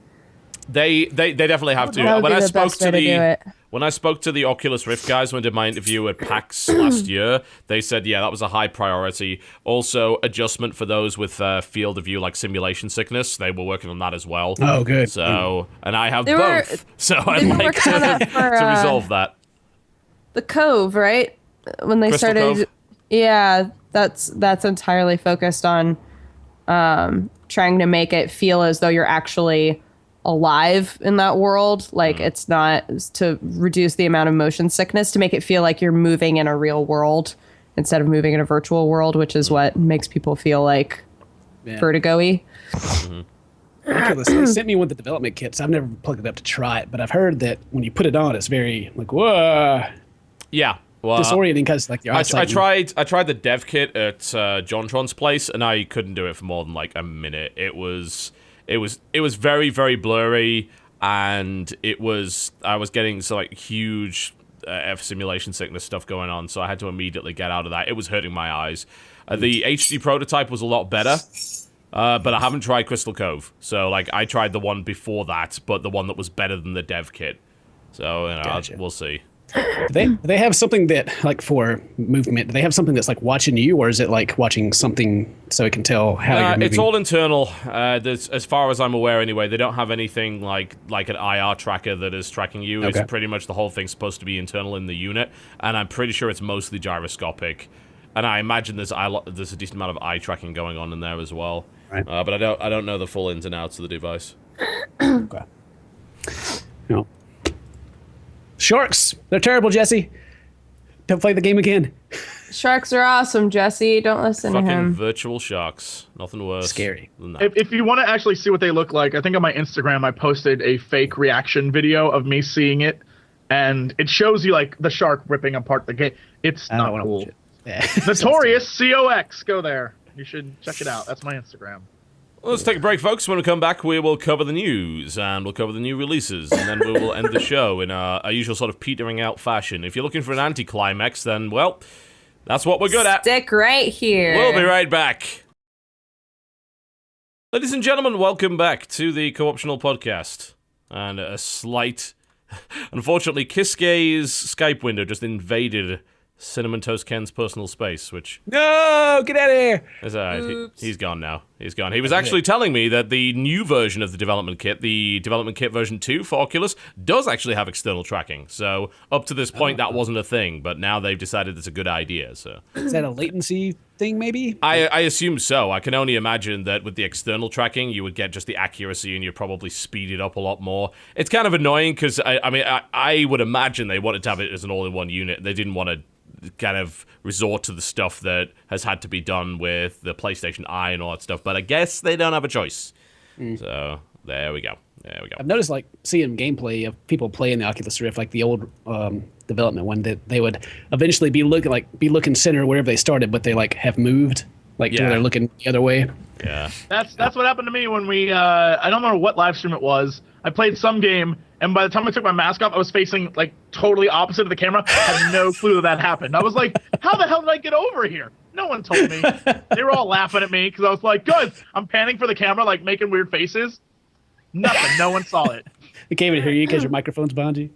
They definitely have to. That would When be I the spoke best way to do it. when I spoke to the Oculus Rift guys when I did my interview at PAX last year, they said, yeah, that was a high priority. Also, adjustment for those with field of view, like simulation sickness. They were working on that as well. Oh, good. So, and I have They both. were- So I'd they were like working on that for, to resolve that. The Cove, right? When they Crystal started, Cove? yeah, that's entirely focused on trying to make it feel as though you're actually alive in that world. Like it's not to reduce the amount of motion sickness, to make it feel like you're moving in a real world instead of moving in a virtual world, which is what makes people feel like vertigo-y. Oculus, they sent me one of the development kits. I've never plugged it up to try it, but I've heard that when you put it on, it's very like whoa, Yeah. Well, disorienting because like your I eyesight. tried the dev kit at JonTron's place, and I couldn't do it for more than like a minute. It was very, very blurry, and I was getting huge simulation sickness stuff going on, so I had to immediately get out of that. It was hurting my eyes. The HD prototype was a lot better, but I haven't tried Crystal Cove. So I tried the one before that, but the one that was better than the dev kit. So Gotcha. we'll see. They have something that like for movement. Do they have something that's like watching you, or is it like watching something so it can tell how you're moving? It's all internal. As far as I'm aware, anyway, they don't have anything like an IR tracker that is tracking you. Okay. It's pretty much the whole thing's supposed to be internal in the unit, and I'm pretty sure it's mostly gyroscopic. And I imagine there's a decent amount of eye tracking going on in there as well. Right. But I don't know the full ins and outs of the device. Okay. No. Sharks, they're terrible, Jesse. Don't play the game again. Sharks are awesome, Jesse. Don't listen to Fucking him. virtual sharks. Nothing worse. Scary. Than that. If you want to actually see what they look like, I think on my Instagram I posted a fake reaction video of me seeing it, and it shows you like the shark ripping apart the game. It's I don't not want to cool. watch it. Yeah. Notorious COX. Go there. You should check it out. That's my Instagram. Well, let's take a break, folks. When we come back, we will cover the news, and we'll cover the new releases, and then we will end the show in our usual sort of petering out fashion. If you're looking for an anticlimax, then, well, that's what we're good at. Stick right here. We'll be right back. Ladies and gentlemen, welcome back to the Co-optional Podcast. And a slight... Unfortunately, Kiskay's Skype window just invaded CinnamonToastKen's personal space, which... No, get out of here. Is he's gone now. He's gone. He was actually telling me that the new version of the development kit version 2 for Oculus, does actually have external tracking. So up to this point, that wasn't a thing, but now they've decided it's a good idea. So Is that a latency thing, maybe? I assume so. I can only imagine that with the external tracking, you would get just the accuracy and you'd probably speed it up a lot more. It's kind of annoying because I would imagine they wanted to have it as an all-in-one unit. They didn't want to kind of resort to the stuff that has had to be done with the PlayStation Eye and all that stuff, but I guess they don't have a choice. So there we go. I've noticed like seeing gameplay of people playing the Oculus Rift, like the old development one, that they would eventually be looking center wherever they started, but they like have moved, like to where they're looking the other way. Yeah. That's what happened to me when we I don't remember what live stream it was. I played some game, and by the time I took my mask off, I was facing like totally opposite of the camera. I had no clue that happened. I was like, how the hell did I get over here? No one told me. They were all laughing at me because I was like, good. I'm panning for the camera, like making weird faces. Nothing. No one saw it. They can't even hear you because your microphone's behind you.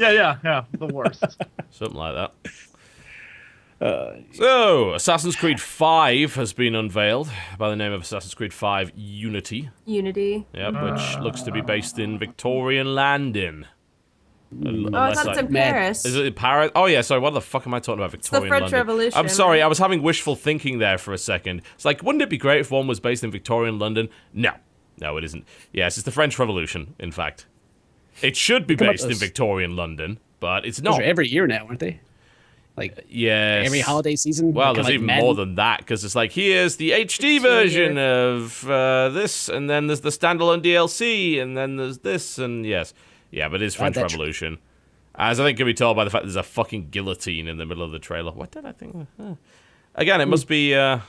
Yeah. The worst. Something like that. So, Assassin's Creed 5 has been unveiled by the name of Assassin's Creed 5 Unity. Unity. Yep, which looks to be based in Victorian London. Oh, I thought it's in Paris. Is it in Paris? Oh, yeah, sorry, what the fuck am I talking about? Victorian French London. Revolution, I'm sorry, right? I was having wishful thinking there for a second. It's like, wouldn't it be great if one was based in Victorian London? No, it isn't. Yes, it's the French Revolution, in fact. It should be based in Victorian London, but it's not. Those are every year now, aren't they? Like yes. every holiday season. Well, Kinda there's like even Madden. more than that, because it's like, here's the HD version of this, and then there's the standalone DLC, and then there's this, and yes. Yeah, but it is French Revolution. As I think can be told by the fact there's a fucking guillotine in the middle of the trailer. What did I think? Again, it must be... it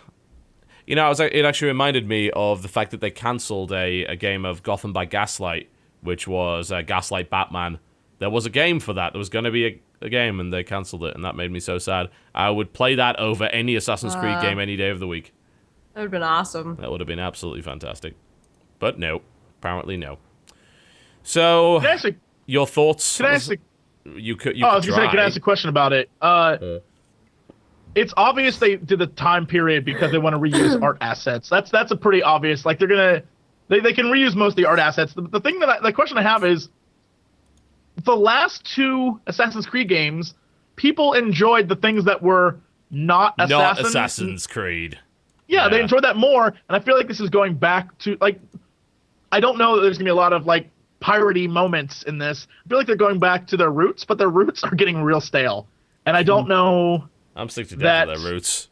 actually reminded me of the fact that they cancelled a game of Gotham by Gaslight, which was Gaslight Batman. There was a game for that. There was going to be a game, and they cancelled it, and that made me so sad. I would play that over any Assassin's Creed game any day of the week. That would have been awesome. That would have been absolutely fantastic. But no. Apparently no. So, Can I ask a, your thoughts? can I ask a, You could. I was going to say, can I ask a question about it? It's obvious they did the time period because they want to reuse art assets. That's a pretty obvious. Like they can reuse most of the art assets. The thing the question I have is, the last 2 Assassin's Creed games, people enjoyed the things that were not Assassin's Creed. Yeah, they enjoyed that more, and I feel like this is going back to like. I don't know that there's gonna be a lot of like piratey moments in this. I feel like they're going back to their roots, but their roots are getting real stale, and I don't know. I'm sick to death of their roots.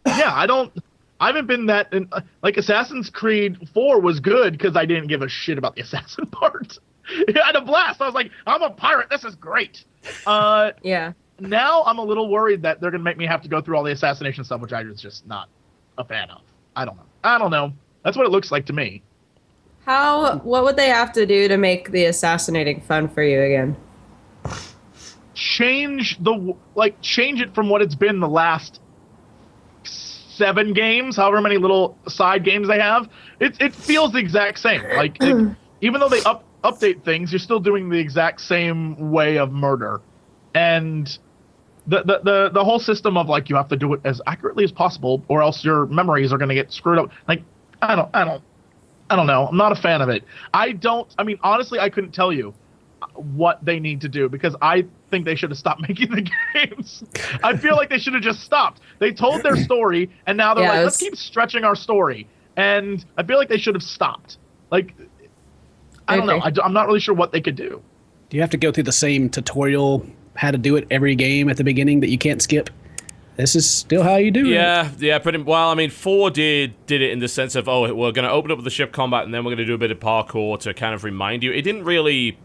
Yeah, I haven't been that in, like Assassin's Creed 4 was good because I didn't give a shit about the assassin part. I had a blast. I was like, I'm a pirate. This is great. Yeah. Now I'm a little worried that they're gonna make me have to go through all the assassination stuff, which I was just not a fan of. I don't know. That's what it looks like to me. What would they have to do to make the assassinating fun for you again? Change it from what it's been the last 7 games, however many little side games they have. It feels the exact same. Like even though they update things, you're still doing the exact same way of murder, and the whole system of like you have to do it as accurately as possible, or else your memories are going to get screwed up. Like I don't know. I'm not a fan of it. I mean, honestly, I couldn't tell you what they need to do because I think they should have stopped making the games. I feel like they should have just stopped. They told their story, and now they're like, let's keep stretching our story. And I feel like they should have stopped. Like, I don't know. I'm not really sure what they could do. Do you have to go through the same tutorial, how to do it every game at the beginning that you can't skip? This is still how you do it. Yeah, pretty well. I mean, 4 did it in the sense of, we're going to open up with the ship combat, and then we're going to do a bit of parkour to kind of remind you. It didn't really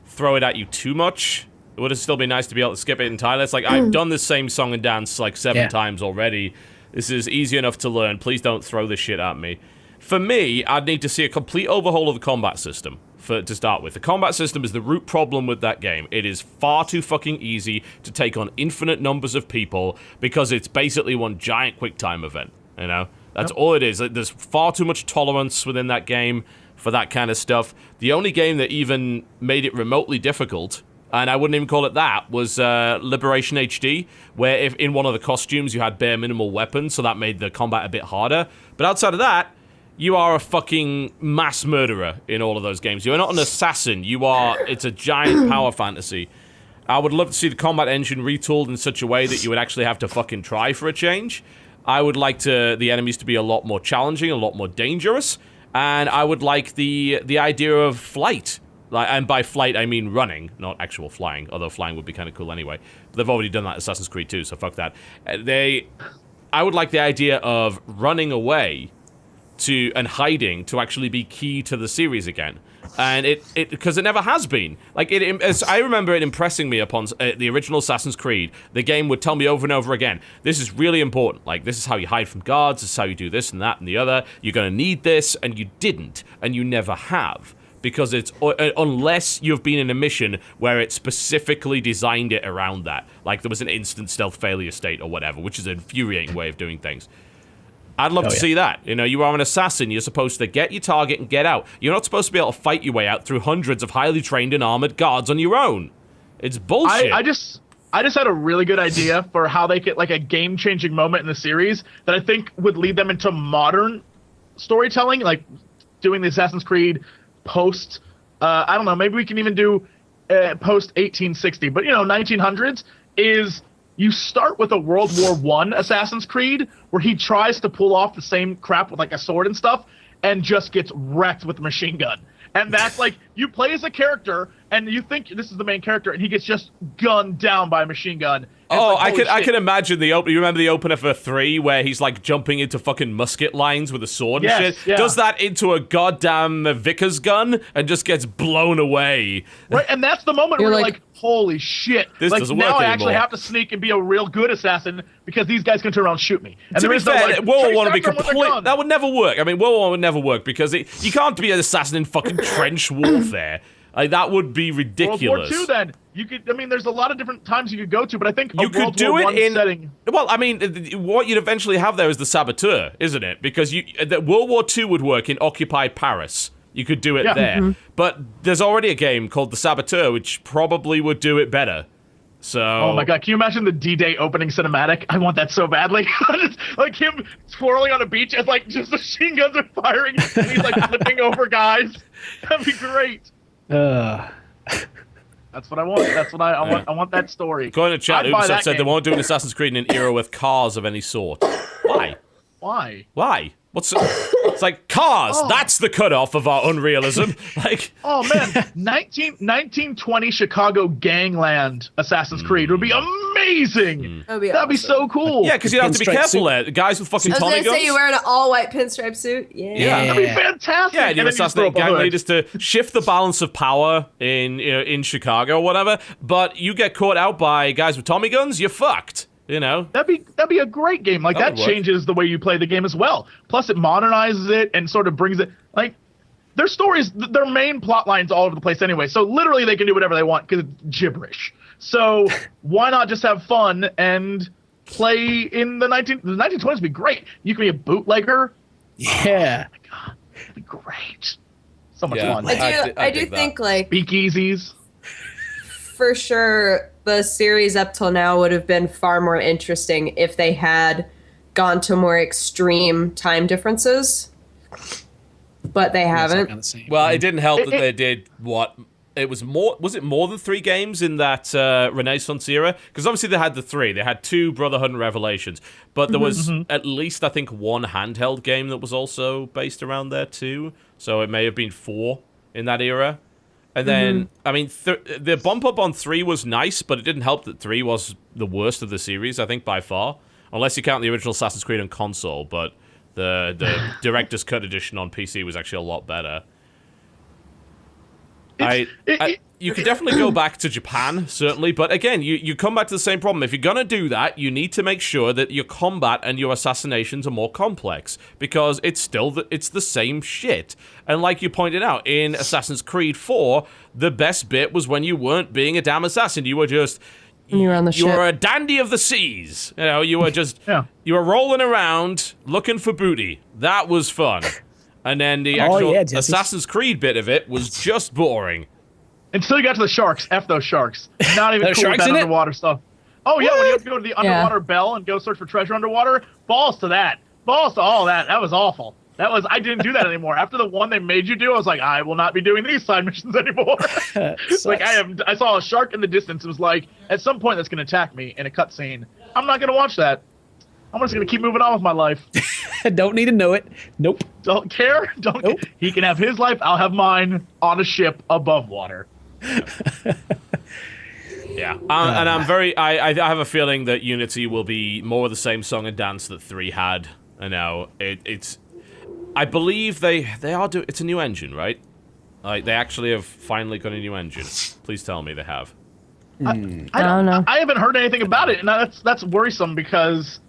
throw it at you too much. It would have still been nice to be able to skip it entirely. It's like, I've done this same song and dance like 7 times already. This is easy enough to learn. Please don't throw this shit at me. For me, I'd need to see a complete overhaul of the combat system. To start with. The combat system is the root problem with that game. It is far too fucking easy to take on infinite numbers of people because it's basically one giant quick time event, you know? That's all it is. There's far too much tolerance within that game for that kind of stuff. The only game that even made it remotely difficult, and I wouldn't even call it that, was Liberation HD, where if in one of the costumes you had bare minimal weapons, so that made the combat a bit harder. But outside of that, you are a fucking mass murderer in all of those games. You're not an assassin. It's a giant power fantasy. I would love to see the combat engine retooled in such a way that you would actually have to fucking try for a change. I would like the enemies to be a lot more challenging, a lot more dangerous, and I would like the idea of flight. And by flight, I mean running, not actual flying, although flying would be kind of cool anyway. But they've already done that in Assassin's Creed 2, so fuck that. I would like the idea of running away and hiding to actually be key to the series again, and because it never has been. Like I remember it impressing me upon the original Assassin's Creed. The game would tell me over and over again, this is really important. Like, this is how you hide from guards. This is how you do this and that and the other. You're gonna need this, and you didn't, and you never have, because it's unless you've been in a mission where it specifically designed it around that. Like there was an instant stealth failure state or whatever, which is an infuriating way of doing things. I'd love to see that. You know, you are an assassin. You're supposed to get your target and get out. You're not supposed to be able to fight your way out through hundreds of highly trained and armored guards on your own. It's bullshit. I just had a really good idea for how they get like a game-changing moment in the series that I think would lead them into modern storytelling, like doing the Assassin's Creed post. I don't know. Maybe we can even do post 1860, but 1900s is. You start with a World War I Assassin's Creed where he tries to pull off the same crap with like a sword and stuff and just gets wrecked with a machine gun. And that's like, you play as a character and you think this is the main character and he gets just gunned down by a machine gun. I can imagine the open. You remember the opener for 3 where he's like jumping into fucking musket lines with a sword and shit? Yeah. Does that into a goddamn Vickers gun and just gets blown away. Right, and that's the moment where you're like, holy shit. This like, doesn't now work I actually anymore. have to sneak and be a real good assassin because these guys can turn around and shoot me. And to be fair, World War I would be complete. That would never work. I mean, World War I would never work because you can't be an assassin in fucking trench warfare. Like, that would be ridiculous. World War II, then. You could, I mean, there's a lot of different times you could go to, but I think you could World do War it I in setting. Well, I mean, what you'd eventually have there is the saboteur, isn't it? Because World War II would work in occupied Paris. You could do it there. But there's already a game called The Saboteur, which probably would do it better. So. Oh my god, can you imagine the D-Day opening cinematic? I want that so badly. Just, like him twirling on a beach as like just machine guns are firing and he's like flipping over guys. That'd be great. That's what I want. That's what I want. I want that story. According to chat, I'd buy Ubisoft that said they game. won't do an Assassin's Creed in an era with cars of any sort. Why? Why? Why? It's like cars. That's the cutoff of our unrealism. Like, oh man, 1920 Chicago gangland Assassin's Creed would be amazing. That'd be so cool. yeah, because you have to be Pinstripe careful suit. there. The guys with fucking I was Tommy gonna guns. say you wear an all-white pinstripe suit. Yeah. That'd be fantastic. Yeah, and you then just assassinate throw up a gang hood. leaders to shift the balance of power in Chicago or whatever. But you get caught out by guys with Tommy guns, you're fucked. You know. That'd be a great game. Like That that would work. changes the way you play the game as well. Plus, it modernizes it and sort of brings it like their stories, their main plot lines all over the place anyway. So literally, they can do whatever they want because it's gibberish. So why not just have fun and play in the 1920s? Would be great. You can be a bootlegger. Yeah. That'd be great. So much Yeah. fun. I do dig that. think like Speakeasies. for sure the series up till now would have been far more interesting if they had gone to more extreme time differences. But they haven't. Kinda the same. Well, it didn't help that It- they did what. It was more. Was it more than 3 games in that Renaissance era? Because obviously they had the 3. They had 2 Brotherhood and Revelations, but there was at least I think 1 handheld game that was also based around there too. So it may have been 4 in that era. And then I mean, the bump up on 3 was nice, but it didn't help that 3 was the worst of the series. I think by far, unless you count the original Assassin's Creed on console, but the Director's Cut edition on PC was actually a lot better. You could definitely go back to Japan, certainly, but again, you come back to the same problem. If you're gonna do that, you need to make sure that your combat and your assassinations are more complex, because it's still it's the same shit. And like you pointed out, in Assassin's Creed 4, the best bit was when you weren't being a damn assassin. You were just... You were on the You ship. were a dandy of the seas. You know, you were just... You were rolling around, looking for booty. That was fun. And then the actual Jesse. Assassin's Creed bit of it was just boring. Until you got to the sharks. F those sharks. Not even There's cool with sharks that in it? underwater stuff. Oh, yeah, when you have to go to the underwater bell and go search for treasure underwater, balls to that. Balls to all that. That was awful. I didn't do that anymore. After the one they made you do, I was like, I will not be doing these side missions anymore. Like, I saw a shark in the distance. It was like, at some point that's going to attack me in a cutscene. I'm not going to watch that. I'm just going to keep moving on with my life. Don't need to know it. Nope. Don't care. Nope. He can have his life. I'll have mine on a ship above water. Yeah, and I'm very. I have a feeling that Unity will be more of the same song and dance that 3 had. I know it's. I believe they are doing. It's a new engine, right? Like they actually have finally got a new engine. Please tell me they have. I don't know. I haven't heard anything about it, and that's worrisome because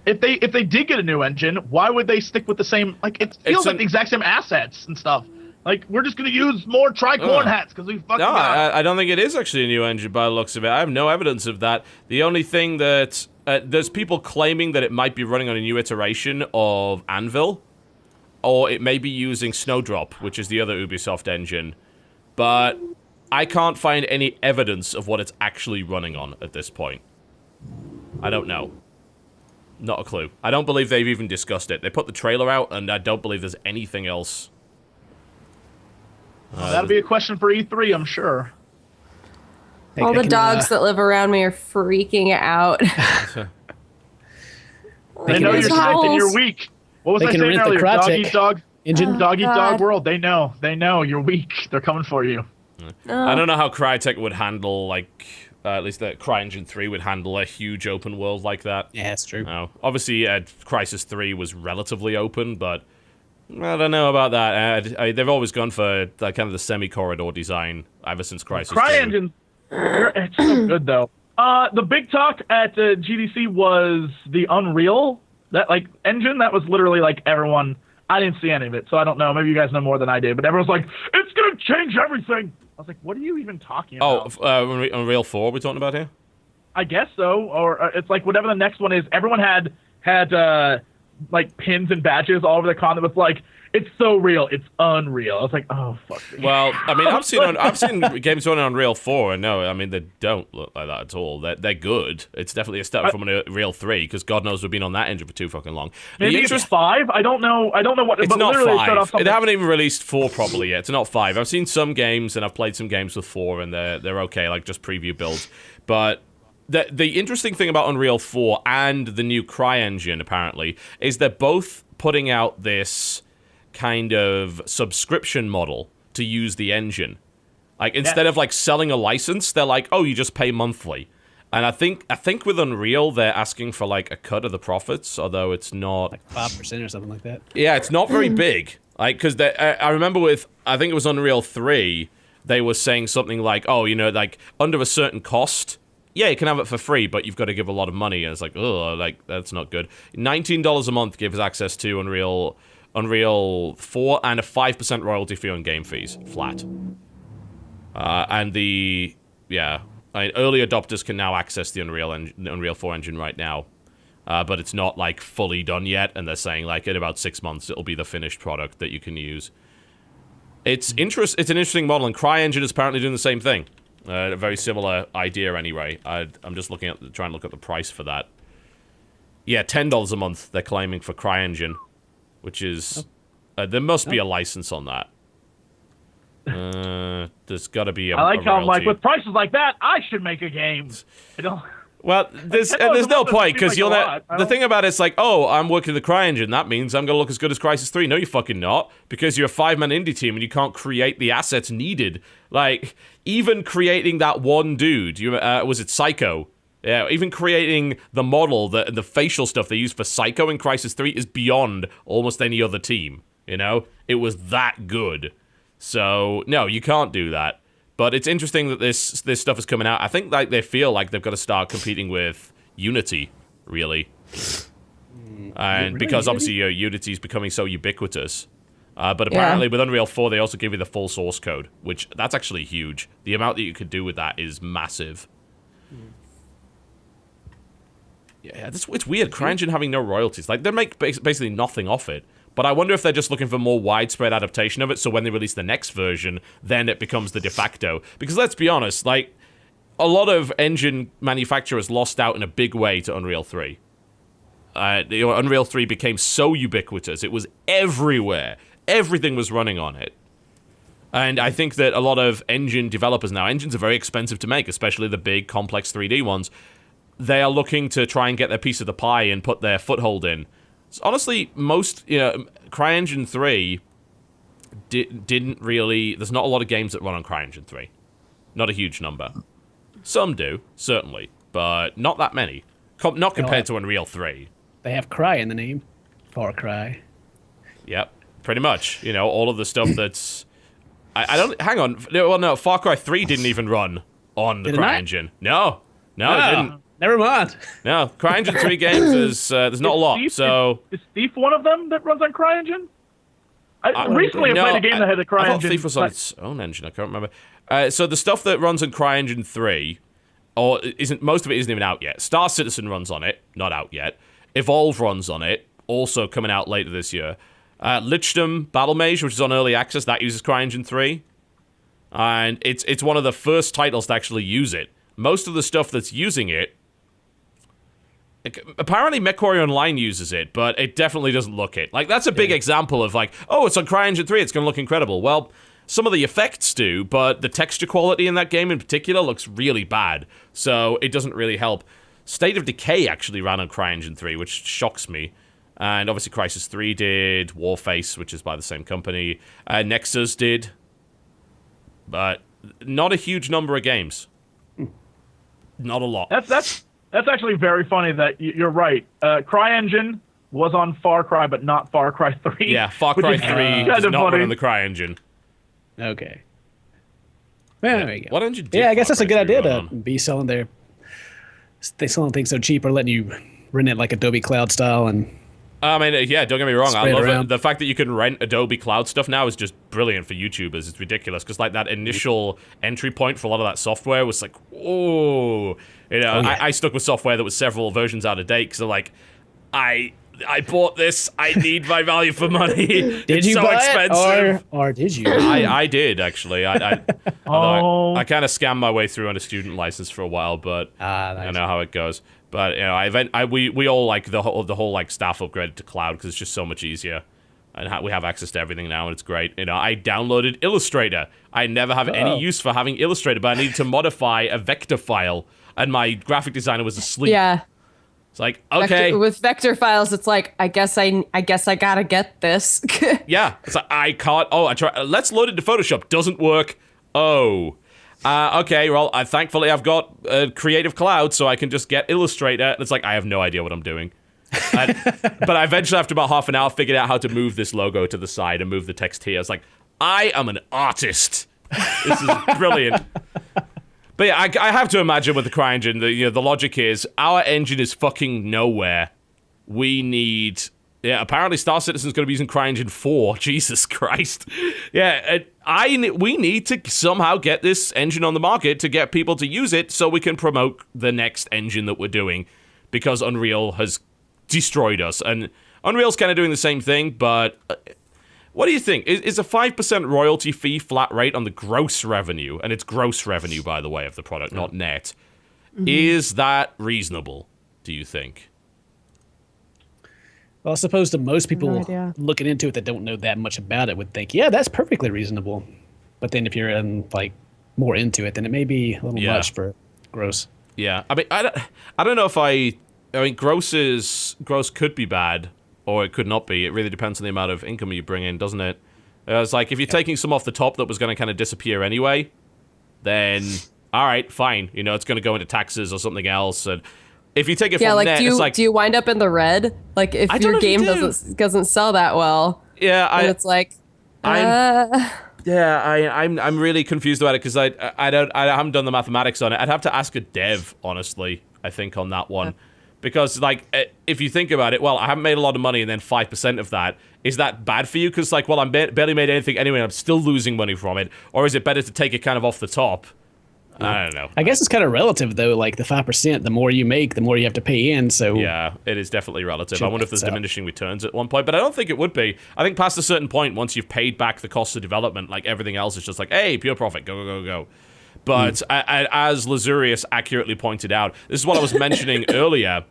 if they did get a new engine, why would they stick with the same? Like it feels like the exact same assets and stuff. Like we're just gonna use more tricorn hats because we fucking No, got. I don't think it is actually a new engine by the looks of it. I have no evidence of that. The only thing that there's people claiming that it might be running on a new iteration of Anvil, or it may be using Snowdrop, which is the other Ubisoft engine, but I can't find any evidence of what it's actually running on at this point. I don't know. Not a clue. I don't believe they've even discussed it. They put the trailer out, and I don't believe there's anything else. That'll be a question for E3, I'm sure. All the dogs that live around me are freaking out. They know you're sick and you're weak. What was They I can saying rent the earlier? Dog Krytek eat dog. engine. Dog eat dog God. world. They know. They know you're weak. They're coming for you. I don't know how Crytek would handle, like, at least that CryEngine 3 would handle a huge open world like that. Yeah, that's true. No. Obviously, Crysis 3 was relatively open, but I don't know about that. They've always gone for kind of the semi-corridor design ever since Crysis 2. CryEngine, it's so good though. The big talk at GDC was the Unreal engine. That was literally like everyone. I didn't see any of it, so I don't know. Maybe you guys know more than I did. But everyone's like, it's gonna change everything. I was like, what are you even talking about? Unreal 4 we're talking about here? I guess so. Or it's like whatever the next one is. Everyone had like pins and badges all over the con that was like, It's so real. It's unreal. I was like, oh fuck. Well, I mean, I've seen games running on Unreal 4, and no, I mean they don't look like that at all. They're good. It's definitely a step from Unreal 3 because God knows we've been on that engine for too fucking long. Maybe it's 5. I don't know what. It's but not literally it started 5. off something- They haven't even released 4 properly yet. It's not 5. I've seen some games and I've played some games with 4, and they're okay, like just preview builds. But the interesting thing about Unreal 4 and the new CryEngine apparently is they're both putting out this kind of subscription model to use the engine. Like instead of like selling a license, they're like, oh, you just pay monthly. And I think with Unreal, they're asking for like a cut of the profits, although it's not like 5% or something like that. Yeah, it's not very big. Like because I remember I think it was Unreal 3, they were saying something like, oh, you know, like under a certain cost, yeah, you can have it for free, but you've got to give a lot of money. And it's like, oh, like that's not good. $19 a month gives access to Unreal 4 and a 5% royalty fee on game fees, flat. And early adopters can now access the Unreal 4 engine right now. But it's not like fully done yet, and they're saying like in about 6 months it'll be the finished product that you can use. It's an interesting model, and CryEngine is apparently doing the same thing. A very similar idea anyway. I'm just trying to look at the price for that. Yeah, $10 a month they're claiming for CryEngine. Which is, there must be a license on that. There's got to be a. I like a how I'm like, royalty. with prices like that, I should make a game. I don't. Well, there's $10 no a month point seems because like you'll a know. lot. I The don't- thing about it's like, oh, I'm working the CryEngine. That means I'm gonna look as good as Crysis 3. No, you're fucking not, because you're a 5-man indie team and you can't create the assets needed. Like even creating that one dude, was it Psycho? Yeah, even creating the model, the facial stuff they use for Psycho in Crysis 3 is beyond almost any other team. You know, it was that good. So no, you can't do that. But it's interesting that this stuff is coming out. I think like they feel like they've got to start competing with Unity, really, and because obviously Unity is becoming so ubiquitous. But apparently with Unreal 4, they also give you the full source code, which that's actually huge. The amount that you could do with that is massive. Yeah, it's weird. CryEngine having no royalties. Like, they make basically nothing off it. But I wonder if they're just looking for more widespread adaptation of it, so when they release the next version, then it becomes the de facto. Because let's be honest, like, a lot of engine manufacturers lost out in a big way to Unreal 3. Unreal 3 became so ubiquitous. It was everywhere. Everything was running on it. And I think that a lot of engine developers now, engines are very expensive to make, especially the big, complex 3D ones. They are looking to try and get their piece of the pie and put their foothold in. So honestly, CryEngine 3 didn't really... There's not a lot of games that run on CryEngine 3. Not a huge number. Some do, certainly, but not that many. Not compared to Unreal 3. They have Cry in the name. Far Cry. Yep, pretty much. You know, all of the stuff that's... I don't... Hang on. Well, no, Far Cry 3 didn't even run on the CryEngine. No, it didn't. Never mind. No, CryEngine 3 games, there's not a lot, so... Is Thief one of them that runs on CryEngine? Recently I played a game that had a CryEngine. I thought Thief was on its own engine, I can't remember. So the stuff that runs on CryEngine 3, most of it isn't even out yet. Star Citizen runs on it, not out yet. Evolve runs on it, also coming out later this year. Lichdom Battle Mage, which is on Early Access, that uses CryEngine 3. And it's one of the first titles to actually use it. Most of the stuff that's using it, apparently MechWarrior Online uses it, but it definitely doesn't look it. Like, that's a big example of like, oh, it's on CryEngine 3, it's going to look incredible. Well, some of the effects do, but the texture quality in that game in particular looks really bad, so it doesn't really help. State of Decay actually ran on CryEngine 3, which shocks me. And obviously Crysis 3 did, Warface, which is by the same company, Nexus did, but not a huge number of games. Not a lot. That's actually very funny that you're right. CryEngine was on Far Cry, but not Far Cry 3. Yeah, Far Cry 3 does not run on the CryEngine. Okay. Well, there you go. What engine did Yeah, I guess Far that's a Cry good 3 idea run to on? be selling things so cheap or letting you rent it like Adobe Cloud style and... I mean, yeah, don't get me wrong. I Spread love around. it. The fact that you can rent Adobe Cloud stuff now is just brilliant for YouTubers. It's ridiculous because like that initial entry point for a lot of that software was like, oh, you know, yeah. I stuck with software that was several versions out of date because like, I I bought this. I need my value for money. Did It's you so buy expensive. it, or did you? I did actually. Oh. I kind of scammed my way through on a student license for a while, but I nice. know how it goes. But you know, we all like the whole like staff upgraded to cloud because it's just so much easier, and we have access to everything now, and it's great. You know, I downloaded Illustrator. I never have any use for having Illustrator, but I needed to modify a vector file, and my graphic designer was asleep. Yeah. It's like, okay. With vector files, it's like, I guess I gotta get this. Yeah, it's like, I can't. Oh, I try. Let's load it to Photoshop. Doesn't work. Oh, okay. Well, thankfully I've got Creative Cloud, so I can just get Illustrator. And it's like I have no idea what I'm doing. But I eventually, after about half an hour, figured out how to move this logo to the side and move the text here. It's like I am an artist. This is brilliant. But yeah, I have to imagine with the CryEngine, the logic is our engine is fucking nowhere. We need... Yeah, apparently Star Citizen's going to be using CryEngine 4. Jesus Christ. Yeah, we need to somehow get this engine on the market to get people to use it so we can promote the next engine that we're doing, because Unreal has destroyed us. And Unreal's kind of doing the same thing, but... What do you think? Is a 5% royalty fee flat rate on the gross revenue, and it's gross revenue, by the way, of the product, not net, is that reasonable, do you think? Well, I suppose to most people No idea. looking into it that don't know that much about it would think, yeah, that's perfectly reasonable. But then if you're like more into it, then it may be a little much for gross. Yeah, I mean, I don't know if I mean, gross could be bad, or it could not be. It really depends on the amount of income you bring in, doesn't it? It's like, if you're taking some off the top that was going to kind of disappear anyway, then, all right, fine. You know, it's going to go into taxes or something else. And if you take it from like, net, do it's like... do you wind up in the red? Like, if I don't your know if you game do. doesn't sell that well, Yeah, and it's like, I'm really confused about it, because I haven't done the mathematics on it. I'd have to ask a dev, honestly, I think, on that one. Because, like, if you think about it, well, I haven't made a lot of money, and then 5% of that, is that bad for you? Because, like, well, I barely made anything anyway, and I'm still losing money from it. Or is it better to take it kind of off the top? I don't know. I guess it's kind of relative, though. Like, the 5%, the more you make, the more you have to pay in, so... Yeah, it is definitely relative. Should I wonder if there's balance out. diminishing returns at one point, but I don't think it would be. I think past a certain point, once you've paid back the cost of development, like, everything else is just like, hey, pure profit, go, go, go, go. But as Lazurius accurately pointed out, this is what I was mentioning earlier,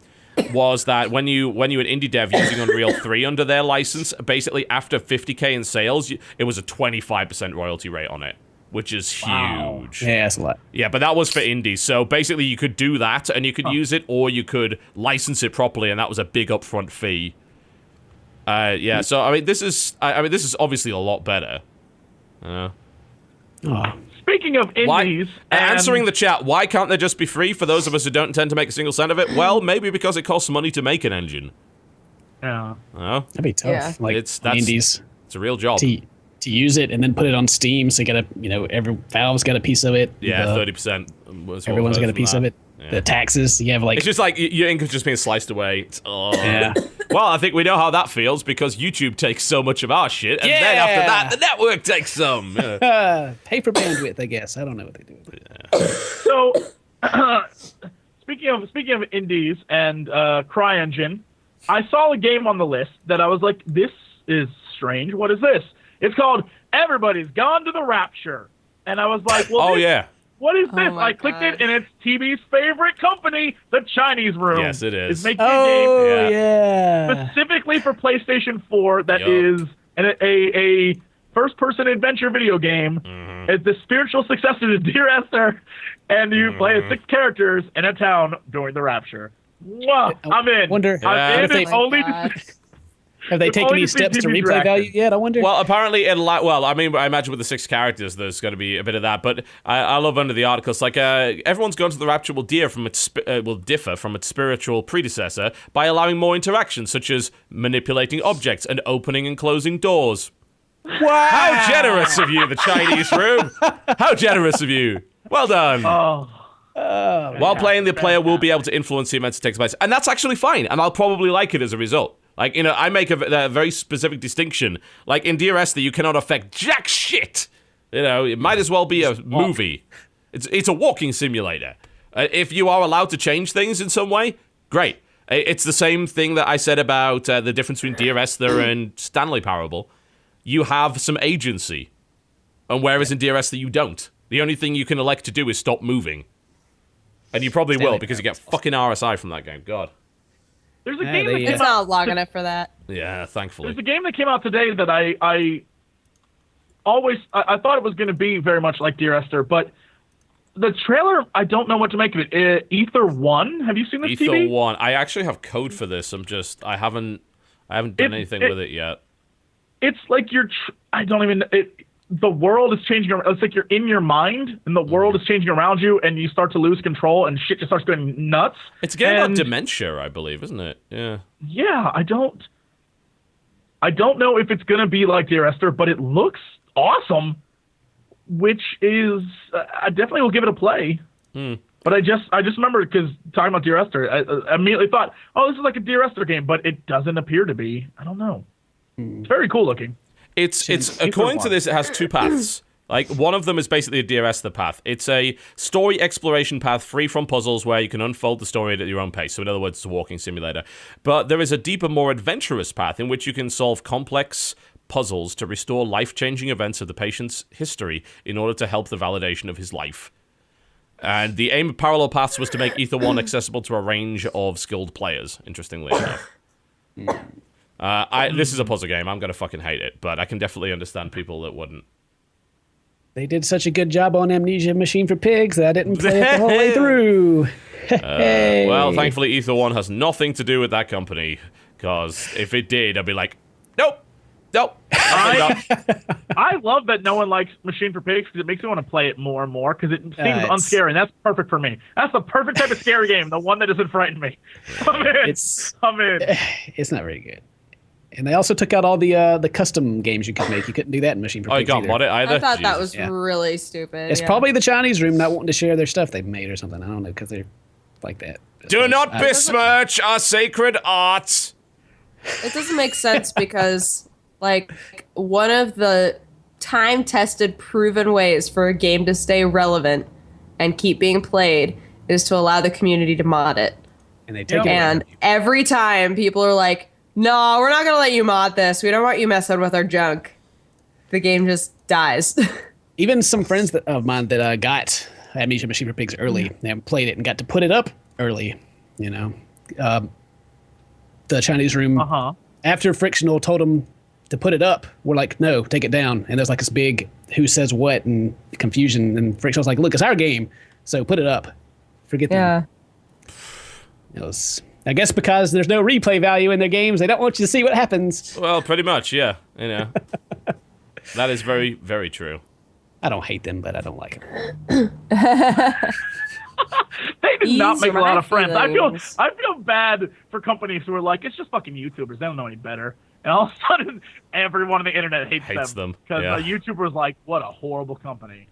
was that when you an indie dev using Unreal 3 under their license, basically after 50k in sales, it was a 25% royalty rate on it, which is huge. Yeah, that's a lot. Yeah, but that was for indies. So basically you could do that and you could use it, or you could license it properly, and that was a big upfront fee. Yeah, so I mean this is obviously a lot better. Oh. Speaking of Why, indies, answering the chat, why can't they just be free for those of us who don't intend to make a single cent of it? Well, maybe because it costs money to make an engine. Yeah. Oh, That'd be tough. Yeah. Like, That's indies it's a real job. to use it and then put it on Steam, so you gotta, every Valve's got a piece of it. Yeah, the- 30%. Everyone's got a piece of it. Yeah. The taxes, you have like... It's just like your income's just being sliced away. Yeah. Well, I think we know how that feels, because YouTube takes so much of our shit, and then after that, the network takes some. Yeah. Pay for bandwidth, I guess. I don't know what they do with it. So, speaking of indies and CryEngine, I saw a game on the list that I was like, this is strange. What is this? It's called Everybody's Gone to the Rapture. And I was like, well, Oh, yeah. what is this? my I clicked God. it, and it's TV's favorite company, the Chinese Room. Yes, it is. Is making a game yeah. specifically for PlayStation 4 that Yup. is a first-person adventure video game. It's the spiritual successor to Dear Esther, and you play as 6 characters in a town during the Rapture. Mwah, I'm in. Wonder- I'm in. Yeah. It's Oh my only God. Have they It's taken only any steps to TV replay Director. value yet? I wonder. Well, apparently, I mean, I imagine with the 6 characters, there's going to be a bit of that. But I love under the articles, like, everyone's gone to the Rapture will differ from its spiritual predecessor by allowing more interaction, such as manipulating objects and opening and closing doors. wow. How generous of you, the Chinese Room! How generous of you! Well done. While playing, the player will be able to influence the events that takes place, and that's actually fine. And I'll probably like it as a result. Like, I make a very specific distinction. Like, in Dear Esther, you cannot affect jack shit. It might as well be a movie. It's a walking simulator. If you are allowed to change things in some way, great. It's the same thing that I said about the difference between Dear Esther and Stanley Parable. You have some agency, and whereas in Dear Esther you don't. The only thing you can elect to do is stop moving. And you probably will, because you get fucking RSI from that game. God. There's a game that came It's not long enough for that. Yeah, thankfully. There's a game that came out today that I thought it was going to be very much like Dear Esther, but the trailer, I don't know what to make of it. Ether 1, have you seen this Ether TV? 1. I actually have code for this. I haven't done anything with it yet. It's like the world is changing. It's like you're in your mind, and the world is changing around you, and you start to lose control, and shit just starts going nuts. It's a game about dementia, I believe, isn't it? Yeah. Yeah, I don't know if it's gonna be like Dear Esther, but it looks awesome. Which is, I definitely will give it a play. But I just remember, because talking about Dear Esther, I immediately thought, oh, this is like a Dear Esther game, but it doesn't appear to be. I don't know. It's very cool looking. It's according to this, it has two paths. Like, one of them is basically a Dear Esther path. It's a story exploration path free from puzzles where you can unfold the story at your own pace. So in other words, it's a walking simulator. But there is a deeper, more adventurous path in which you can solve complex puzzles to restore life-changing events of the patient's history in order to help the validation of his life. And the aim of Parallel Paths was to make Ether 1 accessible to a range of skilled players, interestingly enough. This is a puzzle game. I'm going to fucking hate it, but I can definitely understand people that wouldn't. They did such a good job on Amnesia Machine for Pigs that I didn't play it the whole way through. Well, thankfully, Ether 1 has nothing to do with that company, because if it did, I'd be like, nope. I love that no one likes Machine for Pigs because it makes me want to play it more and more because it seems unscary, and that's perfect for me. That's the perfect type of scary game, the one that doesn't frighten me. I'm in. It's not very good. And they also took out all the custom games you could make. You couldn't do that in Machine for Pigs. You can't mod it either? I thought that Jesus. was really stupid. It's probably the Chinese room not wanting to share their stuff they've made or something. I don't know, because they're like that. Do not besmirch our sacred arts. It doesn't make sense because, like, one of the time-tested, proven ways for a game to stay relevant and keep being played is to allow the community to mod it. And they take it. And every time people are like, no, we're not going to let you mod this. We don't want you messing with our junk. The game just dies. Even some friends of mine that got Amnesia Machine for Pigs early, they played it and got to put it up early, you know. The Chinese room, after Frictional told them to put it up, we're like, no, take it down. And there's like this big who says what and confusion. And Frictional's like, look, it's our game, so put it up. Forget them. It was... I guess because there's no replay value in their games, they don't want you to see what happens. Well, pretty much, yeah. You know, that is very, very true. I don't hate them, but I don't like them. They did not make a lot of friends. Feelings. I feel bad for companies who are like, it's just fucking YouTubers. They don't know any better. And all of a sudden, everyone on the internet hates them. Because a YouTuber's like, what a horrible company.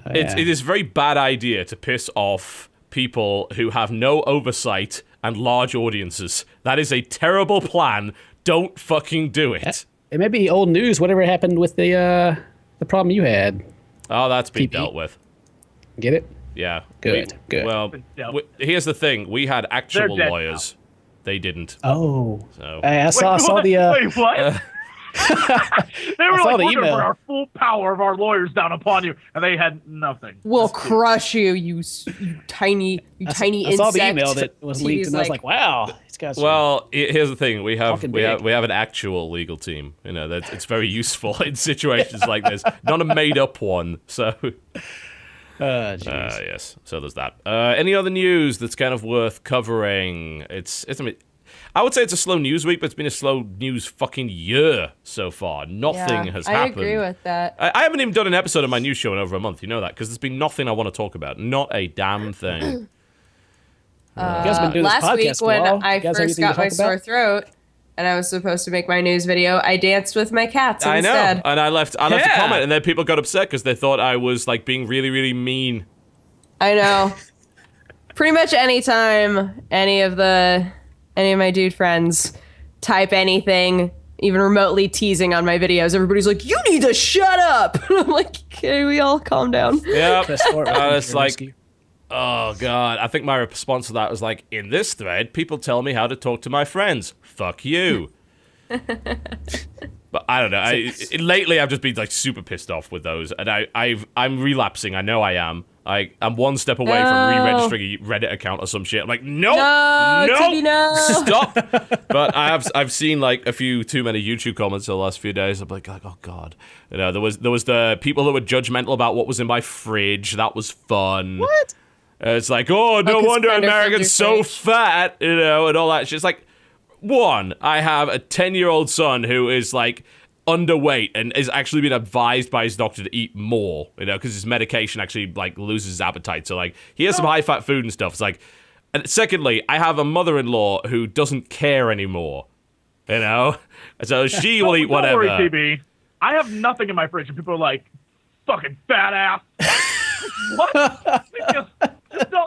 It is a very bad idea to piss off people who have no oversight and large audiences. That is a terrible plan. Don't fucking do it. It may be old news, whatever happened with the problem you had. Oh, that's been dealt with. Get it? Yeah. Good. Well, here's the thing. We had actual lawyers. Now. They didn't. Oh. So. I saw the... Wait, what? They were like, we're going to put our full power of our lawyers down upon you, and they had nothing. We'll crush you, you tiny insect. I saw the email that was leaked, and I was like, wow. These guys here's the thing. We have an actual legal team. You know, it's very useful in situations like this. Not a made-up one, so... yes, so there's that. Any other news that's kind of worth covering? I would say it's a slow news week, but it's been a slow news fucking year so far. Nothing has happened. I agree with that. I haven't even done an episode of my news show in over a month, you know that, because there's been nothing I want to talk about. Not a damn thing. You guys have been doing last this podcast week when a while. I first got my sore throat and I was supposed to make my news video, I danced with my cats instead. I know, and I left a comment, and then people got upset because they thought I was like being really, really mean. I know. Pretty much anytime any of my dude friends type anything, even remotely teasing on my videos, everybody's like, you need to shut up. I'm like, okay, we all calm down. Yeah, it's like, Oh, God. I think my response to that was like, in this thread, people tell me how to talk to my friends. Fuck you. But I don't know. Lately, I've just been like super pissed off with those, and I'm relapsing. I know I am. I'm one step away from re-registering a Reddit account or some shit. I'm like, no, stop. But I've seen like a few too many YouTube comments the last few days. I'm like, oh God. You know, there was the people who were judgmental about what was in my fridge. That was fun. What? It's like, oh, no wonder Americans so fat, you know, and all that shit. It's like, one, I have a 10-year-old son who is like underweight and is actually been advised by his doctor to eat more, you know, because his medication actually like loses his appetite. So like he has some high-fat food and stuff. It's like, and secondly, I have a mother-in-law who doesn't care anymore, you know, so she will eat whatever. Don't worry, TB. I have nothing in my fridge, and people are like, "Fucking fat ass." What?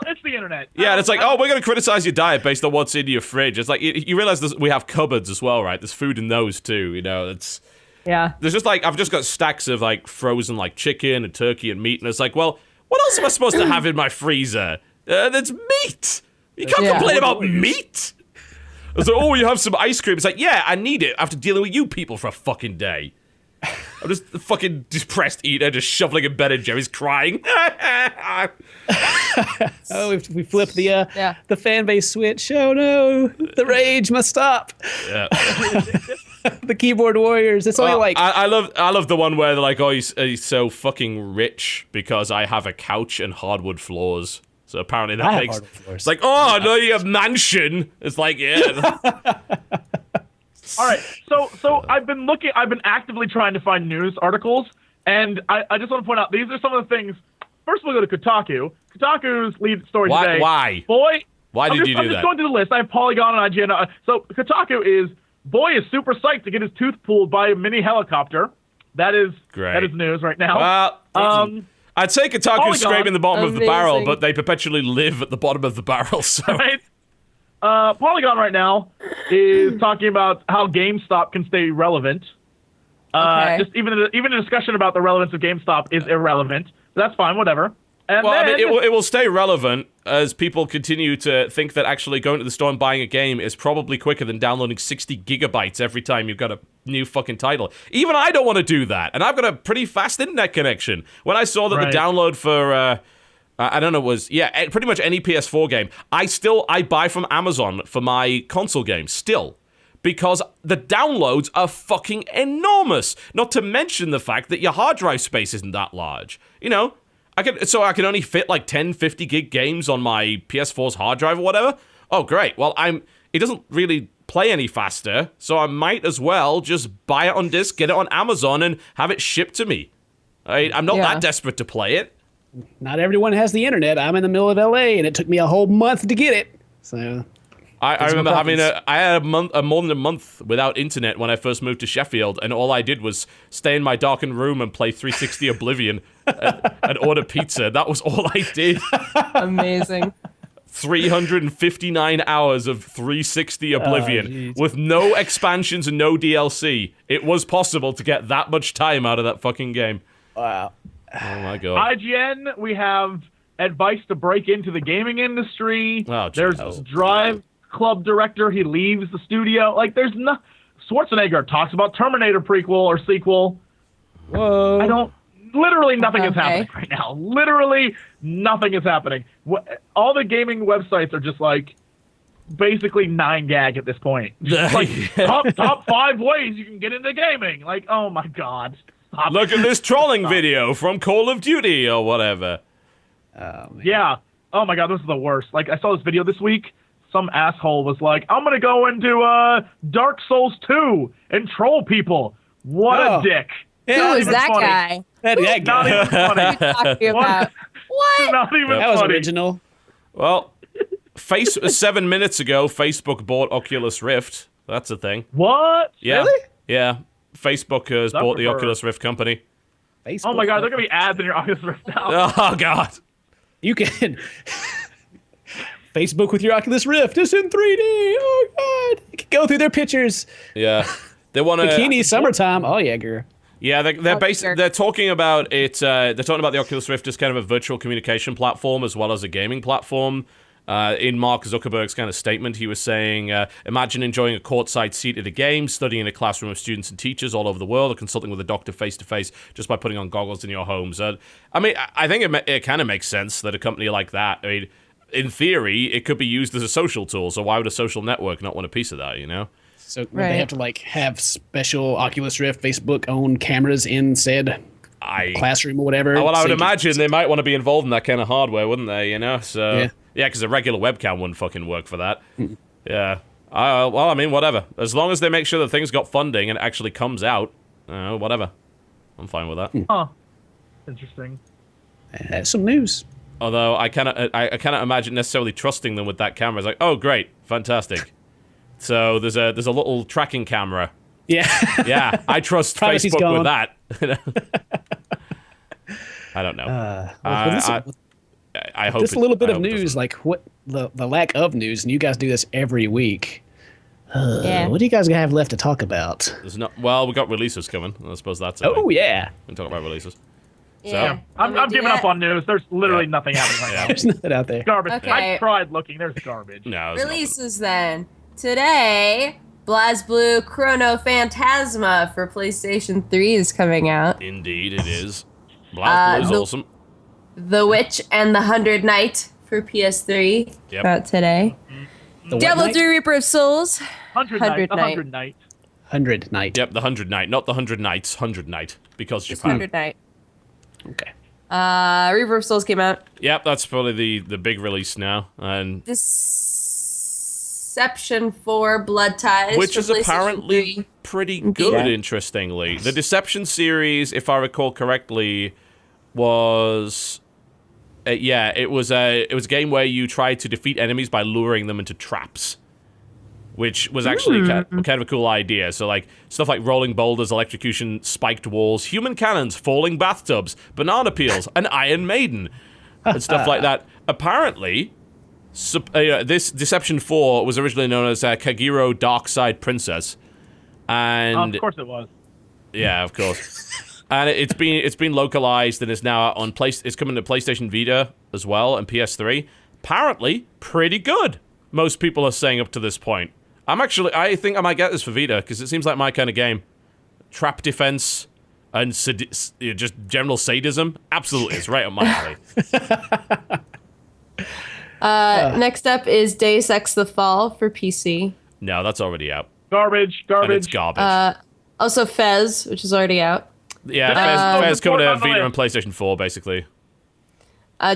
It's the internet. Yeah, and it's like, oh, we're going to criticize your diet based on what's in your fridge. It's like, you realize we have cupboards as well, right? There's food in those too, you know? There's just like, I've just got stacks of like frozen like chicken and turkey and meat, and it's like, well, what else am I supposed to have in my freezer? That's meat. You can't complain about meat. It's like, oh, you have some ice cream. It's like, yeah, I need it after dealing with you people for a fucking day. I'm just a fucking depressed eater, just shoveling in Ben and Jerry's, crying. Oh, we flipped the fan base switch. Oh no, the rage must stop. Yeah. The keyboard warriors. It's only like I love the one where they're like, oh, he's so fucking rich because I have a couch and hardwood floors. So apparently that makes it's like, oh no, you have mansion. It's like, yeah. All right, so I've been actively trying to find news articles, and I just want to point out, these are some of the things. First, we'll go to Kotaku. Kotaku's lead story today. Why? Boy, Why did you do that? I'm just going through the list. I have Polygon and IGN. So Kotaku is, boy is super psyched to get his tooth pulled by a mini helicopter. That is great. That is news right now. Well, I'd say Kotaku's scraping the bottom of the barrel, Amazing. but they perpetually live at the bottom of the barrel, so... Right? Polygon right now is talking about how GameStop can stay relevant. Just even a discussion about the relevance of GameStop is irrelevant. So that's fine, whatever. And well, then, I mean, it will stay relevant as people continue to think that actually going to the store and buying a game is probably quicker than downloading 60 gigabytes every time you've got a new fucking title. Even I don't want to do that, and I've got a pretty fast internet connection. When I saw that the download for... I don't know, pretty much any PS4 game. I buy from Amazon for my console games, still. Because the downloads are fucking enormous. Not to mention the fact that your hard drive space isn't that large. You know, I can only fit like 10, 50 gig games on my PS4's hard drive or whatever. Oh, great. Well, it doesn't really play any faster, so I might as well just buy it on disc, get it on Amazon, and have it shipped to me. I'm not that desperate to play it. not everyone has the internet. I'm in the middle of LA, and it took me a whole month to get it. So I remember having I had more than a month without internet when I first moved to Sheffield, and all I did was stay in my darkened room and play 360 Oblivion and order pizza. That was all I did. Amazing. 359 hours of 360 Oblivion with no expansions and no DLC. It was possible to get that much time out of that fucking game. wow. Oh my god. IGN, we have advice to break into the gaming industry. Oh, there's Drive Club director. He leaves the studio. Like, there's no... Schwarzenegger talks about Terminator prequel or sequel. Whoa. Literally nothing is happening right now. Literally nothing is happening. All the gaming websites are just like basically 9gag at this point. Just like top 5 ways you can get into gaming. Like, oh my god. Stop. Look at this trolling video from Call of Duty or whatever. Yeah. Oh my god, this is the worst. Like, I saw this video this week. Some asshole was like, I'm going to go into Dark Souls 2 and troll people. What a dick. Who is that funny. guy? That guy. Not even funny. What are you talking about? What? Not even That was funny. original. Well, 7 minutes ago, Facebook bought Oculus Rift. That's a thing. What? Yeah. Really? Yeah. Facebook has bought the prefer- Oculus Rift company. Facebook. Oh my god, there are going to be ads in your Oculus Rift now. Oh, God. You can Facebook with your Oculus Rift. It's in 3D. Oh god. You can go through their pictures. Yeah. They want to... Bikini summertime. Oh yeah, girl. Yeah, they're talking about it. They're talking about the Oculus Rift as kind of a virtual communication platform as well as a gaming platform. In Mark Zuckerberg's kind of statement, he was saying, imagine enjoying a courtside seat at a game, studying in a classroom of students and teachers all over the world, or consulting with a doctor face-to-face just by putting on goggles in your homes. I mean, I think it kind of makes sense that a company like that, I mean, in theory, it could be used as a social tool, so why would a social network not want a piece of that, you know? So would they have to like have special Oculus Rift Facebook owned cameras in said classroom or whatever? Well, I would imagine they might want to be involved in that kind of hardware, wouldn't they? You know, so yeah, because a regular webcam wouldn't fucking work for that. Yeah. Well, I mean, whatever. As long as they make sure that things got funding and it actually comes out, whatever. I'm fine with that. Huh. Interesting. That's some news. Although I cannot imagine necessarily trusting them with that camera. It's like, oh, great, fantastic. So there's a little tracking camera. Yeah. Yeah, I trust Privacy's Facebook gone. with that. I don't know. I hope just a little bit I of hope it news, doesn't. like what the lack of news, and you guys do this every week. Yeah. What do you guys have left to talk about? There's not. Well, we got releases coming. I suppose that's it. Oh yeah, We can talk about releases. Yeah. I'm giving up on news. There's literally nothing happening right now. there's nothing out there. Garbage. Okay. I tried looking. There's garbage. No, there's Releases then. Today, BlazBlue Chrono Phantasma for PlayStation 3 is coming out. nothing. Indeed, it is. BlazBlue's awesome. The Witch and the 100 Knight for PS3 Yep. out today. The what Diablo night? 3 Reaper of Souls. 100 100 night. night. 100 night. 100 night. Yep, the 100 Night, not the 100 Nights, 100 Night, because Japan. 100 Knight. Okay. Reaper of Souls came out. Yep, that's probably the big release now, and Deception 4 Blood Ties. which for is PlayStation apparently 3. pretty good. Yeah. Interestingly, the Deception series, if I recall correctly, was. It was a game where you tried to defeat enemies by luring them into traps, which was actually kind of a cool idea. So like stuff like rolling boulders, electrocution, spiked walls, human cannons, falling bathtubs, banana peels, an Iron Maiden, and stuff like that. Apparently, this Deception 4 was originally known as Kagero Dark Side Princess, and Of course it was. yeah, of course. And it's been localized and is now on It's coming to PlayStation Vita as well and PS3. Apparently, pretty good. Most people are saying up to this point. I think I might get this for Vita because it seems like my kind of game. Trap defense and just general sadism. Absolutely, it's right up my alley. Next up is Deus Ex The Fall for PC. No, that's already out. Garbage. And it's Garbage. garbage. Also Fez, which is already out. Yeah, Fez coming to before- Vita and PlayStation 4, basically.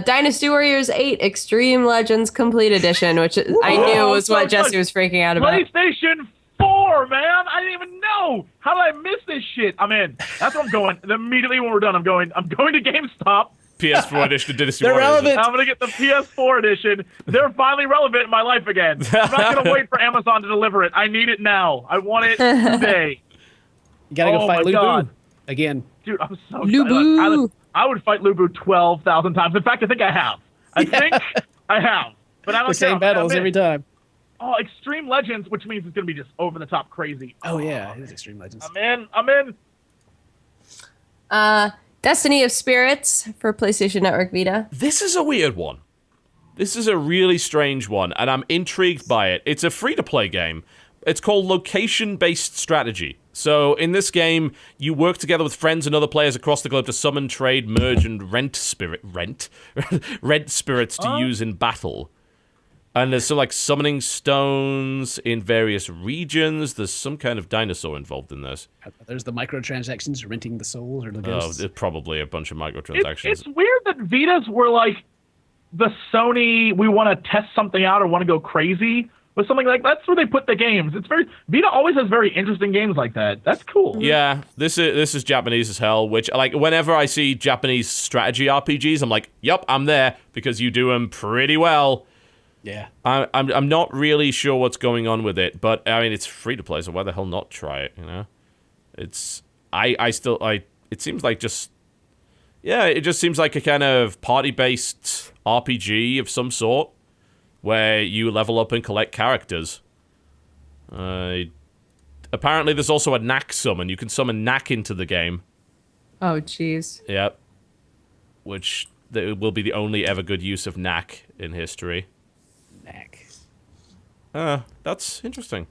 Dynasty Warriors 8 Extreme Legends Complete Edition, which I knew was what Jesse was freaking out about. PlayStation 4, man. I didn't even know. How did I miss this shit? I'm in. That's where I'm going. Immediately when we're done, I'm going to GameStop. PS4 edition of Dynasty They're Warriors. relevant. I'm going to get the PS4 edition. They're finally relevant in my life again. I'm not going to wait for Amazon to deliver it. I need it now. I want it today. You gotta go Oh fight my Lubu God. again. Dude, I'm so Lubu. excited. I would fight Lubu 12,000 times. In fact, I think I have. I have. But I don't The same count. battles I'm in. every time. Oh, Extreme Legends, which means it's going to be just over the top crazy. Oh yeah, it is Extreme Legends. I'm in. Destiny of Spirits for PlayStation Network Vita. This is a weird one. This is a really strange one, and I'm intrigued by it. It's a free-to-play game. It's called Location-Based Strategy. So in this game, you work together with friends and other players across the globe to summon, trade, merge, and rent spirits to use in battle. And there's some like summoning stones in various regions. There's some kind of dinosaur involved in this. There's the microtransactions, renting the souls or the Oh, ghosts. there's probably a bunch of microtransactions. It's weird that Vitas were like the Sony, we want to test something out or want to go crazy with something like that's where they put the games. It's very Vita always has very interesting games like that. That's cool. Yeah, this is Japanese as hell, which, like, whenever I see Japanese strategy RPGs, I'm like, yup, I'm there, because you do them pretty well. Yeah. I'm not really sure what's going on with it, but, I mean, it's free to play, so why the hell not try it, you know? It's, it seems like just, yeah, it just seems like a kind of party-based RPG of some sort, where you level up and collect characters. Apparently there's also a knack summon. You can summon knack into the game, Oh, jeez. Yep. Which will be the only ever good use of knack in history. Knack. That's interesting.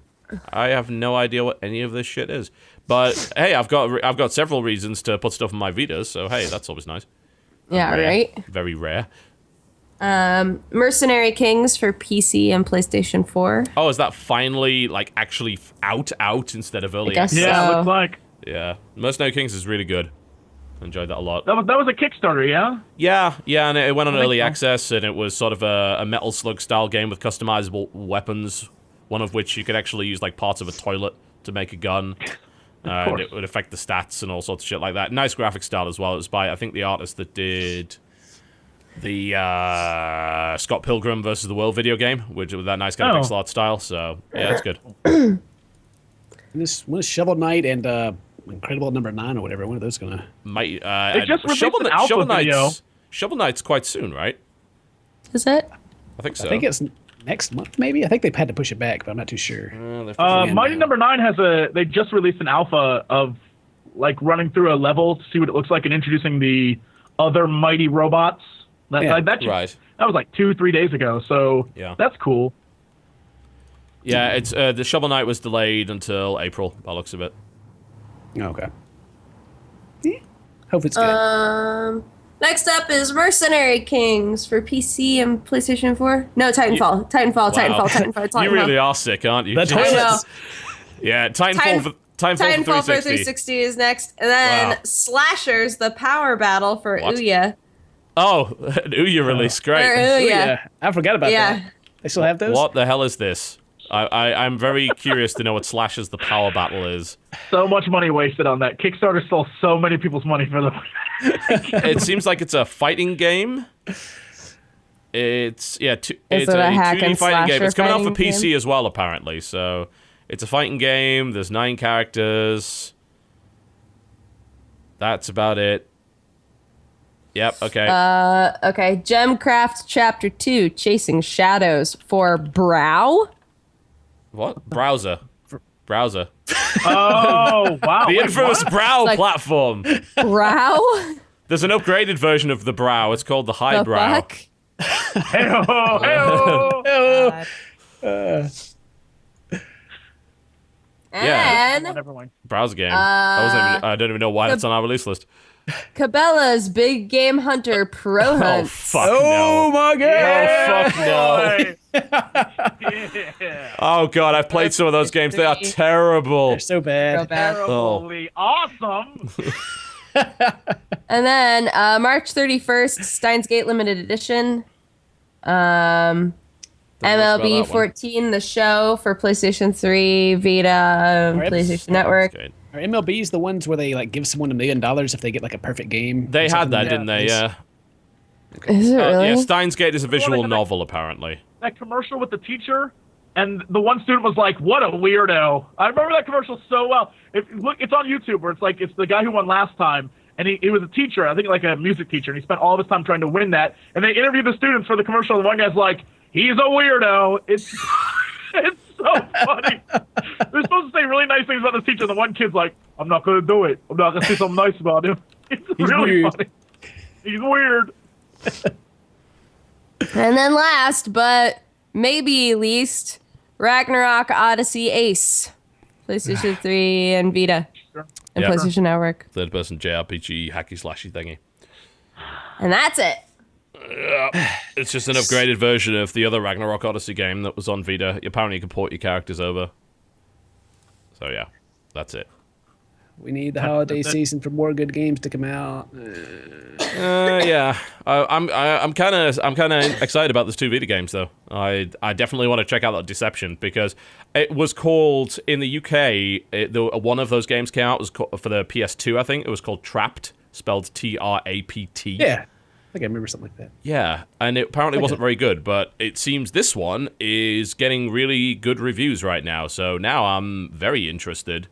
I have no idea what any of this shit is. But hey, I've got several reasons to put stuff in my Vitas, so hey, that's always nice. Yeah, Rare. right? Very rare. Mercenary Kings for PC and PlayStation 4. Oh, is that finally, like, actually out instead of early guess access? Yeah, So- looks like. Yeah. Mercenary Kings is really good. I enjoyed that a lot. That was a Kickstarter, yeah? Yeah, and it went on early so. access, and it was sort of a Metal Slug style game with customizable weapons, one of which you could actually use, like, parts of a toilet to make a gun. And it would affect the stats and all sorts of shit like that. Nice graphic style as well. It was by, I think, the artist that did the Scott Pilgrim versus the World video game, which with that nice kind of pixel art style. So, yeah, it's good. This one is Shovel Knight and Incredible Number 9 or whatever. When are those gonna? They just released an alpha video. Shovel Knight's quite soon, right? Is it? I think so. I think it's next month, maybe. I think they've had to push it back, but I'm not too sure. Mighty Number 9 they just released an alpha of like running through a level to see what it looks like and introducing the other mighty robots. That was like 2-3 days ago, so Yeah. that's cool. Yeah, it's the Shovel Knight was delayed until April, by the looks of it. Okay. Yeah. Hope it's good. Next up is Mercenary Kings for PC and PlayStation 4. No, Titanfall. Titanfall. You really are sick, aren't you? The toilets. Yeah, Titanfall for Titanfall 360. for 360 is next. And then Slashers, the Power Battle for What? Ouya. Oh, an Ouya release, great. Or Oh, Ouya. yeah. I forgot about Yeah. that. They still have those? What the hell is this? I'm very curious to know what Slashers the Power Battle is. So much money wasted on that. Kickstarter stole so many people's money for them. It seems like it's a fighting game. It's it a a hack 2D and fighting game. slasher It's coming out for fighting PC game? as well, apparently. So it's a fighting game. There's 9 characters. That's about it. Yep. Okay. Okay, Gemcraft Chapter 2, Chasing Shadows for Brow. What? Browser. Oh, wow. The wait, infamous what? Brow Like- platform. Brow? There's an upgraded version of the Brow. It's called the High The Brow. fuck? Hey-oh. Yeah. And Never mind. Browser game. I don't even know why that's on our release list. Cabela's Big Game Hunter Pro Oh Hunt. fuck Oh no. my god! Oh fuck no. Yeah. Oh god, I've played some of those games. They are terrible. They're so bad. Real bad. Terribly awesome. And then March 31st, Steins Gate Limited Edition. Don't know much about MLB that one. 14, the show for PlayStation 3, Vita, Alright. PlayStation Network. Okay. Are MLBs the ones where they like give someone $1 million if they get like a perfect game? They or had something that, like didn't they? Yeah. Is it really? Yeah, Steins Gate is a visual like that- novel, apparently. That commercial with the teacher, and the one student was like, "What a weirdo!" I remember that commercial so well. Look, it's on YouTube where it's the guy who won last time, and he was a teacher, I think like a music teacher, and he spent all of his time trying to win that. And they interviewed the students for the commercial, and one guy's like, "He's a weirdo." It's it's so funny. They're supposed to say really nice things about the teacher, and the one kid's like, "I'm not gonna do it. I'm not gonna say something nice about him." It's really weird. funny. He's weird. And then last, but maybe least, Ragnarok Odyssey Ace. PlayStation 3 and Vita. And Yeah. PlayStation Network. Third-person JRPG hacky slashy thingy. And that's it. It's just an upgraded version of the other Ragnarok Odyssey game that was on Vita. Apparently, you can port your characters over. So yeah, that's it. We need the holiday season for more good games to come out. Yeah, I'm kind of excited about these 2 Vita games though. I definitely want to check out that Deception because it was called in the UK. One of those games came out was for the PS2. I think it was called Trapped, spelled Trapt. Yeah, I think I remember something like that. Yeah, and it apparently wasn't very good, but it seems this one is getting really good reviews right now. So now I'm very interested.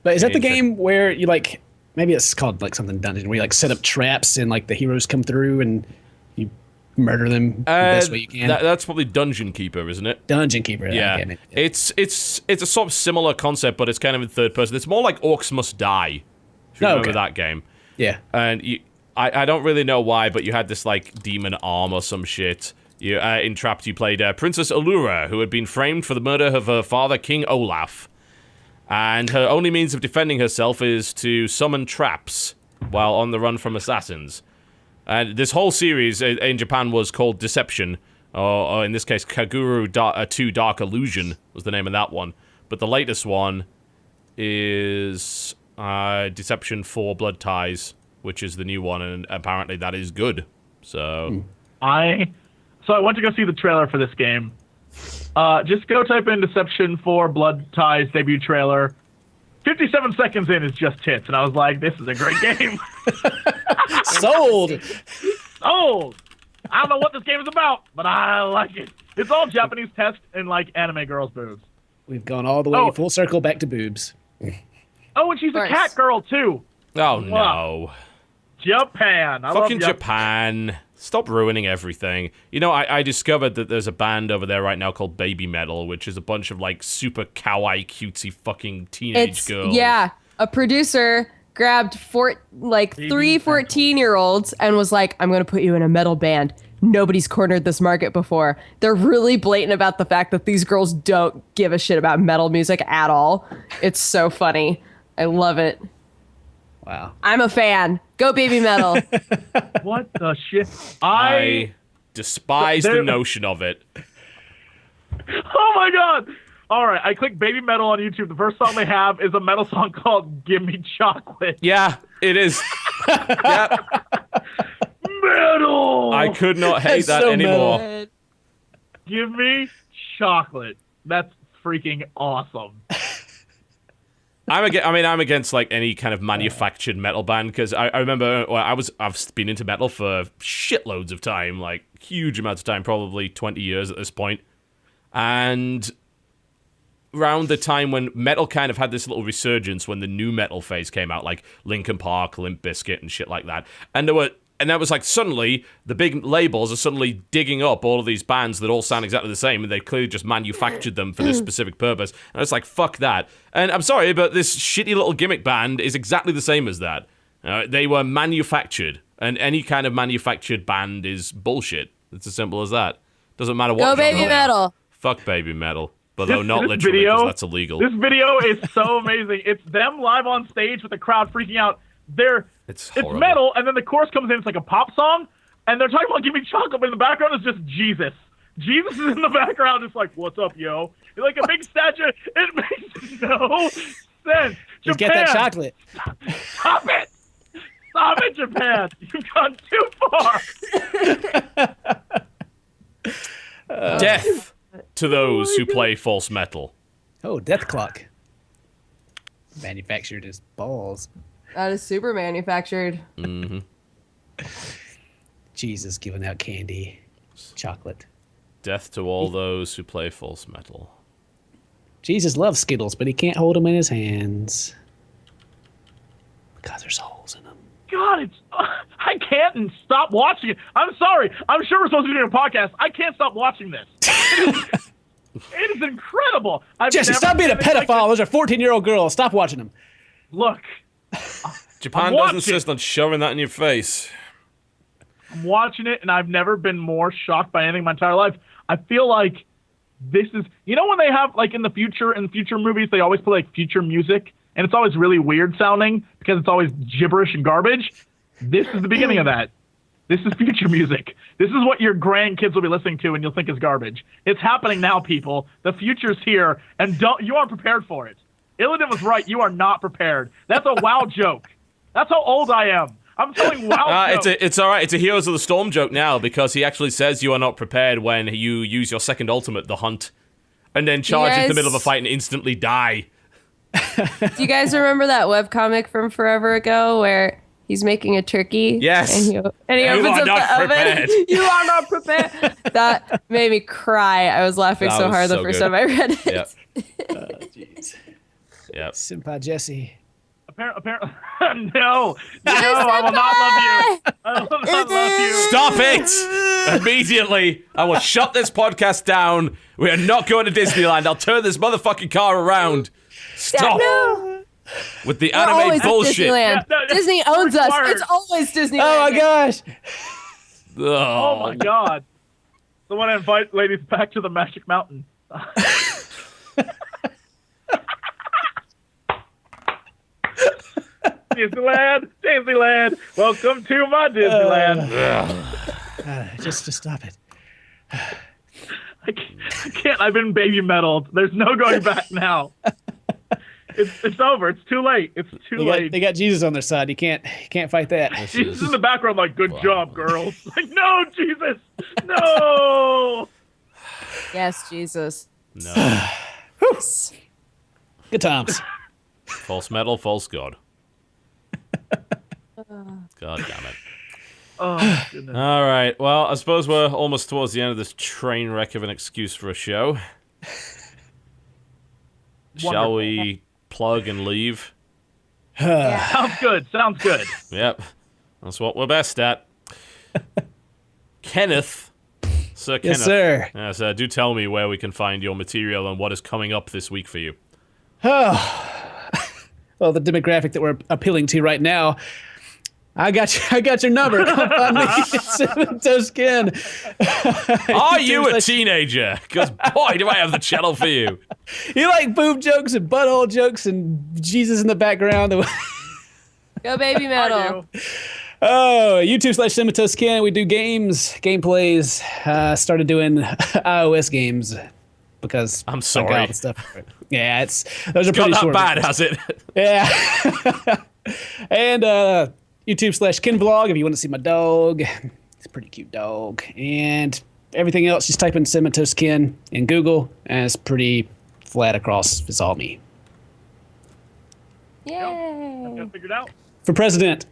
But is that the Interesting. game where you like maybe it's called like something dungeon where you like set up traps and like the heroes come through and you murder them the best way you can? That's probably Dungeon Keeper, isn't it? Dungeon Keeper. Yeah, okay, maybe. it's a sort of similar concept, but it's kind of in third person. It's more like Orcs Must Die. If you Oh, remember okay. that game, Yeah. And I don't really know why, but you had this, like, demon arm or some shit. In Trapped, you played Princess Allura, who had been framed for the murder of her father, King Olaf. And her only means of defending herself is to summon traps while on the run from assassins. And this whole series in Japan was called Deception, or in this case, Kaguru 2 Dark Illusion was the name of that one. But the latest one is Deception 4 Blood Ties, which is the new one, and apparently that is good. So I went to go see the trailer for this game. Just go type in Deception 4 Blood Ties debut trailer. 57 seconds in is just tits, and I was like, this is a great game. Sold. Sold. I don't know what this game is about, but I like it. It's all Japanese text and, like, anime girls' boobs. We've gone all the way full circle back to boobs. Oh, and she's a cat girl, too. Oh, no. Japan. I Fucking love Japan. Stop ruining everything. You know, I discovered that there's a band over there right now called Baby Metal, which is a bunch of, like, super kawaii, cutesy fucking teenage girls. Yeah, a producer grabbed 3 14-year-olds and was like, I'm going to put you in a metal band. Nobody's cornered this market before. They're really blatant about the fact that these girls don't give a shit about metal music at all. It's so funny. I love it. Wow. I'm a fan. Go Baby Metal. What the shit? I despise the notion of it. Oh my god! All right, I clicked Baby Metal on YouTube. The first song they have is a metal song called "Give Me Chocolate." Yeah, it is. Yep. Metal. I could not hate that so anymore. metal. Give me chocolate. That's freaking awesome. I'm against like any kind of manufactured metal band because I remember I've been into metal for shitloads of time, like huge amounts of time, probably 20 years at this point. And around the time when metal kind of had this little resurgence when the new metal phase came out, like Linkin Park, Limp Bizkit, and shit like that. And that was like suddenly the big labels are suddenly digging up all of these bands that all sound exactly the same, and they clearly just manufactured them for this specific purpose. And it's like, fuck that. And I'm sorry, but this shitty little gimmick band is exactly the same as that. They were manufactured, and any kind of manufactured band is bullshit. It's as simple as that. Doesn't matter what. Go Baby Metal. Fuck Baby Metal. But though not literally, because that's illegal. This video is so amazing. It's them live on stage with the crowd freaking out. It's metal, and then the chorus comes in. It's like a pop song, and they're talking about "Give Me Chocolate," but in the background is just Jesus. Jesus is in the background, just like, "What's up, yo?" You're like a big statue. It makes no sense. Just get that chocolate. Stop it! Stop it, Japan! You've gone too far. Death to those who play false metal. Oh, Death Clock. Manufactured as balls. That is super manufactured. Mm-hmm. Jesus giving out candy, chocolate. Death to all those who play false metal. Jesus loves Skittles, but he can't hold them in his hands because there's holes in them. God, I can't stop watching it. I'm sorry. I'm sure we're supposed to be doing a podcast. I can't stop watching this. It is incredible. Jesse, stop being a pedophile. Those are 14-year-old girls. Stop watching them. Look. Japan doesn't insist on shoving that in your face. I'm watching it, and I've never been more shocked by anything in my entire life. I feel like this is... You know when they have, like, in future movies, they always play, like, future music, and it's always really weird sounding because it's always gibberish and garbage? This is the beginning of that. This is future music. This is what your grandkids will be listening to and you'll think is garbage. It's happening now, people. The future's here, and you aren't prepared for it. Illidan was right. You are not prepared. That's a WoW joke. That's how old I am. I'm telling WoW jokes. It's all right. It's a Heroes of the Storm joke now because he actually says you are not prepared when you use your second ultimate, the Hunt, and then charge into the middle of a fight and instantly die. Do you guys remember that webcomic from forever ago where he's making a turkey? Yes. And he opens up the oven. You are not prepared. That made me cry. I was laughing so hard the first time I read it. Yep. Jeez. Yep. Senpai Jesse. Apparently, no, I will not love you. I will not love you. Stop it! Immediately. I will shut this podcast down. We are not going to Disneyland. I'll turn this motherfucking car around. Stop. No. with the We're anime always at bullshit. Disneyland. Yeah, no, Disney owns us. required. It's always Disneyland. Oh my gosh. Oh my God. So I want to invite ladies back to the Magic Mountain. Disneyland, welcome to my Disneyland. Just stop it. I can't. I've been baby metaled. There's no going back now. It's over. It's too late. It's too late. They got Jesus on their side. You can't fight that. Jesus in the background, like, good job, girls. Like, no, Jesus, no. Yes, Jesus. No. Good times. False metal, false god. God damn it. Oh goodness. All right. Well, I suppose we're almost towards the end of this train wreck of an excuse for a show. Shall we plug and leave? Sounds good. Sounds good. Yep. That's what we're best at. Kenneth. Sir Kenneth. Yes, sir. Yes, do tell me where we can find your material and what is coming up this week for you. Well, the demographic that we're appealing to right now. I got your number. Come find me at CinnamonToastKen. Are you a teenager? Because, boy, do I have the channel for you. You like boob jokes and butthole jokes and Jesus in the background. Go baby metal. Oh, YouTube/CinnamonToastKen. We do games, gameplays. Started doing iOS games because I'm I got sorry. all the stuff. Yeah, those are Got pretty that short. bad, has it? Yeah. And YouTube/Ken Vlog if you want to see my dog. It's a pretty cute dog. And everything else, just type in CinnamonToastKen in Google, and it's pretty flat across. It's all me. Yay. Got it figured out. For president.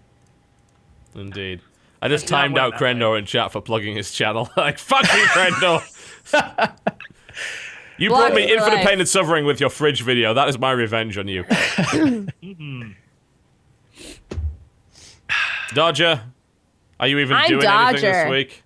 Indeed. I just not timed went out that Crendo in chat for plugging his channel. Like, fuck you, Crendo. You brought me Blood for infinite life. pain and suffering with your fridge video. That is my revenge on you. Dodger, are you even I'm doing anything this Dodger. week?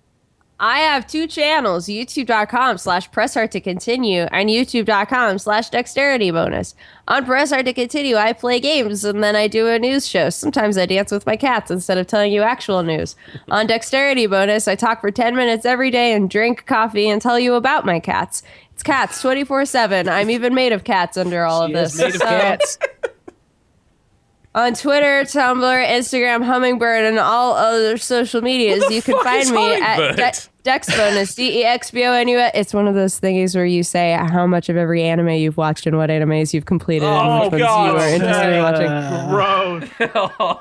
I have two channels, youtube.com/presshearttocontinue and youtube.com/dexterity bonus. On Press Hard to Continue, I play games and then I do a news show. Sometimes I dance with my cats instead of telling you actual news. On Dexterity bonus, I talk for 10 minutes every day and drink coffee and tell you about my cats. It's cats 24/7. I'm even made of cats under all of She this. is made of So- cats. On Twitter, Tumblr, Instagram, Hummingbird, and all other social medias, What the you can fuck find is me at Hummingbird? DexBonus, DEXBONUS. It's one of those thingies where you say how much of every anime you've watched and what animes you've completed and which ones God. you are interested in watching. Gross.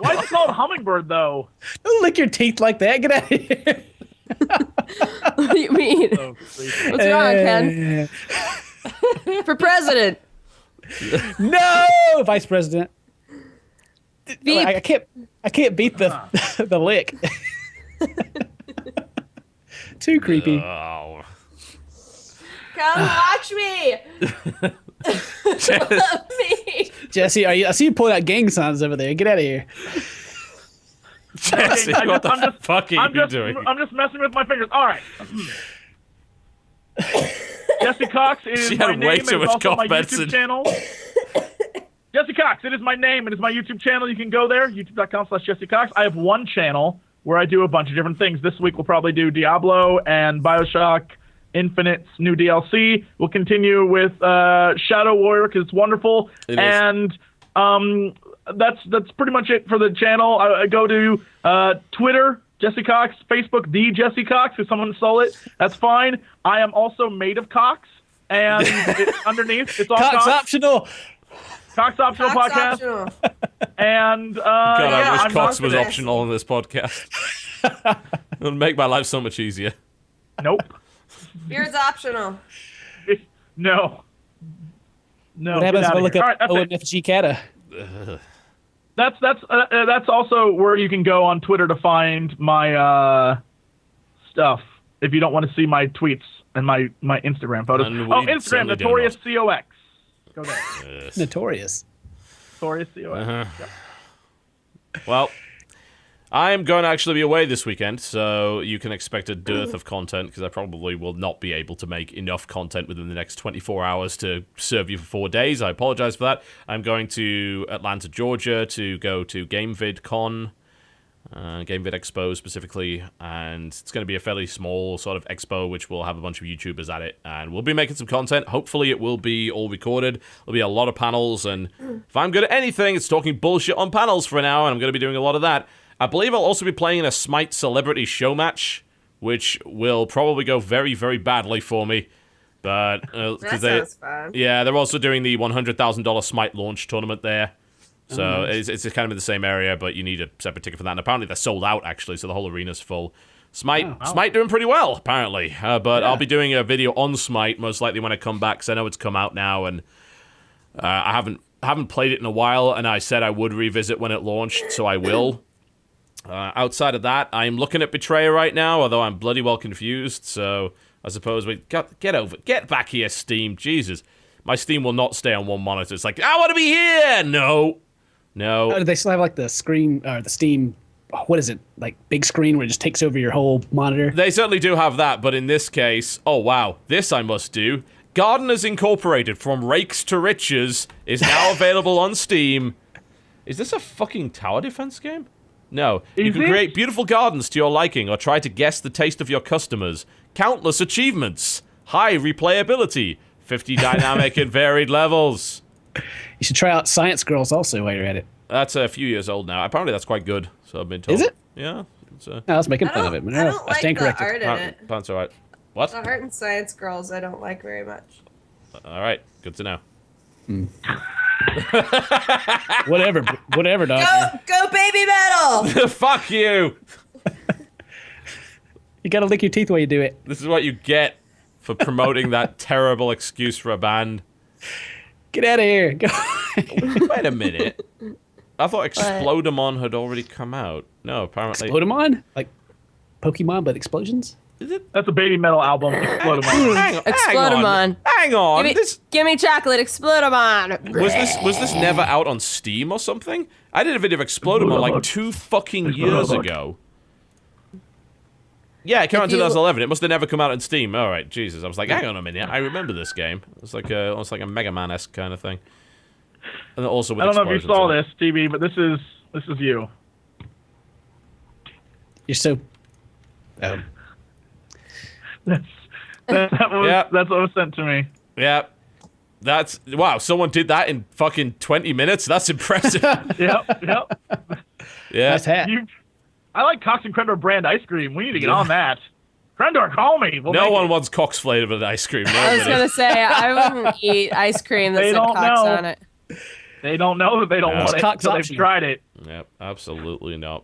Why is it called Hummingbird though? Don't lick your teeth like that. Get out of here. What do you mean? So creepy. What's wrong, Ken? For president. No, Vice President. Beep. I can't beat the the lick. Too creepy. Oh. Come watch me. Me. Jesse, I see you pulling out gang signs over there. Get out of here. Jesse, what the fuck are you doing? I'm just messing with my fingers. All right. Jesse Cox is She my had name. way It's too much also cough my medicine. YouTube channel. Jesse Cox. It is my name. It is my YouTube channel. You can go there, youtube.com/Jesse Cox. I have one channel where I do a bunch of different things. This week we'll probably do Diablo and BioShock Infinite's new DLC. We'll continue with Shadow Warrior because it's wonderful. It is. And that's pretty much it for the channel. I go to Twitter, Jesse Cox, Facebook, the Jesse Cox. If someone stole it, that's fine. I am also made of Cox, and underneath it's all Cox Cox. Optional. Cox Optional Cox Podcast. optional. And God, yeah, I wish I'm Cox not was gonna- optional on this podcast. It would make my life so much easier. Nope. Beard's optional. No. What happens if I look All up right, that's it. OMFG Kata? That's also where you can go on Twitter to find my stuff if you don't want to see my tweets and my Instagram photos. And Oh, we Instagram, certainly do Notorious not. COX. Go there. Notorious. Notorious COX. Uh-huh. Well, I'm going to actually be away this weekend, so you can expect a dearth of content, because I probably will not be able to make enough content within the next 24 hours to serve you for 4 days. I apologize for that. I'm going to Atlanta, Georgia, to go to GameVidCon, GameVid Expo specifically, and it's going to be a fairly small sort of expo, which will have a bunch of YouTubers at it, and we'll be making some content. Hopefully it will be all recorded. There'll be a lot of panels, and if I'm good at anything, it's talking bullshit on panels for an hour, and I'm going to be doing a lot of that. I believe I'll also be playing in a Smite Celebrity Show match, which will probably go very, very badly for me. But That sounds fun. yeah, they're also doing the $100,000 Smite launch tournament there. So it's kind of in the same area, but you need a separate ticket for that. And apparently they're sold out, actually, so the whole arena's full. Smite doing pretty well, apparently. But I'll be doing a video on Smite, most likely when I come back, because I know it's come out now, and I haven't played it in a while, and I said I would revisit when it launched, so I will. Outside of that, I'm looking at Betrayer right now, although I'm bloody well confused, so I suppose get back here, Steam. Jesus. My Steam will not stay on one monitor. It's like, I want to be here! No. Oh, do they still have like the screen, or the Steam, what is it, like big screen where it just takes over your whole monitor? They certainly do have that, but in this case, oh wow, this I must do. Gardeners Incorporated, From Rakes to Riches, is now available on Steam. Is this a fucking tower defense game? No. You can create beautiful gardens to your liking or try to guess the taste of your customers. Countless achievements. High replayability. 50 dynamic and varied levels. You should try out Science Girls also while you're at it. That's a few years old now. Apparently that's quite good, so I've been told. Is it? Yeah. It's No, I was making fun of it. But I don't like stand the corrected. art in it. That's all right. What? The Art and Science Girls I don't like very much. All right. Good to know. Whatever, doctor. Go baby metal! Fuck you! You gotta lick your teeth while you do it. This is what you get for promoting that terrible excuse for a band. Get out of here. Go. Wait a minute. I thought Explodamon had already come out. No, apparently. Explodamon? Like Pokemon, but explosions? Is it? That's a baby metal album. Explodamon. Explodamon. Hang on. Give me chocolate, Explodamon. Was this never out on Steam or something? I did a video of Explodamon like 2 fucking years ago. Yeah, it came out in 2011. It must have never come out on Steam. All right, Jesus. I was like, hang on a minute. I remember this game. It's like almost like a Mega Man-esque kind of thing. And also with I don't know if you saw in it. this, TV, but this is you. You're so... That's what was sent to me. Yeah. That's... Wow, someone did that in fucking 20 minutes? That's impressive. Yep. Yeah. Nice hat. I like Cox and Crendor brand ice cream. We need to get on that. Crendor, call me. No one wants Cox flavored ice cream. I was gonna say I wouldn't eat ice cream that said Cox on it. They don't know that they don't want it until they've tried it. Yep, absolutely not.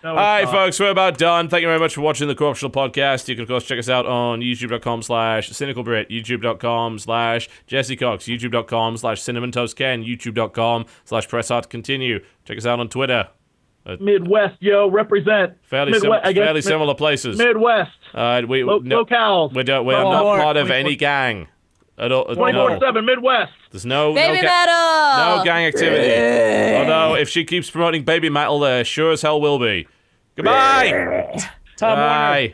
No, all right, folks, we're about done. Thank you very much for watching the Co-Optional Podcast. You can, of course, check us out on youtube.com/CynicalBrit, youtube.com/Jesse Cox, youtube.com/CinnamonToastKen, youtube.com/PressHardToContinue. Check us out on Twitter. Midwest, yo, represent. Fairly similar places. Midwest. Locales. We're not part of any gang. 24/7 Midwest. There's no baby metal. No gang activity. Although if she keeps promoting baby metal, there sure as hell will be. Goodbye. Bye.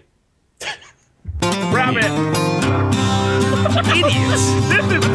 Grab it. Idiots. This is